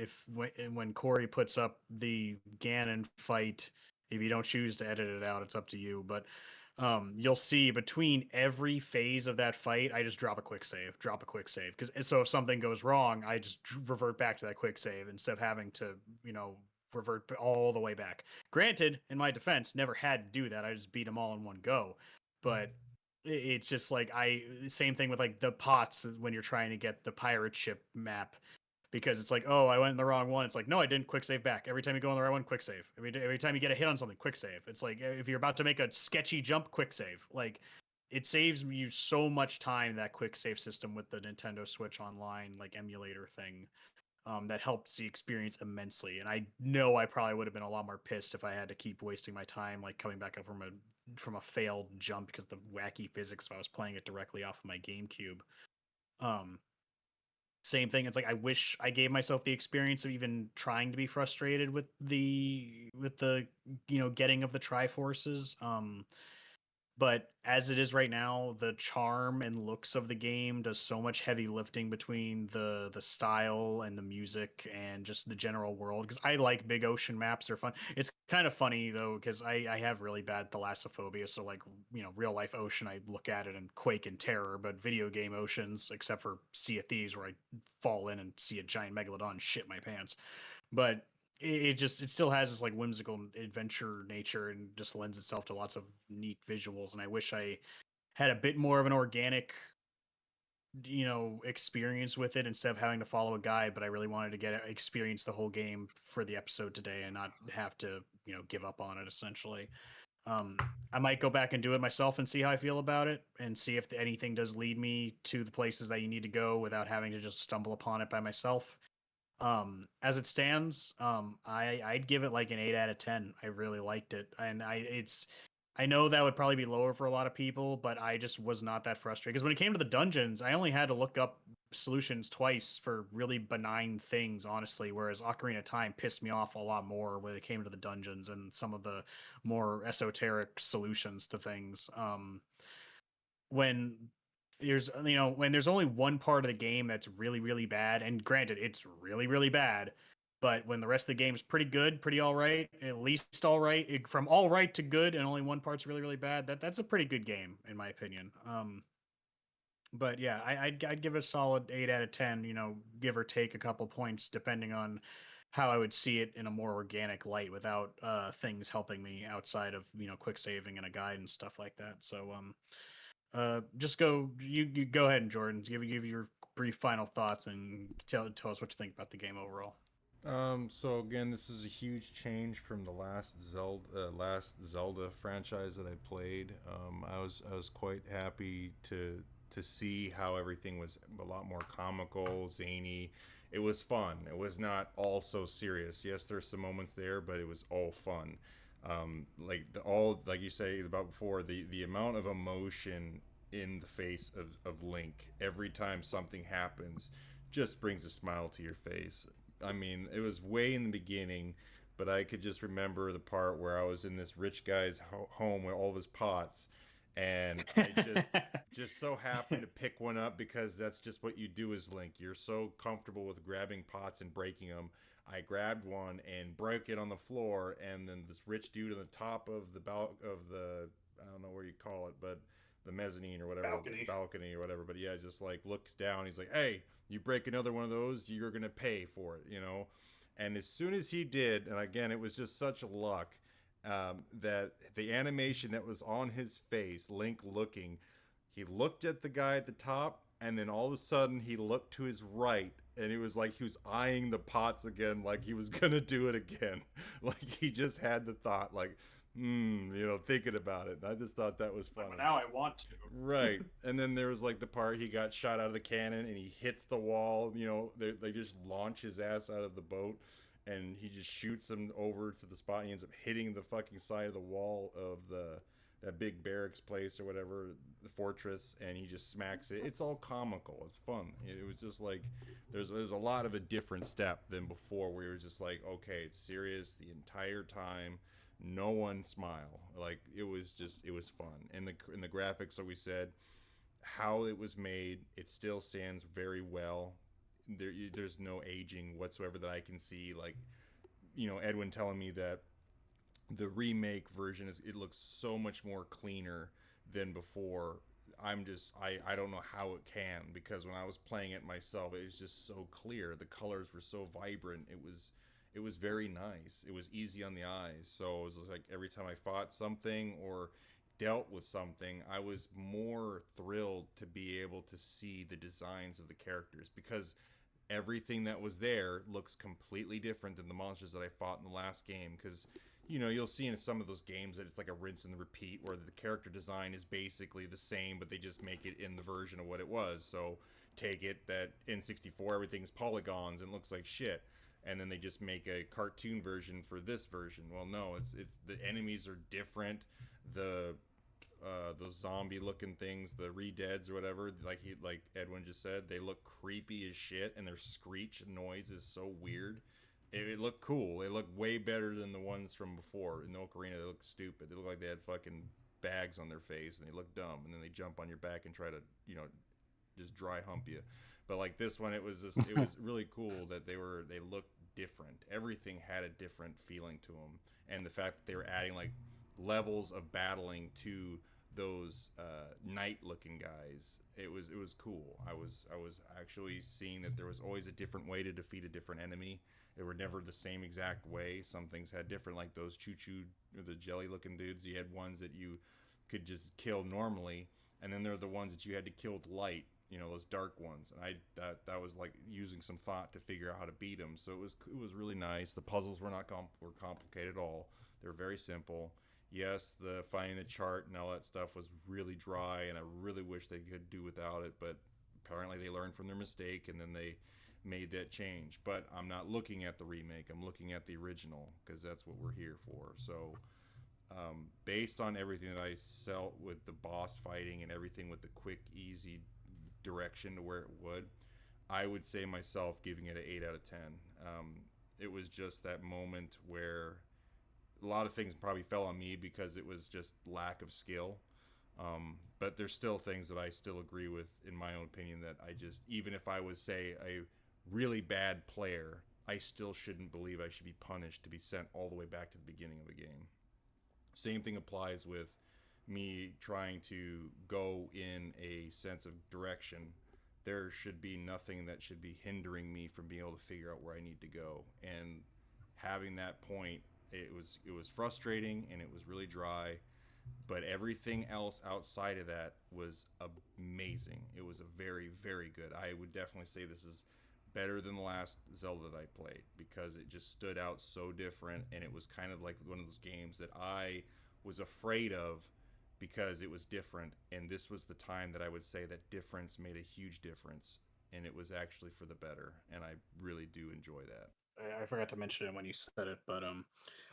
when Corey puts up the Ganon fight, if you don't choose to edit it out, it's up to you. But you'll see between every phase of that fight, I just drop a quick save. Because so if something goes wrong, I just revert back to that quick save instead of having to revert all the way back. Granted, in my defense, never had to do that. I just beat them all in one go. But it's just like same thing with like the pots when you're trying to get the pirate ship map because it's like, oh, I went in the wrong one. It's like, no, I didn't. Quick save back. Every time you go in the right one, quick save. Every time you get a hit on something, quick save. It's like if you're about to make a sketchy jump, quick save. Like it saves you so much time, that quick save system with the Nintendo Switch Online like emulator thing. That helps the experience immensely. And I know I probably would have been a lot more pissed if I had to keep wasting my time, like coming back up from a failed jump because the wacky physics if I was playing it directly off of my GameCube. Same thing. It's like I wish I gave myself the experience of even trying to be frustrated with the getting of the Triforces. But as it is right now, the charm and looks of the game does so much heavy lifting between the style and the music and just the general world. Because I like big ocean maps; they're fun. It's kind of funny though, because I have really bad thalassophobia. So like real life ocean, I look at it and quake in terror. But video game oceans, except for Sea of Thieves, where I fall in and see a giant megalodon and shit my pants. But it still has this like whimsical adventure nature and just lends itself to lots of neat visuals. And I wish I had a bit more of an organic experience with it instead of having to follow a guide. But I really wanted to experience the whole game for the episode today and not have to give up on it essentially. I might go back and do it myself and see how I feel about it and see if anything does lead me to the places that you need to go without having to just stumble upon it by myself. As it stands, I'd give it like an 8 out of 10. I really liked it, and I know that would probably be lower for a lot of people, but I just was not that frustrated because when it came to the dungeons, I only had to look up solutions twice for really benign things, honestly. Whereas Ocarina of Time pissed me off a lot more when it came to the dungeons and some of the more esoteric solutions to things. When when there's only one part of the game that's really bad, and granted it's really bad, but when the rest of the game is pretty good, pretty all right, at least all right, from all right to good, and only one part's really bad, that's a pretty good game in my opinion. But yeah, I'd give it a solid 8 out of 10. You know, give or take a couple points depending on how I would see it in a more organic light without things helping me outside of quick saving and a guide and stuff like that. So just you go ahead and Jordan give your brief final thoughts and tell us what you think about the game overall. So again, this is a huge change from the last Zelda franchise that I played. I was quite happy to see how everything was a lot more comical, zany. It was fun. It was not all so serious. Yes, there's some moments there, but it was all fun. Like you say about before, the amount of emotion in the face of Link every time something happens just brings a smile to your face. I mean, it was way in the beginning, but I could just remember the part where I was in this rich guy's home with all of his pots, and I just so happened to pick one up because that's just what you do as Link. You're so comfortable with grabbing pots and breaking them. I grabbed one and broke it on the floor, and then this rich dude on the top of the I don't know where you call it, but the mezzanine or whatever, balcony or whatever. But yeah, just like looks down. He's like, "Hey, you break another one of those, you're gonna pay for it," you know. And as soon as he did, and again, it was just such luck that the animation that was on his face, Link looking, he looked at the guy at the top, and then all of a sudden he looked to his right, and it was like he was eyeing the pots again, like he was gonna do it again. Like he just had the thought, like, thinking about it. And I just thought that was funny. Now I want to. Right. And then there was like the part he got shot out of the cannon and he hits the wall. They just launch his ass out of the boat and he just shoots him over to the spot. And he ends up hitting the fucking side of the wall of that big barracks place or whatever, the fortress, and he just smacks it. It's all comical. It's fun. It was just like there's a lot of a different step than before where you're just like, okay, it's serious the entire time. No one smile. Like it was fun. And the graphics, like we said, how it was made, it still stands very well. There's no aging whatsoever that I can see. Like, Edwin telling me that the remake version it looks so much more cleaner than before. I don't know how it can, because when I was playing it myself, it was just so clear. The colors were so vibrant. It was very nice. It was easy on the eyes. So it was like every time I fought something or dealt with something, I was more thrilled to be able to see the designs of the characters, because everything that was there looks completely different than the monsters that I fought in the last game. Because you'll see in some of those games that it's like a rinse and repeat, where the character design is basically the same, but they just make it in the version of what it was. So take it that in 64 everything's polygons and looks like shit, and then they just make a cartoon version for this version. Well, no, it's the enemies are different. Those zombie looking things, the re-deads or whatever, like Edwin just said, they look creepy as shit, and their screech noise is so weird. It looked cool. It looked way better than the ones from before. In the Ocarina, they looked stupid. They looked like they had fucking bags on their face, and they looked dumb, and then they jump on your back and try to, just dry hump you. But like this one, it was really cool that they looked different. Everything had a different feeling to them, and the fact that they were adding like levels of battling to those knight-looking guys, it was cool. I was actually seeing that there was always a different way to defeat a different enemy. They were never the same exact way. Some things had different, like those choo-choo, the jelly-looking dudes. You had ones that you could just kill normally, and then there are the ones that you had to kill with light. Those dark ones, and that was like using some thought to figure out how to beat them. So it was really nice. The puzzles were not were complicated at all. They were very simple. Yes, the finding the chart and all that stuff was really dry, and I really wish they could do without it. But apparently they learned from their mistake, and then they made that change. But I'm not looking at the remake. I'm looking at the original, because that's what we're here for. So based on everything that I felt with the boss fighting and everything with the quick, easy direction to where it would, I would say myself giving it an 8 out of 10. It was just that moment where a lot of things probably fell on me because it was just lack of skill. But there's still things that I still agree with, in my own opinion, that I just, even if I was, say, a really bad player, I still shouldn't believe I should be punished to be sent all the way back to the beginning of the game. Same thing applies with me trying to go in a sense of direction, there should be nothing that should be hindering me from being able to figure out where I need to go. And having that point, it was frustrating and it was really dry, but everything else outside of that was amazing. It was a very, very good. I would definitely say this is better than the last Zelda that I played because it just stood out so different, and it was kind of like one of those games that I was afraid of because it was different, and this was the time that I would say that difference made a huge difference, and it was actually for the better, and I really do enjoy that. I forgot to mention it when you said it, but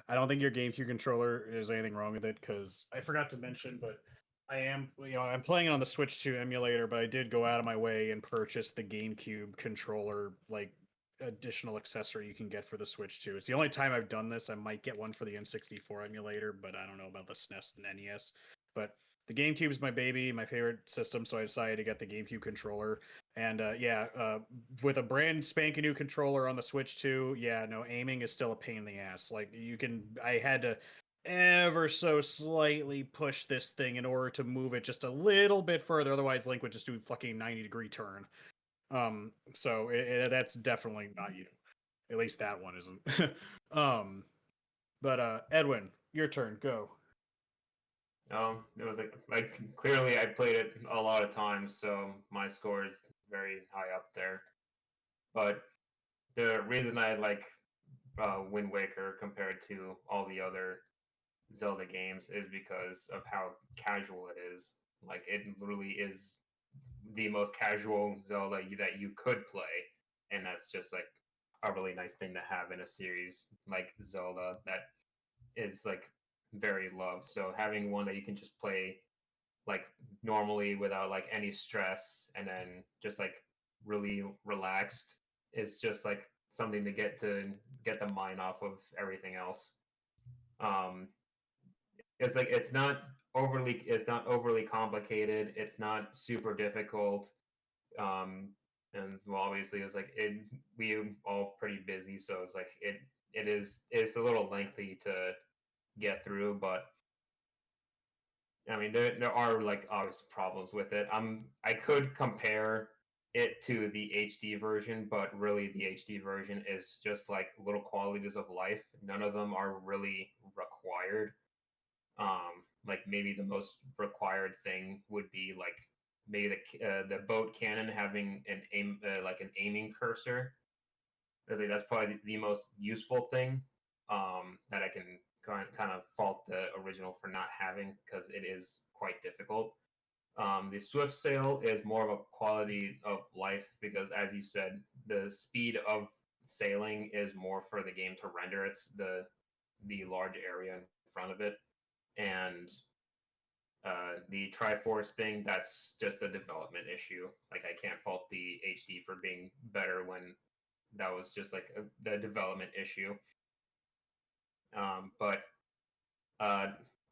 I don't think your GameCube controller is anything wrong with it because I forgot to mention, but I'm playing it on the Switch 2 emulator, but I did go out of my way and purchase the GameCube controller, like additional accessory you can get for the Switch 2. It's the only time I've done this. I might get one for the N64 emulator, but I don't know about the SNES and NES. But the GameCube is my baby, my favorite system, so I decided to get the GameCube controller. And with a brand spanking new controller on the Switch 2, yeah, no, aiming is still a pain in the ass. Like I had to ever so slightly push this thing in order to move it just a little bit further. Otherwise, Link would just do a fucking 90-degree turn. So that's definitely not you. At least that one isn't. But Edwin, your turn. Go. It was like clearly I played it a lot of times, so my score is very high up there. But the reason I like Wind Waker compared to all the other Zelda games is because of how casual it is. Like it literally is the most casual Zelda that you could play, and that's just like a really nice thing to have in a series like Zelda that is like very loved. So having one that you can just play like normally without like any stress and then just like really relaxed is just like something to get the mind off of everything else. Um it's like it's not overly complicated, it's not super difficult. And well, obviously it's like we all pretty busy, so it's like it's a little lengthy to get through, but I mean, there are like obvious problems with it. I could compare it to the HD version, but really the HD version is just like little qualities of life. None of them are really required. Like maybe the most required thing would be like maybe the boat cannon having an aiming cursor. I think that's probably the most useful thing that I can kind of fault the original for not having because it is quite difficult. The swift sail is more of a quality of life because, as you said, the speed of sailing is more for the game to render. It's the large area in front of it, and the Triforce thing, that's just a development issue. Like I can't fault the HD for being better when that was just like the development issue. But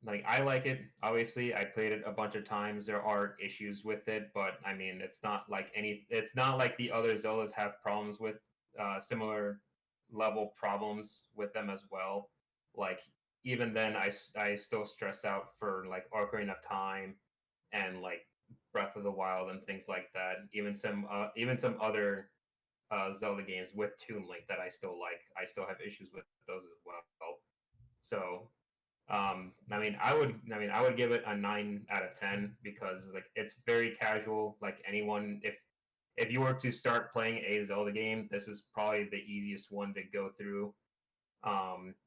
like I like it. Obviously, I played it a bunch of times. There are issues with it, but I mean, it's not like It's not like the other Zeldas have problems with similar level problems with them as well. Like even then, I still stress out for like Ocarina of Time and like Breath of the Wild and things like that. Even some other Zelda games with Toon Link that I still like. I still have issues with those as well. So, I would give it a 9 out of 10 because like it's very casual. Like anyone, if you were to start playing a Zelda game, this is probably the easiest one to go through.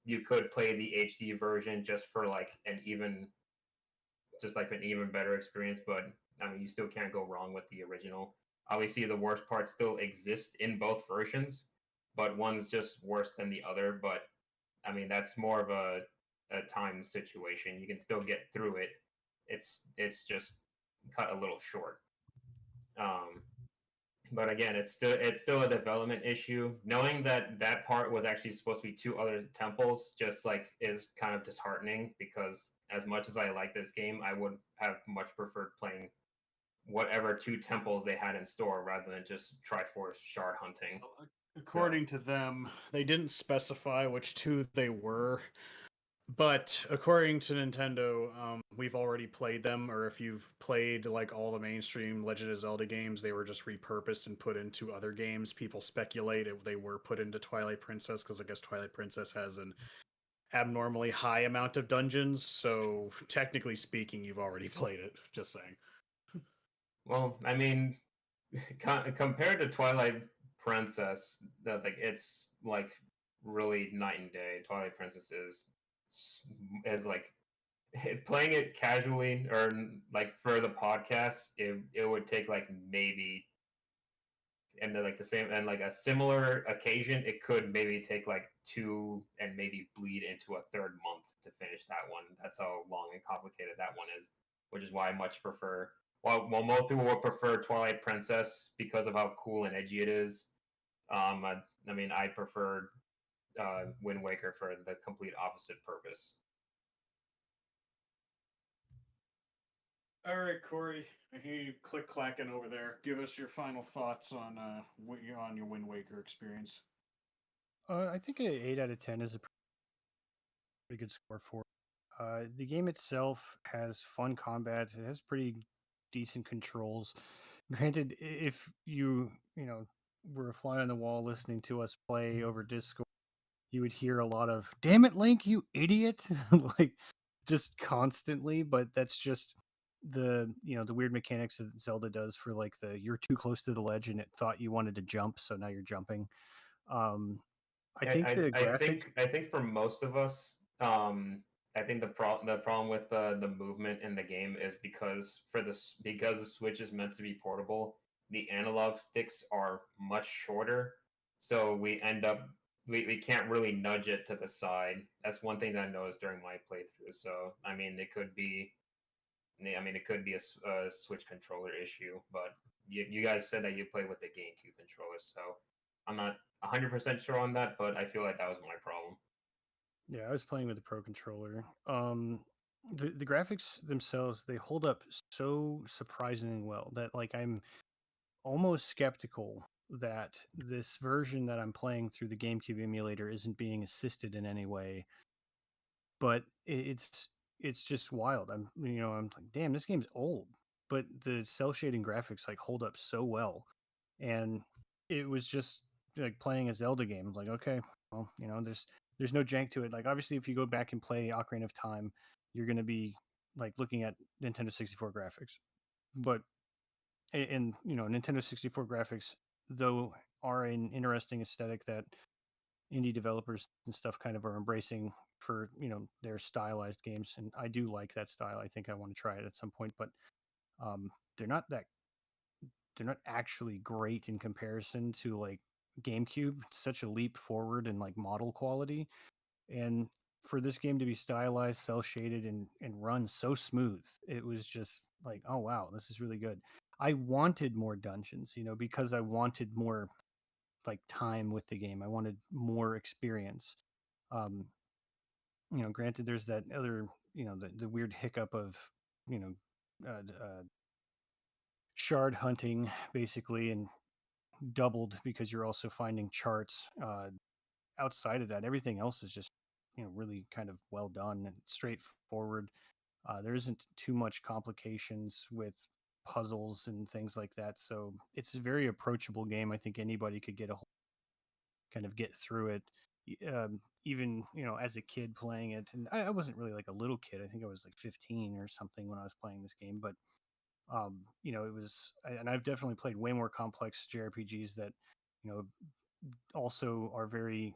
You could play the HD version just for like an even better experience, but I mean, you still can't go wrong with the original. Obviously, the worst parts still exist in both versions, but one's just worse than the other. But I mean, that's more of a time situation. You can still get through it. It's just cut a little short. Um, but again, it's still a development issue. Knowing that that part was actually supposed to be two other temples, just like is kind of disheartening because as much as I like this game, I would have much preferred playing whatever two temples they had in store rather than just Triforce shard hunting. According to them, they didn't specify which two they were. But according to Nintendo, we've already played them, or if you've played like all the mainstream Legend of Zelda games, they were just repurposed and put into other games. People speculate if they were put into Twilight Princess because I guess Twilight Princess has an abnormally high amount of dungeons. So technically speaking, you've already played it. Just saying. Well, I mean, compared to Twilight Princess, that like it's like really night and day. Twilight Princess is like playing it casually or like for the podcast. It would take like maybe and like the same and like a similar occasion. It could maybe take like 2 and maybe bleed into a third month to finish that one. That's how long and complicated that one is, which is why I much prefer. While most people would prefer Twilight Princess because of how cool and edgy it is, I mean, I prefer Wind Waker for the complete opposite purpose. All right, Corey, I hear you click clacking over there. Give us your final thoughts on on your Wind Waker experience. I think an 8 out of 10 is a pretty good score for it. The game itself has fun combat. It has pretty decent controls. Granted, if you were a fly on the wall listening to us play over Discord, you would hear a lot of "Damn it, Link, you idiot!" like just constantly. But that's just the weird mechanics that Zelda does for like the you're too close to the ledge and it thought you wanted to jump, so now you're jumping. Um, I think the graphics. I think for most of us, I think the problem with the movement in the game is because the Switch is meant to be portable, the analog sticks are much shorter, so we can't really nudge it to the side. That's one thing that I noticed during my playthrough. So I mean, it could be a Switch controller issue, but you guys said that you play with the GameCube controller, so I'm not 100% sure on that, but I feel like that was my problem. Yeah, I was playing with the Pro controller. The graphics themselves, they hold up so surprisingly well that like I'm almost skeptical that this version that I'm playing through the GameCube emulator isn't being assisted in any way. But it's just wild. I'm like, damn, this game's old, but the cell shading graphics like hold up so well, and it was just like playing a Zelda game. Like, okay, well, there's no jank to it. Like, obviously, if you go back and play Ocarina of Time, you're gonna be like looking at Nintendo 64 graphics, but and Nintendo 64 graphics though are an interesting aesthetic that indie developers and stuff kind of are embracing for their stylized games, and I do like that style. I think I want to try it at some point, but um they're not that they're not actually great in comparison to like GameCube. It's such a leap forward in like model quality, and for this game to be stylized, cell shaded, and run so smooth, it was just like, oh wow, this is really good. I wanted more dungeons, because I wanted more like time with the game. I wanted more experience. Um, Granted, there's that other, the weird hiccup of, you know, shard hunting basically, and doubled because you're also finding charts. Outside of that, everything else is just, really kind of well done and straightforward. There isn't too much complications with puzzles and things like that. So it's a very approachable game. I think anybody could kind of get through it. Even as a kid playing it, and I wasn't really like a little kid. I think I was like 15 or something when I was playing this game. But it was, and I've definitely played way more complex JRPGs that also are very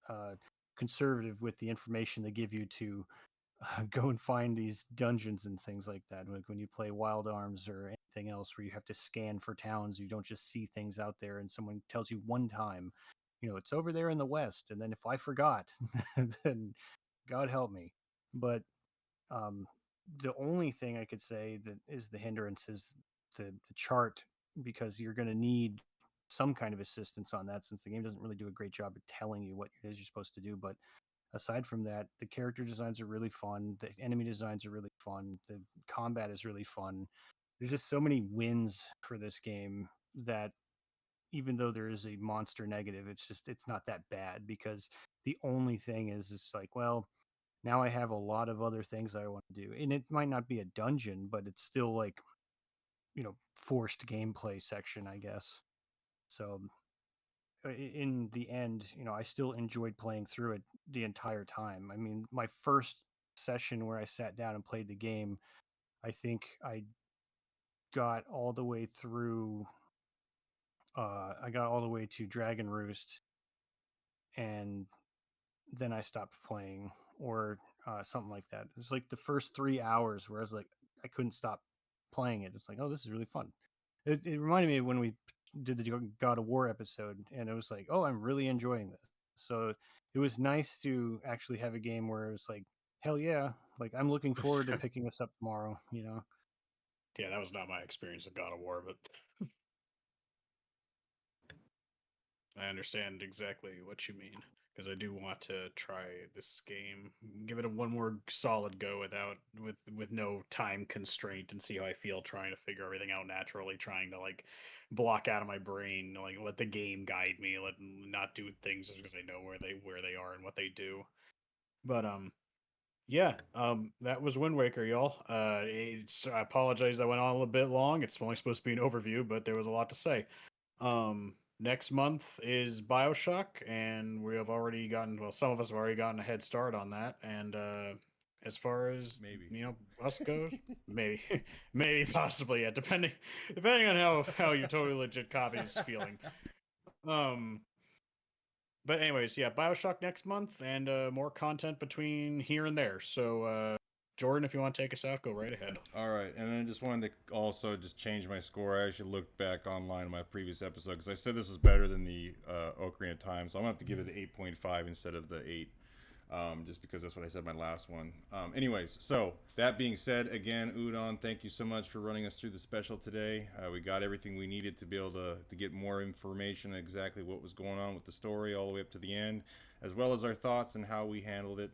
uh, conservative with the information they give you to go and find these dungeons and things like that. Like when you play Wild Arms or anything else where you have to scan for towns, you don't just see things out there and someone tells you one time, it's over there in the west. And then if I forgot, then God help me. But um, the only thing I could say that is the hindrance is the chart, because you're going to need some kind of assistance on that, since the game doesn't really do a great job of telling you what it is you're supposed to do. But aside from that, the character designs are really fun. The enemy designs are really fun. The combat is really fun. There's just so many wins for this game that even though there is a monster negative, it's not that bad, because the only thing is like, well, now I have a lot of other things I want to do. And it might not be a dungeon, but it's still like, forced gameplay section, I guess. So in the end, I still enjoyed playing through it the entire time. I mean, my first session where I sat down and played the game, I think I got all the way through. I got all the way to Dragon Roost, and then I stopped playing, or something like that. It was like the first 3 hours where I was like, I couldn't stop playing it. It's like, oh, this is really fun. It reminded me of when we did the God of War episode, and it was like, oh, I'm really enjoying this. So it was nice to actually have a game where it was like, hell yeah, like I'm looking forward to picking this up tomorrow. Yeah, that was not my experience with God of War, but I understand exactly what you mean, because I do want to try this game, give it one more solid go with no time constraint, and see how I feel trying to figure everything out naturally, trying to like block out of my brain, like let the game guide me, not do things just because I know where they are and what they do. But yeah, that was Wind Waker, y'all. I apologize that went on a little bit long. It's only supposed to be an overview, but there was a lot to say. Next month is BioShock, and we have already some of us have already gotten a head start on that. And as far as Maybe. us goes, maybe, possibly, yeah, depending on how your totally legit copy is feeling. But anyways, yeah, BioShock next month, and more content between here and there. So, Jordan, if you want to take us out, go right ahead. All right, and I just wanted to also just change my score. I actually looked back online in my previous episode because I said this was better than the Ocarina of Time, so I'm gonna have to give it an 8.5 instead of the 8, just because that's what I said in my last one. Anyways, so that being said, again, Udon, thank you so much for running us through the special today. We got everything we needed to be able to get more information on exactly what was going on with the story all the way up to the end, as well as our thoughts and how we handled it.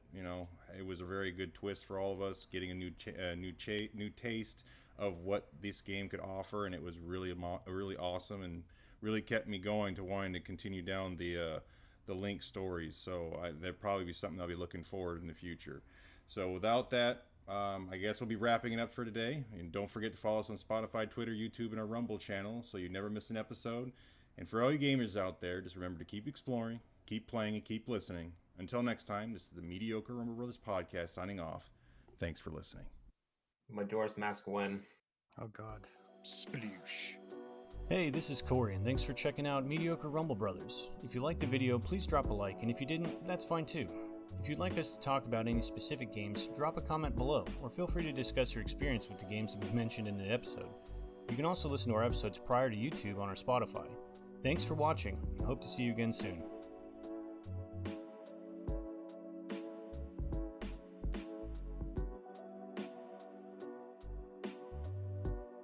It was a very good twist for all of us, getting a new taste of what this game could offer, and it was really awesome and really kept me going to wanting to continue down the Link stories. So there'll probably be something I'll be looking forward in the future. So without that, I guess we'll be wrapping it up for today. And don't forget to follow us on Spotify, Twitter, YouTube, and our Rumble channel so you never miss an episode. And for all you gamers out there, just remember to keep exploring, keep playing, and keep listening. Until next time, this is the Mediocre Rumble Brothers podcast signing off. Thanks for listening. Majora's Mask win. Oh God. Sploosh. Hey, this is Corey, and thanks for checking out Mediocre Rumble Brothers. If you liked the video, please drop a like, and if you didn't, that's fine too. If you'd like us to talk about any specific games, drop a comment below, or feel free to discuss your experience with the games that we've mentioned in the episode. You can also listen to our episodes prior to YouTube on our Spotify. Thanks for watching, and hope to see you again soon.